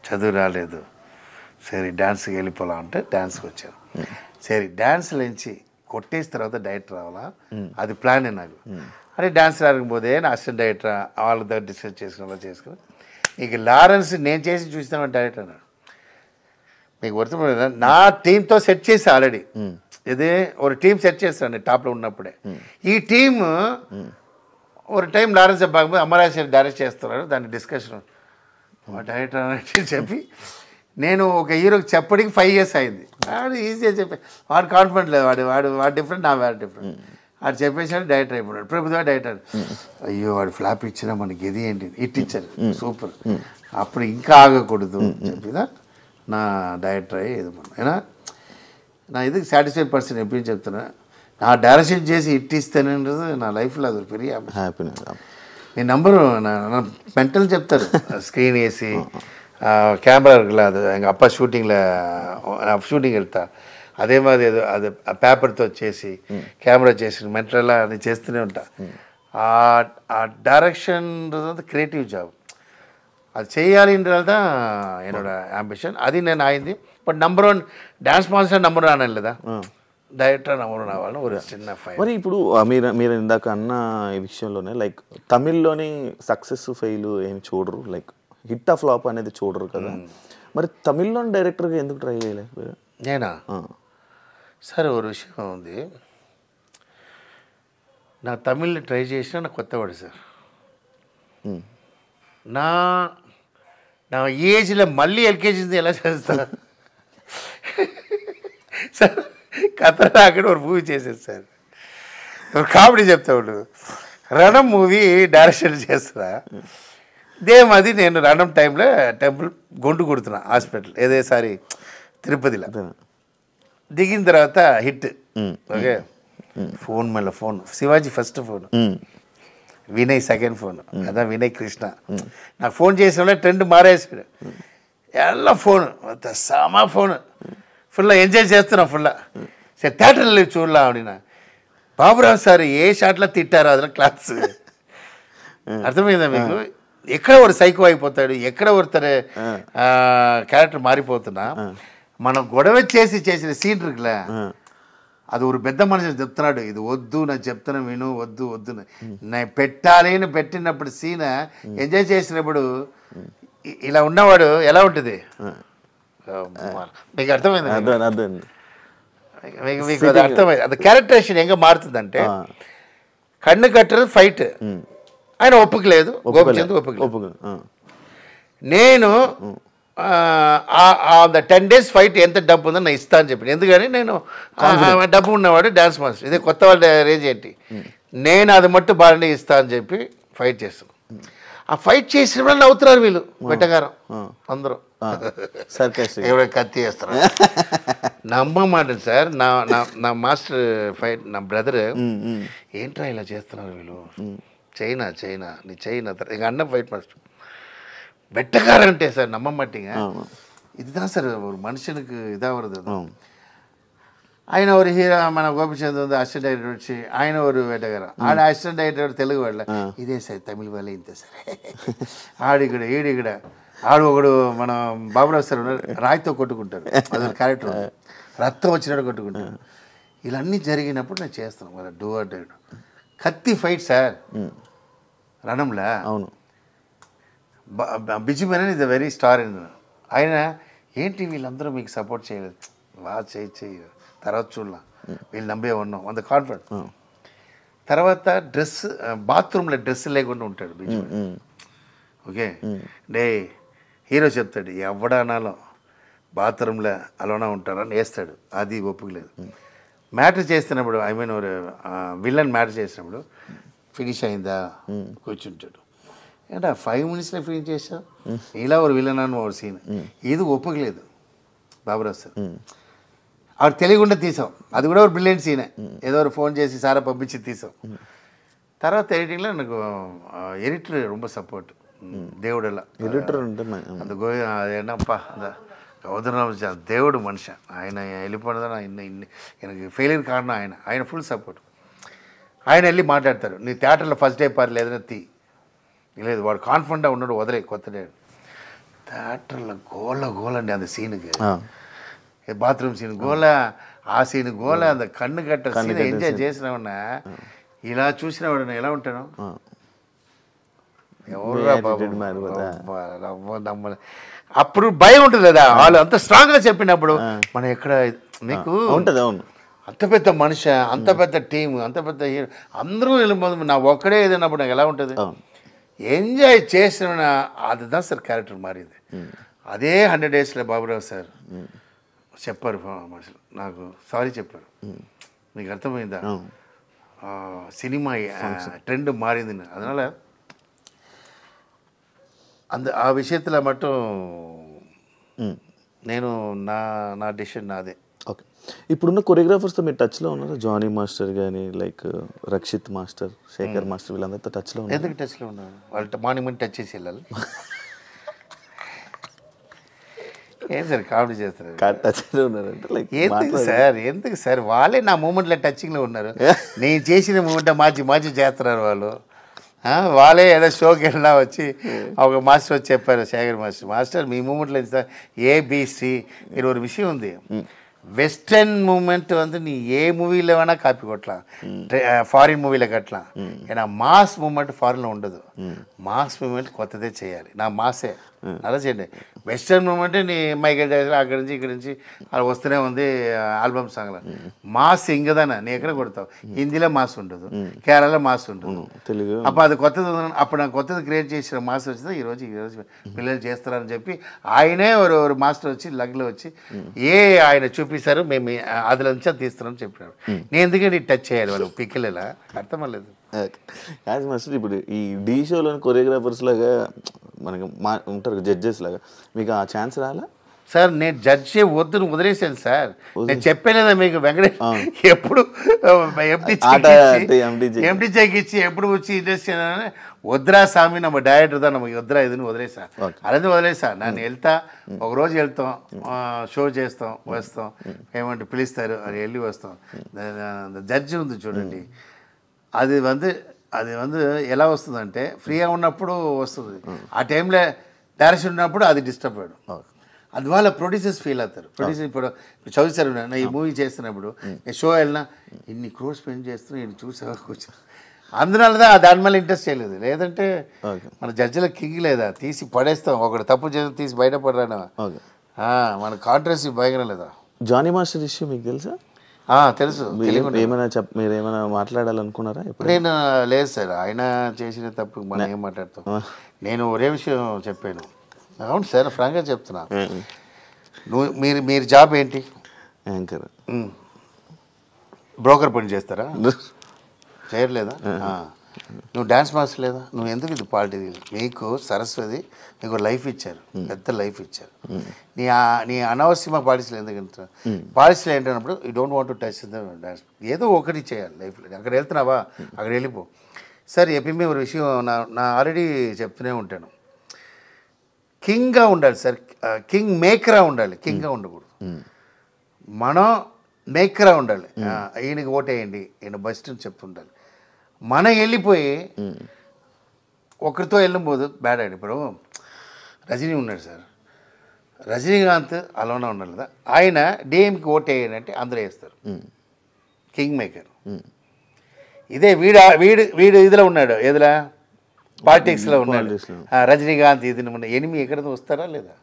చదువు రాలేదు, సరే డ్యాన్స్కి వెళ్ళిపోలా అంటే డ్యాన్స్కి వచ్చాను. సరే డ్యాన్స్లో నుంచి కొట్టేసిన తర్వాత డైరెక్టర్ రావాలా, అది ప్లాన్ నాకు. అరే డ్యాన్స్ రాకపోతే నా అసిస్టెంట్ డైరెక్టర్ వాళ్ళ దగ్గర డిస్కస్ చేసుకుని ఇక లారెన్స్ నేను చేసి చూస్తాను డైరెక్టర్ అన్నాడు. మీకు వర్తపడ నా టీంతో సెట్ చేసి ఆల్రెడీ ఇదే ఒక టీం సెట్ చేస్తాను టాప్లో ఉన్నప్పుడే. ఈ టీమ్ ఒక టైం లారెన్స్ బాగుంది అమరాశి డైరెక్ట్ చేస్తున్నారు, దాన్ని డిస్కషన్ డైరెక్టర్ అని చెప్పి నేను ఒక హీరోకి చెప్పడానికి 5 years అయింది. వాడు ఈజీగా చెప్పి వాడు కాన్ఫిడెంట్ లేదు, వాడు డిఫరెంట్, నా వాడు డిఫరెంట్. వాడు చెప్పేసాడు డైరెక్టర్ అయిపోయాడు. ప్రభుత్వ డైరెక్టర్ అయ్యో వాడు ఫ్లాప్ ఇచ్చినా మనకి ఇది ఏంటి ఇట్ ఇచ్చారు సూపర్, అప్పుడు ఇంకా ఆగకూడదు చెప్పిదా నా డైరెక్టర్ అయ్యి ఇది అయినా నా ఇది సాటిస్ఫైడ్ పర్సన్ ఎప్పుడు చెప్తున్నా. నా డైరెక్షన్ చేసి ఇట్ ఇస్తానది నా లైఫ్లో అది పెరిగి హ్యాపీనెస్. మీ నంబరు నా మెంటల్ చెప్తారు, స్క్రీన్ వేసి கேமரா இருக்குல்ல, அது எங்கள் அப்பா ஷூட்டிங்கில் షూటింగ్ వెళ్తా అదే మాది ఏదో అది ఆ పేపర్తో చేసి కెమెరా చేసి మెంటల్లా అది చేస్తూనే ఉంటా. ఆ డైరెక్షన్ క్రియేటివ్ జాబ్ அது செய்யாலின்றது தான் என்னோட ஆம்பிஷன். அது నేను అయింది. But number 1 dance master number 1 అనలేదా, డైరెక్టర్ నెంబర్ 1 అవ్వాలని ఒక చిన్న ఫైల్. మరి ఇప్పుడు మీరు ఇందాక అన్న ఈ విషయంలోనే లైక్ తమిళ్లోని సక్సెస్ ఫెయిల్ ఏం చూడరు, లైక్ హిట్ ఆ ఫ్లాప్ అనేది చూడరు కదా, మరి తమిళ్లోని డైరెక్టర్గా ఎందుకు ట్రై చేయలేదు? నేనా సార్ ఒక విషయం ఉంది, నా తమిళ్ని ట్రై చేసినా నాకు కొత్తవాడు సార్. నా ఏజ్లో మళ్ళీ ఎల్కేజీ ఎలా చేస్తా సార్. కథ అక్కడ ఒక మూవీ చేసేది సార్, ఒక కామెడీ చెప్తాడు. రణం మూవీ డైరెక్షన్ చేస్తున్నా, ఇదేమది నేను రణం టైంలో టెంపుల్ గొంటు కొడుతున్నా హాస్పిటల్ ఏదేసారి తిరుపతిలో. దిగిన తర్వాత హిట్ ఓకే, ఫోన్ మళ్ళీ phone Shivaji first phone, Vinay second phone, అదా వినయ్ కృష్ణ. నాకు ఫోన్ చేసిన ట్రెండ్ మారేసాడు, ఎలా ఫోన్ సమా ఫోన్ ఫుల్లా ఎంజాయ్ చేస్తున్నాం ఫుల్లా. సరే థియేటర్లో చూడలా ఆవిడ బాబురావు సార్ ఏ షాట్లో తిట్టారో అదిలో క్లాస్ అర్థమైందా మీకు? ఎక్కడ ఒక సైకో అయిపోతాడు, ఎక్కడ ఒకరు క్యారెక్టర్ మారిపోతున్నా. మనం గొడవ చేసిన సీన్ இருக்குல்ல, అది ఒక పెద్ద మనిషి చెప్తున్నాడు ఇది వద్దు నాకు చెప్తున్నా విను వద్దు వద్దు నేను పెట్టాలి అని పెట్టినప్పుడు సీన్ ఎంజాయ్ చేసినప్పుడు ఇలా ఉన్నవాడు ఎలా ఉంటుంది మీకు అర్థమైంది? మీకు అది అర్థమైంది. అది క్యారెక్టరేషన్ ఎంగ మారుతుందంటే కన్ను కట్టరు ఫైట్ ఆయన ఒప్పుకోలేదు, గోపిచంద్ ఒప్పుకోలేదు. నేను ద 10 days ఫైట్ ఎంత డబ్బు ఉందో నేను ఇస్తా అని చెప్పాను. ఎందుకని నేను డబ్బు ఉన్నవాడు డాన్స్ మాస్టర్, ఇదే కొత్త వాళ్ళ రేంజ్ ఏంటి, నేను అది మట్టు బాగానే ఇస్తా అని చెప్పి ఫైట్ చేస్తాను. ఆ ఫైట్ చేసిన వాళ్ళు నవ్వుతున్నారు వీళ్ళు వెట్టగారం అందరూ, ఎవరో కత్తి వేస్తారు. నమ్మమాట సార్. నా మాస్టర్ ఫైట్ నా బ్రదర్, ఏంట్రా ఇలా చేస్తున్నారు వీళ్ళు, చైనా నీ చైనా ఇక అన్న ఫైట్ మాస్టర్ வெட்டக்காரன்ட்டே சார் நம்ப மாட்டீங்க. இதுதான் சார் ஒரு மனுஷனுக்கு இதாக வருது. ఆయన ஒரு హీరో మన గోపిచంద్ ఉంది అసిస్టెంట్ డైరెక్టర్ వచ్చి ఆయన ఒక వేటగారం, ఆడ అసిస్టెంట్ డైరెక్టర్ తెలుగు వాళ్ళ ఇదే సార్ తమిళ వాళ్ళే ఇంతే సార్. ఆడిక్కడ ఈడిక్కడ ఆడు ఒకడు మన బాబురావు సార్ ఉన్నారు, రాయితో కొట్టుకుంటారు, అదొక క్యారెక్టర్, రక్తం వచ్చినట్టు కొట్టుకుంటారు. ఇలా అన్నీ జరిగినప్పుడు నేను చేస్తాను వాళ్ళ డూ ఆర్ డై. కత్తి ఫైట్ సార్ రణంలా. అవును, busy Menon is the very star in. ఆయన ఏంటి వీళ్ళందరూ మీకు సపోర్ట్ చేయలేదు, బాగా చేయి తర్వాత చూడలా, వీళ్ళు నమ్మే ఉన్నాం అంత కాన్ఫిడెంట్. తర్వాత డ్రెస్ బాత్రూంలో డ్రెస్ లేకుండా ఉంటాడు busy Menon. Okay day hero చెప్తాడు ఎవడానాలో బాత్రూంలో అలోనా ఉంటారని వేస్తాడు, అది ఒప్పుకోలేదు. మ్యాటర్ చేస్తున్నప్పుడు ఐ మీన్ విలన్ మ్యాటర్ చేసినప్పుడు ఫినిష్ అయిందా కూర్చుంటాడు. ஏன்டா 5 minutesல ஃபினிஷ் చేసా, ఇలా ஒரு విలనాన్ని ఒక సీన్ ఇది ఒప్పుకోలేదు బాబురావు సార్. ఆవిడ తెలియకుండా తీసాం, అది కూడా ఒక బ్రిలియంట్ సీనే, ఏదో ఒక ఫోన్ చేసి సారా పంపించి తీసాం. తర్వాత ఎడిటింగ్లో నాకు ఎడిటర్ ரொம்ப సపోర్ట్, దేవుడెல்லாம் ఎడిటర్ అంటే அந்த அது என்னப்பா அந்த கௌதரராம దేవుడు మనిషి, ఆయన వెళ్ళిపోవడం எனக்கு ఫెయిలియర్ కారణం ఆయన ఫుల్ సపోర్ట్. ఆయన వెళ్ళి మాట్లాడతారు, నీ థియేటర్లో ఫస్ట్ డే పార్ లేదని తీ, లేదు వాడు కాన్ఫిడెంట్గా ఉన్నాడు వదిలే కొత్త డే. థియేటర్లో గోల అండి அந்த సీనుకి, బాత్రూమ్ సీన్ గోల, ఆ సీన్ గోల, அந்த కన్ను కట్ట సీన్ ఎంజాయ్ చేసినామన్నా ఇలా చూసినావాడు ఎలా ఉంటాను. అప్పుడు భయం ఉంటుంది కదా, వాళ్ళు అంత స్ట్రాంగ్గా చెప్పినప్పుడు మనం ఎక్కడ నీకు ఉంటుంది. అవును, అంత పెద్ద మనిషి, అంత పెద్ద టీం, అంత పెద్ద హీరో, అందరూ వెళ్ళిపోదు, నా ఒక్కడే ఏదైనప్పుడు నాకు ఎలా ఉంటుంది. ఎంజాయ్ చేసిన அதுதான் సార్ క్యారెక్టర్ మారింది. అదే 100 daysలో బాబురావు సార్ చెప్పారు, నాకు సారీ చెప్పారు, నీకు అర్థమైందా సినిమా ట్రెండ్ మారింది. அதனால ఆ విషయத்தில் மட்டும் నేను నా డిసిషన్ నాదే. ఓకే, ఇప్పుడున్న కొరియోగ్రాఫర్స్తో మీరు టచ్లో ఉన్నారా? జానీ మాస్టర్ కానీ like Rakshit master, Sekhar master, వీళ్ళందరితో టచ్లో ఉన్నారు? ఎందుకు టచ్లో ఉన్నారు? వాళ్ళు మార్నింగ్ మంది టచ్ చేసి వెళ్ళాలి. ఏం సార్ కామెడీ చేస్తారు, టచ్లో ఉన్నారంటే లైక్ ఎందుకు సార్ వాళ్ళే నా మూమెంట్లో టచింగ్లో ఉన్నారు. నేను చేసిన మూమెంట్ మార్చి చేస్తున్నారు వాళ్ళు. వాళ్ళే ఏదో షోకి వెళ్ళినా వచ్చి ఒక మాస్టర్ వచ్చి చెప్పారు, శేఖర్ మాస్టర్ మీ మూమెంట్లో సార్ ఏబిసి. మీరు ఒక విషయం ఉంది, வெஸ்டர்ன் மூமெண்ட் வந்து நீ ஏ மூவியில் வேணால் காப்பி கொட்டலாம், ఫారిన్ మూవీలకు అట్లా. ఏనా మాస్ మూమెంట్ ఫారిన్లో ఉండదు, మాస్ మూమెంట్ కొత్తదే చేయాలి. నా మాసే అలా చేయండి. వెస్టర్న్ మూమెంట్ నీ మైకేల్ జాక్సన్ అక్కడి నుంచి ఇక్కడి నుంచి అలా వస్తూనే ఉంది ఆల్బమ్ సాంగ్లో. మాస్ ఇంకదానా నీ ఎక్కడ కొడతావు, హిందీలో మాస్ ఉండదు, కేరళలో మాస్ ఉండదు, తెలుగు. అప్పుడు అది కొత్తది, అప్పుడు నాకు కొత్తది క్రియేట్ చేసిన మాస్ వచ్చింది. ఈరోజు పిల్లలు చేస్తారని చెప్పి ఆయనే ఒక మాస్టర్ వచ్చి లగ్లో వచ్చి ఆయన చూపిస్తారు, మేము అదిలో నుంచి తీస్తున్నాం చెప్పినాడు. నేను ఎందుకంటే టచ్ చేయాలి వాళ్ళు పిక్కలేలా అర్థమలేదు. యాజ్ మాస్టర్ ఇప్పుడు ఈ డీ షోలోని కొరియోగ్రాఫర్స్ లాగా మనకి ఉంటారు జడ్జెస్ లాగా, మీకు ఆ ఛాన్స్ రాలా? సార్ నేను జడ్జి వదిలేసాను సార్. నేను చెప్పలేదా మీకు, వెంకటేష్ ఎప్పుడు ఎంటీ చెక్ ఇచ్చి ఎప్పుడు వచ్చి ఇండస్ట్రీ వద్రా స్వామి நம்ம డైరెక్టర్ தான் நமக்கு వద్రా ఇదని వదిలేసా, అలాగే వదిలేసా. నేను వెళ్తా, ఒకరోజు వెళ్తాం, షో చేస్తాం, వస్తాం, ఏమంటే పిలుస్తారు, అది వెళ్ళి వస్తాం. జడ్జి ఉంది చూడండి, అది ఎలా వస్తుందంటే ఫ్రీగా ఉన్నప్పుడు వస్తుంది, ఆ టైంలో డైరెక్షన్ ఉన్నప్పుడు అది డిస్టర్బ్ అయ్యాడు. అది వాళ్ళ ప్రొడ్యూసర్స్ ఫీల్ అవుతారు. ప్రొడ్యూసర్ ఇప్పుడు చదువుతారు, నేను ఈ మూవీ చేస్తున్నప్పుడు నేను షో వెళ్ళినా ఇన్ని క్రోర్స్ స్పెండ్ చేస్తున్నా ఇన్ని చూసా కూర్చో, అందువల్ల దాని మళ్ళీ ఇంట్రెస్ట్ చేయలేదు. లేదంటే మన జడ్జిల కింగ్ లేదా తీసి పడేస్తాం, ఒకటి తప్పు చేసి తీసి బయటపడరాను, మన కాంట్రవర్సీ భయంకరం లేదా. జానీ మాస్టర్ ఇష్యూ మీకు తెలుసా? తెలుసు. మీరు ఏమైనా మాట్లాడాలనుకున్నారా? నేను లేదు సార్, ఆయన చేసిన తప్పు మనం ఏం మాట్లాడతాం. నేను ఒరే విషయం చెప్పాను, అవును సార్, ఫ్రాంక్గా చెప్తున్నా. మీరు జాబ్ ఏంటి? యాంకర్. బ్రోకర్ పని చేస్తారా? చేయట్లేదా? నువ్వు డ్యాన్స్ మాస్టర్ లేదా? నువ్వు ఎందుకు ఇది పాలిటిక్స్? మీకు సరస్వతి మీకు లైఫ్ ఇచ్చారు, పెద్ద లైఫ్ ఇచ్చారు. నీ అనవసరమైన పాలిటిక్స్లో ఎందుకు? పాలిటిక్స్లో ఏంటన్నప్పుడు you don't want to touch the dance. ఏదో ఒకటి చేయాలి లైఫ్లో. అక్కడ వెళ్తున్నావా, అక్కడ వెళ్ళిపో. సార్ ఎప్పుడు ఒక విషయం నా ఆల్రెడీ చెప్తూనే ఉంటాను. కింగ్గా ఉండాలి సార్, కింగ్ మేకరా ఉండాలి, కింగ్గా ఉండకూడదు. మనం మేకరా ఉండాలి. ఈయనకి ఓటేయండి, ఈయన బెస్ట్ అని చెప్తుండాలి. మనం వెళ్ళిపోయి ఒకరితో వెళ్ళిపోదు బ్యాడ్ అండి. ఇప్పుడు రజనీ ఉన్నాడు సార్, రజనీకాంత్ అలానే ఉండాలి కదా. ఆయన డిఎంకి ఓటేయండి అంటే అందరూ వేస్తారు, కింగ్ మేకర్. ఇదే వీడు ఇదిలో ఉన్నాడు, ఏదిలా పాలిటిక్స్లో ఉన్నాడు రజనీకాంత్. ఇది ఎనిమి ఎక్కడ వస్తారా లేదా?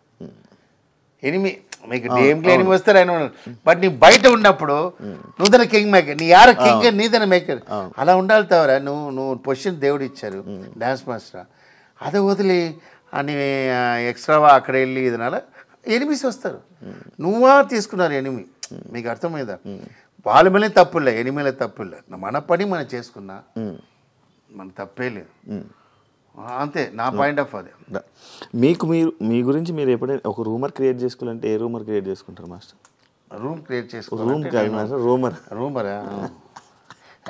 ఎనిమి మీకు డిఎంకే ఎనిమి వస్తారు ఆయన. బట్ నీ బయట ఉన్నప్పుడు నువ్వు కింగ్ మేకర్, నీ యార కింగ్ నీదన మేకర్. అలా ఉండాలి తవరా. నువ్వు పొజిషన్ దేవుడు ఇచ్చారు, డ్యాన్స్ మాస్టర్. అదే వదిలి అని ఎక్స్ట్రావా అక్కడ వెళ్ళి ఇదనాల ఎనిమిస్ వస్తారు. నువ్వా తీసుకున్నారు ఎనిమి. మీకు అర్థమైందా? వాళ్ళ మీద తప్పులే, ఎనిమిలే తప్పులే. మన పని మనం చేసుకున్నా మన తప్పే లేదు. అంతే నా పాయింట్ ఆఫ్ అది. మీ గురించి మీరు ఎప్పుడైనా ఒక రూమర్ క్రియేట్ చేసుకోవాలంటే ఏ రూమర్ క్రియేట్ చేసుకుంటారు మాస్టర్? రూమ్ క్రియేట్ చేసుకోవాలి. రూమ్ కాదు మాస్టర్, రూమరా?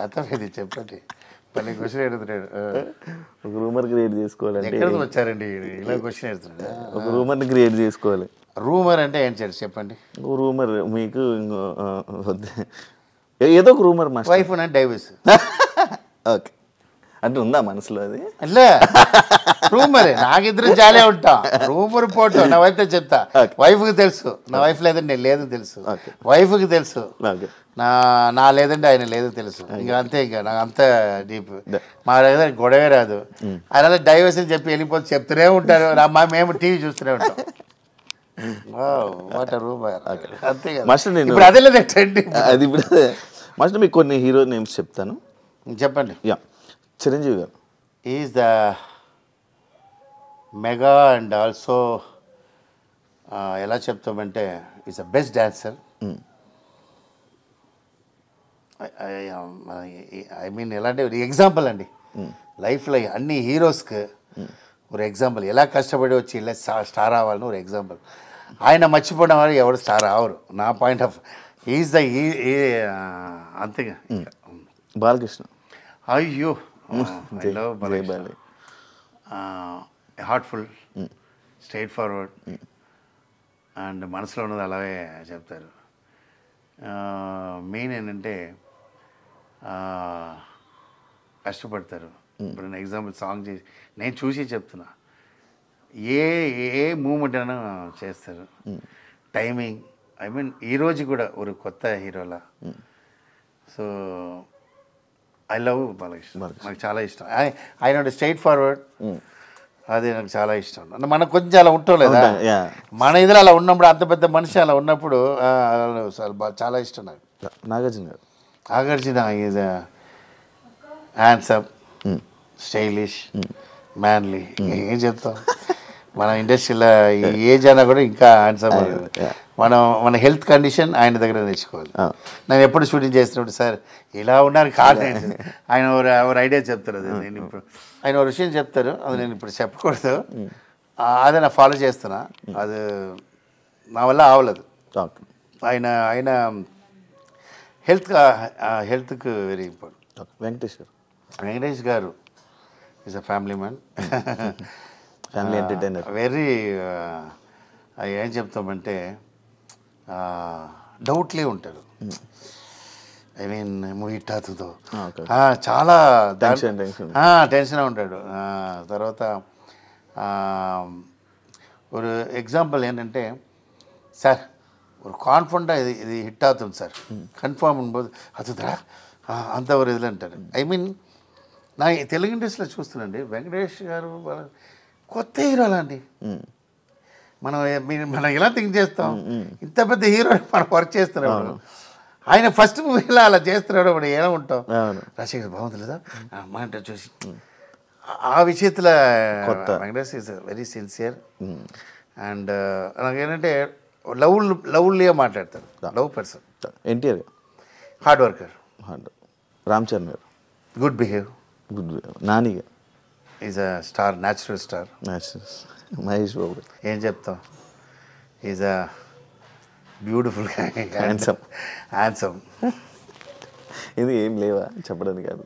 అర్థమైంది, చెప్పండి. పని క్వశ్చన్ ఎడుతున్నాడు. ఒక రూమర్ క్రియేట్ చేసుకోవాలంటే ఎక్కడ వచ్చారండి ఇలా క్వశ్చన్ ఎడుతున్నాడు? ఒక రూమర్ని క్రియేట్ చేసుకోవాలి. రూమర్ అంటే ఏంటి సార్ చెప్పండి? రూమర్ మీకు ఏదో ఒక రూమర్ మాస్టర్. వైఫ్ నా డైవర్స్. ఓకే అంటే ఉందా మనసులో అది? అట్లే రూమరే. నాకిద్దరు జాలే ఉంటా. రూమర్ పోటు నా వైఫ్ చెప్తా. వైఫ్కి తెలుసు నా వైఫ్ లేదండి, నేను లేదని తెలుసు. వైఫ్కి తెలుసు నా లేదండి, ఆయన లేదని తెలుసు. ఇంకా అంతే, ఇంకా నాకు అంత డీప్. మా దగ్గర గొడవే రాదు. ఆయన డైవర్స్ అని చెప్పి వెళ్ళిపోతే చెప్తూనే ఉంటారు. మేము టీవీ చూస్తూనే ఉంటాం. వాట్ రూమర్ అంతే కదా. ఇప్పుడు అదే లేదా ట్రెండ్. అది ఇప్పుడు మాస్టర్ మీకు కొన్ని హీరో నేమ్స్ చెప్తాను, చెప్పండి. Yeah. Chiranjeevi garu is the mega and also ఎలా చెప్తామంటే is the best dancer. I mean ఎలాంటి ఎగ్జాంపుల్ అండి లైఫ్లో అన్ని హీరోస్కి ఒక ఎగ్జాంపుల్. ఎలా కష్టపడి వచ్చి ఇలా స్టార్ అవ్వాలని ఒక ఎగ్జాంపుల్. ఆయన మర్చిపోవడం వల్ల ఎవరు స్టార్ అవ్వరు నా పాయింట్ ఆఫ్. ఈజ్ ద అంతేగా. బాలకృష్ణ. అయ్యో హార్ట్ఫుల్, స్ట్రైట్ ఫార్వర్డ్ అండ్ మనసులో ఉన్నది అలాగే చెప్తారు. మెయిన్ ఏంటంటే కష్టపడతారు. ఇప్పుడు నేను ఎగ్జాంపుల్ సాంగ్ చేసి నేను చూసి చెప్తున్నా, ఏ మూమెంట్ అయినా చేస్తారు. టైమింగ్, ఐ మీన్ ఈరోజు కూడా ఒక కొత్త హీరోలా. So I love Balakrishna. నాకు చాలా ఇష్టం ఆయన స్ట్రైట్ ఫార్వర్డ్. అది నాకు చాలా ఇష్టం. మనకు కొంచెం అలా ఉంటాం లేదా, మన ఇదిలో అలా ఉన్నప్పుడు, అంత పెద్ద మనిషి అలా ఉన్నప్పుడు చాలా ఇష్టం నాకు. నాగార్జున గారు. Nagarjuna is handsome, stylish, manly. ఏం చెప్తాం, మన ఇండస్ట్రీలో ఏజ్ అయినా కూడా ఇంకా హ్యాండ్సమ్. మన హెల్త్ కండిషన్ ఆయన దగ్గర నేర్చుకోవాలి. నేను ఎప్పుడు షూటింగ్ చేస్తున్నప్పుడు సార్ ఇలా ఉన్నారు కాదు, ఆయన ఒక ఐడియా చెప్తారు. అది నేను ఇప్పుడు ఆయన ఒక విషయం చెప్తారు, అది నేను ఇప్పుడు చెప్పకూడదు. అదే నా ఫాలో చేస్తున్నా. అది నా వల్ల అవలేదు. ఆయన హెల్త్కి very important. Venkatesh garu is a family man, family entertainer. Very ఏం చెప్తామంటే డౌట్లే ఉంటారు. ఐ మీన్ మూవీ హిట్ చాలా టెన్షన్ ఉంటాడు. తర్వాత ఒక ఎగ్జాంపుల్ ఏంటంటే సార్ ஒரு கான்ஃபிடண்ட்டாக இது ஹிட் ஆகுது சார் கன்ஃபார்ம் பண்ணும்போது அதுதா అంత ఒక ఇదిలో అంటారు. ఐ మీన్ నా తెలుగు ఇండస్ట్రీలో చూస్తున్నాండి వెంకటేష్ గారు కొత్త హీరోలా అండి. మనం ఎలా థింక్ చేస్తాం, ఇంత పెద్ద హీరో మనం వర్క్ చేస్తున్నాడు. ఆయన ఫస్ట్ మూవీలో అలా చేస్తున్నాడు, మనం ఎలా ఉంటాం. రాజశేఖర్ బాగుంది లేదా మా అంటే చూసి ఆ విషయத்தில் Venkatesh is very sincere and నాకేంటంటే లవ్లీగా మాట్లాడతారు. Love person. NTR hard worker. Ram Charan garu good behave. నానిగా is a star, natural star. Mahesh Babu ఏం చెప్తాం, ఈజ్ అ బ్యూటిఫుల్ హ్యాండ్సమ్. ఇది ఏం లేవా చెప్పడానికి కాదు,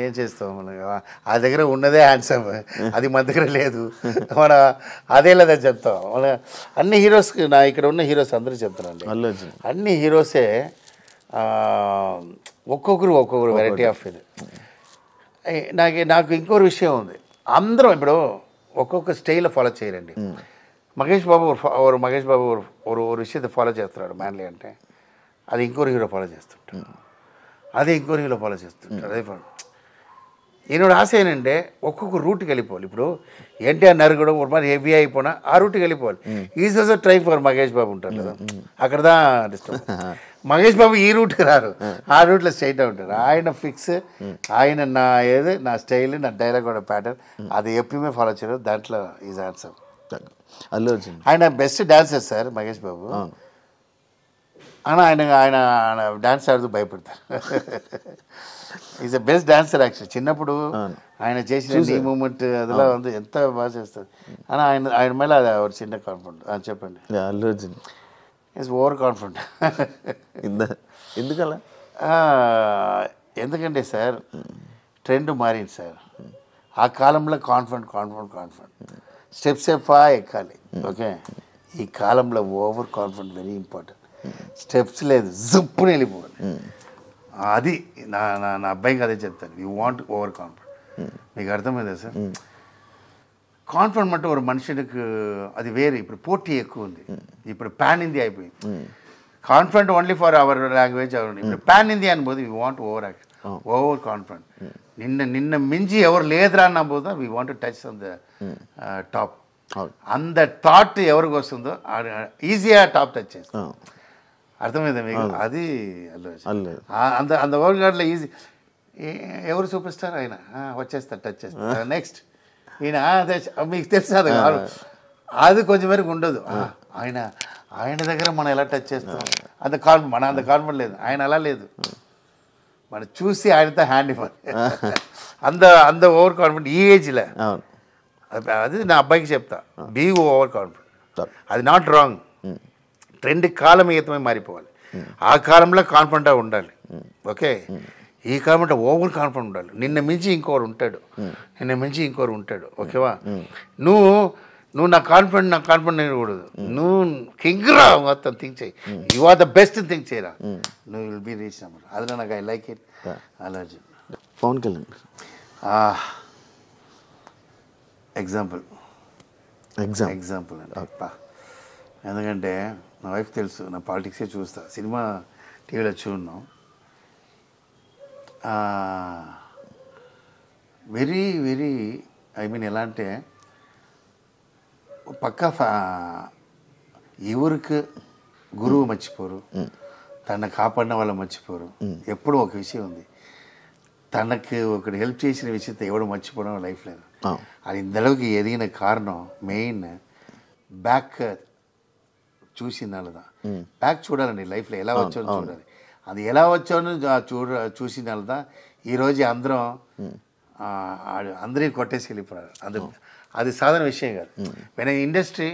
ఏం చేస్తాం మనకి ఆ దగ్గర ఉన్నదే హ్యాండ్సమ్, అది మన దగ్గర లేదు, మన అదే లేదని చెప్తాం. మన అన్ని హీరోస్కి నా ఇక్కడ ఉన్న హీరోస్ అందరూ చెప్తానండి, అన్ని హీరోసే ఒక్కొక్కరు వెరైటీ ఆఫ్ ఇది. నాకు ఇంకొక విషయం ఉంది, అందరం ఇప్పుడు ఒక్కొక్క స్టైల్లో ఫాలో చేయరండి. మహేష్ బాబు ஒரு விஷயத்தை ఫాలో చేస్తున్నాడు మ్యాన్లీ అంటే, అది ఇంకోరు హీరో ఫాలో చేస్తుంటాడు, అదే ఇంకోరు హీరో ఫాలో చేస్తుంటాడు. అదే என்னோட ఆశ ఏంటంటే ఒక్కొక్క రూట్కి వెళ్ళిపోవాలి. ఇప్పుడు ఎన్టీఆర్ నరగడం ఒక மாதிரி హెవీ అయిపోయినా ఆ రూట్కి వెళ్ళిపోవాలి. Is also try for Mahesh Babu ఉంటారు కదా, అక్కడ దా డిస్టర్బ్. మహేష్ బాబు ఈ రూట్కి రారు, ఆ రూట్లో స్ట్రైట్ ఉంటారు. ఆయన ఫిక్స్, ఆయన నా స్టైల్, నా డైలాగ్ కూడా ప్యాటర్న్, అది ఎప్పుడూ ఫాలో చేయరు. దాంట్లో ఈజ్ ఆన్సర్. అల్లు అర్జున్ ఆయన best dancer sir Mahesh Babu. ఆయన డాన్స్ ఆడుతూ భయపడతారు. Is a best dancer actually. చిన్నప్పుడు ఆయన చేసిన నీ మూమెంట్ అదిలా ఉంది, ఎంత బాగా చేస్తారు. అని ఆయన మేళ ఒక చిన్న కాన్ఫిడెంట్. చెప్పండి. Allu Arjun is over confident. ఎందుకలా? ఎందుకంటే సార్ ట్రెండ్ మారింది సార్. ఆ కాలంలో కాన్ఫిడెంట్ స్టెప్స్ ఎక్కాలి. ఓకే, ఈ కాలంలో over confident very important. Steps లేదు, జుప్పుని వెళ్ళిపోవాలి. అది నా అబ్బాయికి అదే చెప్తాను, యూ వాంట్ ఓవర్ కాన్ఫిడెంట్. మీకు అర్థమైందా సార్? కాన్ఫిడెంట్ అంటే ఒక మనుషులకు అది వేరే. ఇప్పుడు పోటీ ఎక్కువ ఉంది, ఇప్పుడు పాన్ ఇండియా అయిపోయింది. Confident only for our language. ఇప్పుడు పాన్ ఇండియా అనిపోదు, we want over action, over confident. నిన్న మించి ఎవరు లేదురా అన్న పోదా, we want touch on the top. అంత థాట్ ఎవరికి వస్తుందో ఈజీగా టాప్ టచ్ చేస్తాం. అర్థమైందా మీకు? అది అంత వరల్డ్ గార్డ్లో ఈజీ. ఎవరు సూపర్ స్టార్ ఆయన వచ్చేస్తారు, టచ్ చేస్తారు. నెక్స్ట్ ఈయన మీకు తెలుసు అది కాదు, అది కొంచెం వరకు ఉండదు. ఆయన దగ్గర మనం ఎలా టచ్ చేస్తాం అంత కాన్ఫిడెంట్ లేదు. ఆయన అలా లేదు, మనం చూసి ఆయనతో హ్యాండ్ ఇవ్వాలి. అంత ఓవర్ కాన్ఫిడెంట్ ఈ ఏజ్లో. అది నా అబ్బాయికి చెప్తా, బీ ఓవర్ కాన్ఫిడెంట్. అది నాట్ రాంగ్. ట్రెండ్ కాలమేతమై మారిపోవాలి. ఆ కాలంలో కాన్ఫిడెంట్గా ఉండాలి. ఓకే, ఈ కాలంలో ఓవర్ కాన్ఫిడెంట్ ఉండాలి. నిన్న మించి ఇంకోరు ఉంటాడు. ఓకేవా? నువ్వు నా కాన్ఫిడెంట్ కూడదు. నువ్వు కింగ్రా మొత్తం థింక్ చేయి, you are the best think చేయరా, నువ్వు విల్ బీ రీచ్ నెంబర్. అది నాకు I like it. Allu Arjun. Pawan Kalyan example అండి అప్ప. ఎందుకంటే నా వైఫ్ తెలుసు, నా పాలిటిక్సే చూస్తా, సినిమా టీవీలో చూడను. వెరీ వెరీ ఎలా అంటే పక్కా ఎవరికి గురువు మర్చిపోరు, తనను కాపాడిన వాళ్ళు మర్చిపోరు. ఎప్పుడూ ఒక విషయం ఉంది, తనకు ఒకటి హెల్ప్ చేసిన విషయంతో ఎవడు మర్చిపోవడం లైఫ్ లేదు. అది ఇంతలోకి ఎదిగిన కారణం మెయిన్ బ్యాక్ చూసిన వాళ్ళదా. బ్యాక్ చూడాలండి లైఫ్లో, ఎలా వచ్చానో చూడాలి. అది ఎలా వచ్చానో చూసిన వాళ్ళదా. ఈరోజు అందరినీ కొట్టేసి వెళ్ళిపోయారు. అది సాధారణ విషయం కాదు. మన ఇండస్ట్రీ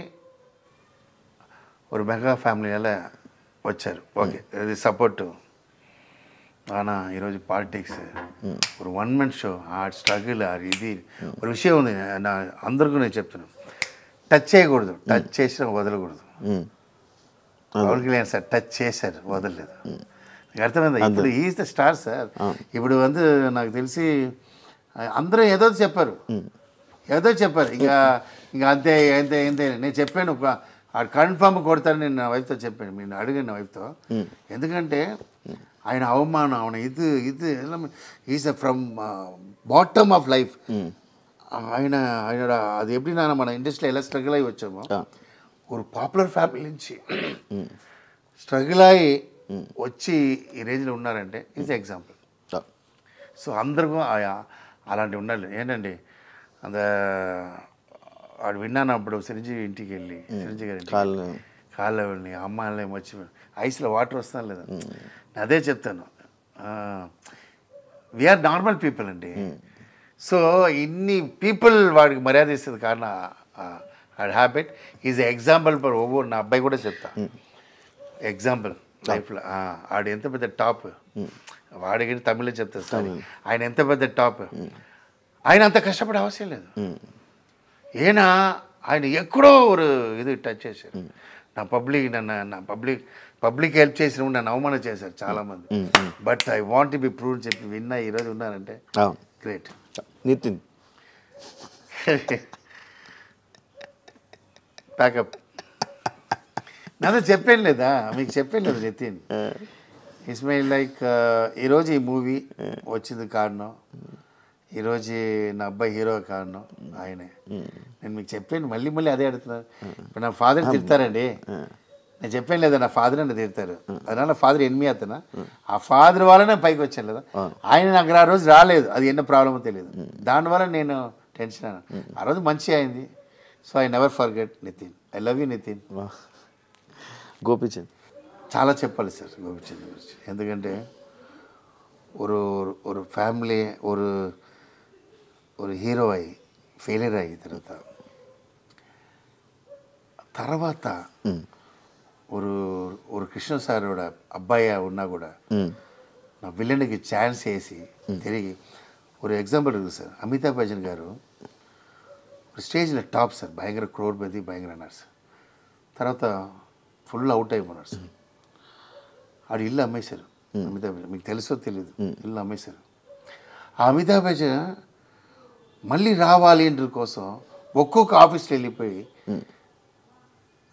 ఒక మెగా ఫ్యామిలీ ఎలా వచ్చారు. ఓకే, అది సపోర్టు. ஆனால் ఈరోజు పాలిటిక్స్ ఒక వన్ మన్ షో, ఆ స్ట్రగుల్, ఇది ఒక విషయం ఉంది. అందరికీ నేను చెప్తున్నాను, టచ్ చేయకూడదు, టచ్ చేసినా వదలకూడదు. పవన్ కళ్యాణ్ సార్ టచ్ చేశారు, వదలలేదు. నాకు అర్థమైందా? ఇప్పుడు ఈజ్ ద స్టార్ సార్. ఇప్పుడు నాకు తెలిసి అందరూ ఏదో చెప్పారు. ఇంకా అంతే నేను చెప్పాను, కన్ఫర్మ్ కొడతాను. నేను నా వైఫ్తో చెప్పాను, నేను అడిగాను నా వైఫ్తో. ఎందుకంటే ఆయన అవమానం, ఇది is from bottom of life. ఆయన అది எப்படின்னா మన ఇండస్ట్రీలో ఎలా స్ట్రగుల్ అయ్యి వచ్చామో, ఒక పాపులర్ ఫ్యామిలీ నుంచి స్ట్రగుల్ అయ్యి వచ్చి ఈ రేంజ్లో ఉన్నారంటే ఈజ్ ఎగ్జాంపుల్. సో అందరికీ అలాంటివి ఉండాలి. ఏంటంటే அந்த వాడు విన్నాను అప్పుడు చిరంజీవి ఇంటికి వెళ్ళి చిరంజీవి గారి కాళ్ళ వెళ్ళి అమ్మాయిని వచ్చి ఐస్లో వాటర్ వస్తాను లేదా అదే చెప్తాను వీఆర్ నార్మల్ పీపుల్ అండి సో ఇన్ని పీపుల్ వాడికి మర్యాద ఇస్తుంది కారణం ఆడ habit is example for over నా అబ్బాయి కూడా చెప్తా ఎగ్జాంపుల్ లైఫ్లో ఆడు ఎంత పెద్ద టాప్ వాడికి తమిళ చెప్తారు సార్ ఆయన ఎంత పెద్ద టాప్ ఆయన అంత కష్టపడే అవసరం లేదు ఏనా ఆయన ఎక్కడో ఒక ఇది టచ్ చేశారు నా పబ్లిక్ హెల్ప్ చేసిన నన్ను అవమానం చేశారు చాలామంది but I want to be prove చెప్పి విన్నా ఈరోజు ఉన్నానంటే గ్రేట్ నితిన్ ప్యాకప్ నాతో చెప్పాను లేదా మీకు చెప్పాను లేదా నితిన్ ఇట్స్ మై లైక్ ఈరోజు ఈ మూవీ వచ్చింది కారణం ఈరోజు నా అబ్బాయి హీరో కారణం ఆయనే నేను మీకు చెప్పాను మళ్ళీ అదే అడుగుతున్నాను ఇప్పుడు నా ఫాదర్ తిడతారండి నేను చెప్పాను లేదా నా ఫాదర్ నన్ను తిడతారు அதனால ఫాదర్ ఎనిమి అతను ఆ ఫాదర్ వల్లనే పైకి వచ్చాను లేదా ఆయన నాకు ఆ రోజు రాలేదు అది ఎన్నో ప్రాబ్లమో తెలియదు దానివల్ల నేను టెన్షన్ అయ్యాను ఆ రోజు మంచి అయింది so I never forget Nitin I love you Nitin Gopichand చాలా చెప్పాలి సార్ గోపీచంద్ గురించి ఎందుకంటే ஒரு ఫ్యామిలీ ஒரு హీరో అయ్యి ఫెయిలియర్ అయ్యి తర్వాత ஒரு కృష్ణ సారోட అబ్బాయి ఉన్నా కూడా నా విలన్కి ఛాన్స్ వేసి తిరిగి ஒரு ఎగ్జాంపుల్ இருக்குது సార్ అమితాబ్ బచ్చన్ గారు ఒక స్టేజ్లో టాప్ సార్ భయంకర క్రోడ్పతి భయంకర అన్నారు సార్ తర్వాత ఫుల్ అవుట్ అయిపోయినారు సార్ ఆడు ఇల్లు అమ్మేశారు అమితాబ్ బచ్చన్ మీకు తెలుసో తెలియదు ఇల్లు అమ్మేశారు ఆ అమితాబ్ బచ్చన్ మళ్ళీ రావాలి ఇంటర్ కోసం ఒక్కొక్క ఆఫీస్కి వెళ్ళిపోయి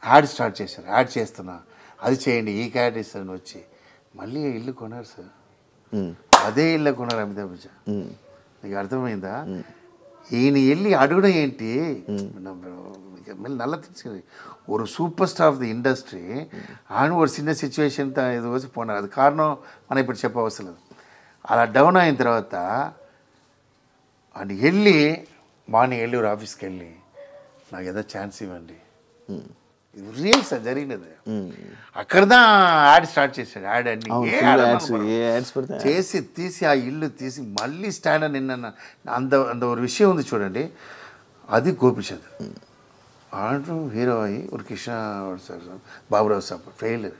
యాడ్ స్టార్ట్ చేశారు యాడ్ చేస్తున్నా అది చేయండి ఈ క్యారెక్టర్ ఇస్తాను వచ్చి మళ్ళీ ఇల్లు కొన్నారు సార్ అదే ఇల్లు కొన్నారు అమితాబ్ బచ్చన్ నీకు అర్థమైందా ఈయన వెళ్ళి అడగడం ఏంటి நல்லா தெரிஞ்சுக்கிறது ஒரு super star of the industry ఆయన ఒక చిన్న సిచ్యువేషన్ ఇది వచ్చి పోనారు అది కారణం మనం ఇప్పుడు చెప్పవలసిన లేదు అలా డౌన్ అయిన తర్వాత ఆయన వెళ్ళి మార్నింగ్ వెళ్ళి ఒక ఆఫీస్కి వెళ్ళి నాకు ఏదో ఛాన్స్ ఇవ్వండి ఇది రియల్ సార్ జరిగినది అక్కడదా యాడ్ స్టార్ట్ చేశాడు యాడ్ అన్ని చేసి తీసి ఆ ఇల్లు తీసి మళ్ళీ స్టాండ్ అని నిన్న అంత ఒక విషయం ఉంది చూడండి అది గోపిచంద్ ఆడు హీరో అయ్యి ఒక Krishna sir Baburao sir failure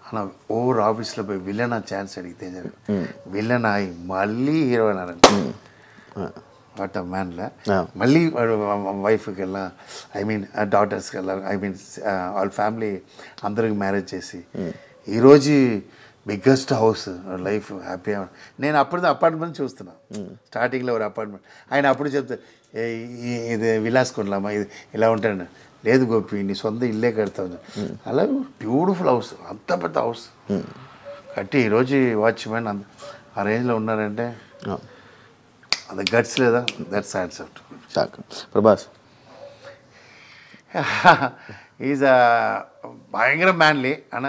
అన్న ఓవర్ ఆఫీస్లో పోయి విలన్ ఛాన్స్ అడిగితే విలన్ అయ్యి మళ్ళీ హీరో అన్నారంట వాట్ ఆ మ్యాన్లా మళ్ళీ వైఫ్కి వెళ్ళా ఐ మీన్ డాటర్స్కి వెళ్ళా ఐ మీన్ వాళ్ళ ఫ్యామిలీ అందరికి మ్యారేజ్ చేసి ఈరోజు బిగ్గెస్ట్ హౌస్ లైఫ్ హ్యాపీ నేను అప్పుడు అపార్ట్మెంట్ చూస్తున్నా స్టార్టింగ్లో ఒక అపార్ట్మెంట్ ఆయన అప్పుడు చెప్తే ఇది విలాస్ కొనలామా ఇది ఇలా ఉంటాను లేదు గోపి నీ సొంత ఇల్లే కడతావు అలా బ్యూటిఫుల్ హౌస్ అంత పెద్ద హౌస్ కట్టి ఈరోజు వాచ్మెన్ ఆ రేంజ్లో ఉన్నారంటే అది గట్స్ లేదా దట్స్ యాక్సెప్ట్ ప్రభాస్ ఈజ్ భయంకర మ్యాన్లీ అన్న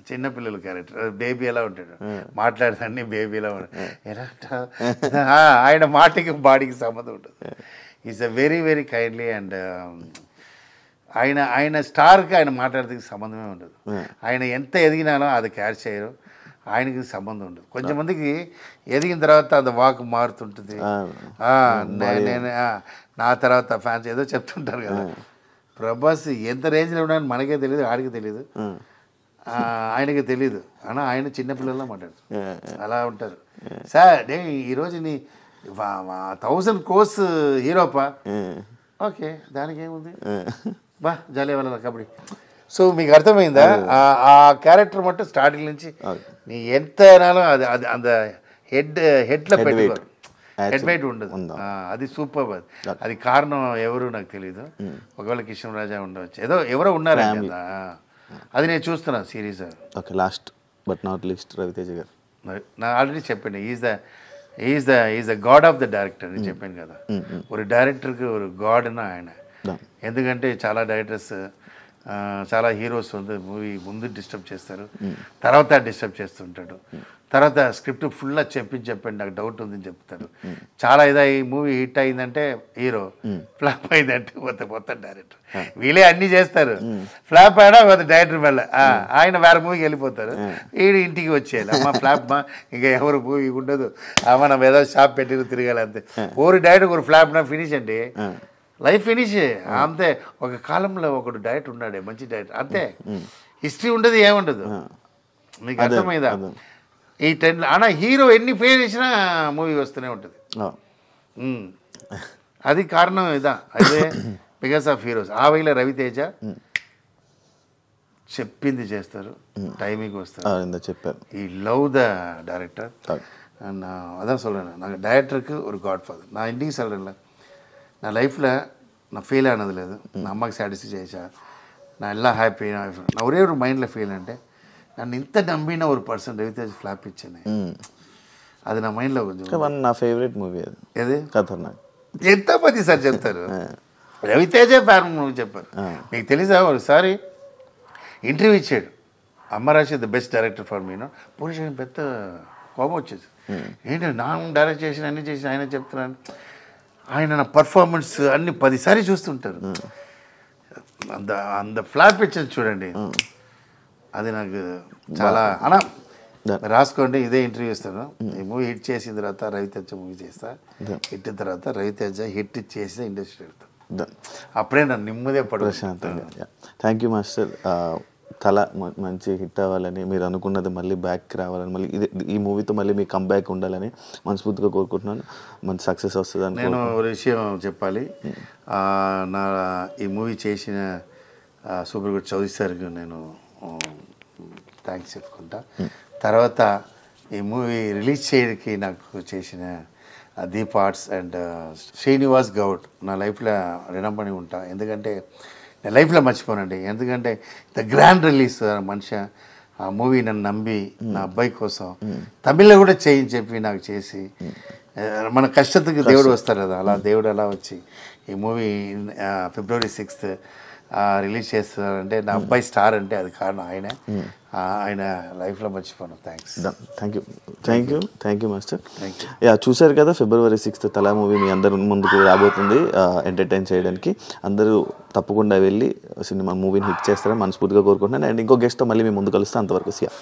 చిన్నపిల్లల క్యారెక్టర్ బేబీ ఎలా ఉంటాడు మాట్లాడేదాన్ని బేబీ ఎలా ఉంటాడు ఎలా ఆయన మాటకి బాడీకి సంబంధం ఉంటుంది is a very very kindly and ఆయన స్టార్కి ఆయన మాట్లాడేందుకు సంబంధమే ఉండదు ఆయన ఎంత ఎదిగినానో అది క్యాచ్ చేయరు ఆయనకి సంబంధం ఉండదు కొంచెంమందికి ఎదిగిన తర్వాత అది వాక్ మారుతుంటుంది నేను నా తర్వాత ఫ్యాన్స్ ఏదో చెప్తుంటారు కదా ప్రభాస్ ఎంత రేంజ్లో ఉన్నాయని మనకే తెలియదు ఆడికి తెలియదు ఆయనకి తెలీదు అన్నా ఆయన చిన్నపిల్లల్లో మాట్లాడుతారు అలా ఉంటారు సార్ నే ఈరోజు నీ 1000 crores హీరోపా ఓకే దానికి ఏముంది బా జాలీ వాళ్ళ కబడ్డీ సో మీకు అర్థమైందా ఆ క్యారెక్టర్ మట్టు స్టార్టింగ్ నుంచి నీ ఎంత అయినాలో అది అది అంత హెడ్లో పెట్టుకోరు హెడ్ వెయిట్ ఉండదు అది సూపర్ అది కారణం ఎవరు నాకు తెలీదు ఒకవేళ కిషన్ రాజా ఉండవచ్చు ఏదో ఎవరో ఉన్నారు అది నేను చూస్తున్నా series okay last but not least Raviteja గారు నా ఆల్రెడీ చెప్పాను is the god of the director అని చెప్పాను కదా ఒక డైరెక్టర్కి ఒక గాడ్న ఆయన ఎందుకంటే చాలా డైరెక్టర్స్ చాలా హీరోస్ ఉంది మూవీ ముందు డిస్టర్బ్ చేస్తారు తర్వాత డిస్టర్బ్ చేస్తుంటాడు తర్వాత స్క్రిప్ట్ ఫుల్గా చెప్పండి నాకు డౌట్ ఉందని చెప్తాడు. చాలా ఈ మూవీ హిట్ అయిందంటే హీరో, ఫ్లాప్ అయిందంటే మొత్తం డైరెక్టర్. వీళ్ళే అన్నీ చేస్తారు. ఫ్లాప్ అయినా డైరెక్టర్ మళ్ళీ ఆయన వేరే మూవీకి వెళ్ళిపోతారు. వీడు ఇంటికి వచ్చేయాలి, అమ్మ ఫ్లాప్ మా ఇంకా ఎవరు మూవీ ఉండదు, మనం ఏదో షాప్ పెట్టి తిరగాలి అంతే. ఓరి డైరెక్టర్ ఒక ఫ్లాప్ నా ఫినిష్ అంటే లైఫ్ ఫినిష్ అంతే. ఒక కాలంలో ఒకడు డైరెక్టర్ ఉన్నాడే మంచి డైరెక్టర్ అంతే, హిస్టరీ ఉండదు ఏముండదు. మీకు అర్థమైందా? ఈ ట్రెండ్ అన్నా హీరో ఎన్ని ఫెయిల్ చేసినా మూవీ వస్తూనే ఉంటుంది. అది కారణం ఇదా, అదే బికాస్ ఆఫ్ హీరోస్. ఆ వేళ రవితేజ చెప్పింది చేస్తారు, టైమింగ్ వస్తారు. చెప్పారు ఈ లవ్ ద డైరెక్టర్. அதான் சொல்கிறேன், நாங்கள் டேரக்டருக்கு ஒரு காட் ஃபாதர். நான் இன்றைக்கி சொல்கிறேன்ல, நான் லைஃப்பில் நான் ஃபெயில் ஆனது లేదు. నా అమ్మకి సాటిస్ఫై చేశా, நான் எல்லாம் హ్యాపీ. நான் ஒரே ஒரு మైండ్లో ఫెయిల్ అంటే నన్ను ఇంత నమ్మిన ఒక పర్సన్ రవితేజ ఫ్లాప్ ఇచ్చాను. అది నా మైండ్లో కొంచెం నా ఫేవరెట్ మూవీ అది. ఏది ఖతర్నాక్. ఎంతమంది సార్ చెప్తారు రవితేజే ఫ్యాన్ మూవీ చెప్పారు. మీకు తెలుసా ఒకసారి ఇంటర్వ్యూ ఇచ్చాడు, అమ్మరాశి ద బెస్ట్ డైరెక్టర్ ఫర్ మీనో. పోలీస్ పెద్ద కోపం వచ్చేది, ఏంటి నాకు డైరెక్ట్ చేసిన అన్ని చేసిన ఆయన చెప్తున్నాను. ఆయన నా పర్ఫార్మెన్స్ అన్ని 10 సార్లు చూస్తుంటారు. అంత ఫ్లాప్ ఇచ్చేది చూడండి, అది నాకు చాలా అనా రాసుకోండి. ఇదే ఇంటర్వ్యూ ఇస్తాను. ఈ మూవీ హిట్ చేసిన తర్వాత రవితేజ మూవీ చేస్తా, హిట్ తర్వాత రవితేజ హిట్ చేసి ఇండస్ట్రీ వెళ్తాను. అప్పుడే నన్ను నిమ్మదే ప్రశాంతంగా. Thank you master. తల మంచి హిట్ అవ్వాలని, మీరు అనుకున్నది మళ్ళీ బ్యాక్ రావాలని, మళ్ళీ ఈ మూవీతో మళ్ళీ మీ కంబ్యాక్ ఉండాలని మనస్ఫూర్తిగా కోరుకుంటున్నాను. మంచి సక్సెస్ వస్తుందని. నేను ఒక విషయం చెప్పాలి, నా ఈ మూవీ చేసిన సూపర్ గుడ్ చౌదరి సార్కి నేను థ్యాంక్స్ చెప్పుకుంటా. తర్వాత ఈ మూవీ రిలీజ్ చేయడానికి నాకు చేసిన దీప్ ఆర్ట్స్ అండ్ శ్రీనివాస్ గౌడ్ నా లైఫ్లో రుణపడి ఉంటా. ఎందుకంటే నేను లైఫ్లో మర్చిపోనండి. ఎందుకంటే ద గ్రాండ్ రిలీజ్ మనిషి ఆ మూవీ నన్ను నమ్మి నా అబ్బాయి కోసం తమిళ్లో కూడా చేయని చెప్పి నాకు చేసి, మన కష్టத்துக்கு దేవుడు వస్తారు కదా, అలా దేవుడు అలా వచ్చి ఈ మూవీ February 6th రిలీజ్ చేస్తున్నారంటే నా అబ్బాయి స్టార్ అంటే అది కారణం ఆయనే. ఆయన లైఫ్లో మర్చిపోను. Thank you master. యా, చూశారు కదా, February 6th తలా మూవీ మీ అందరి ముందుకు రాబోతుంది ఎంటర్టైన్ చేయడానికి. అందరూ తప్పకుండా వెళ్ళి సినిమా మూవీని హిట్ చేస్తారని మనస్ఫూర్తిగా కోరుకుంటున్నాను. అండ్ ఇంకో గెస్ట్తో మళ్ళీ మీ ముందు కలుస్తాను. అంతవరకు సియా.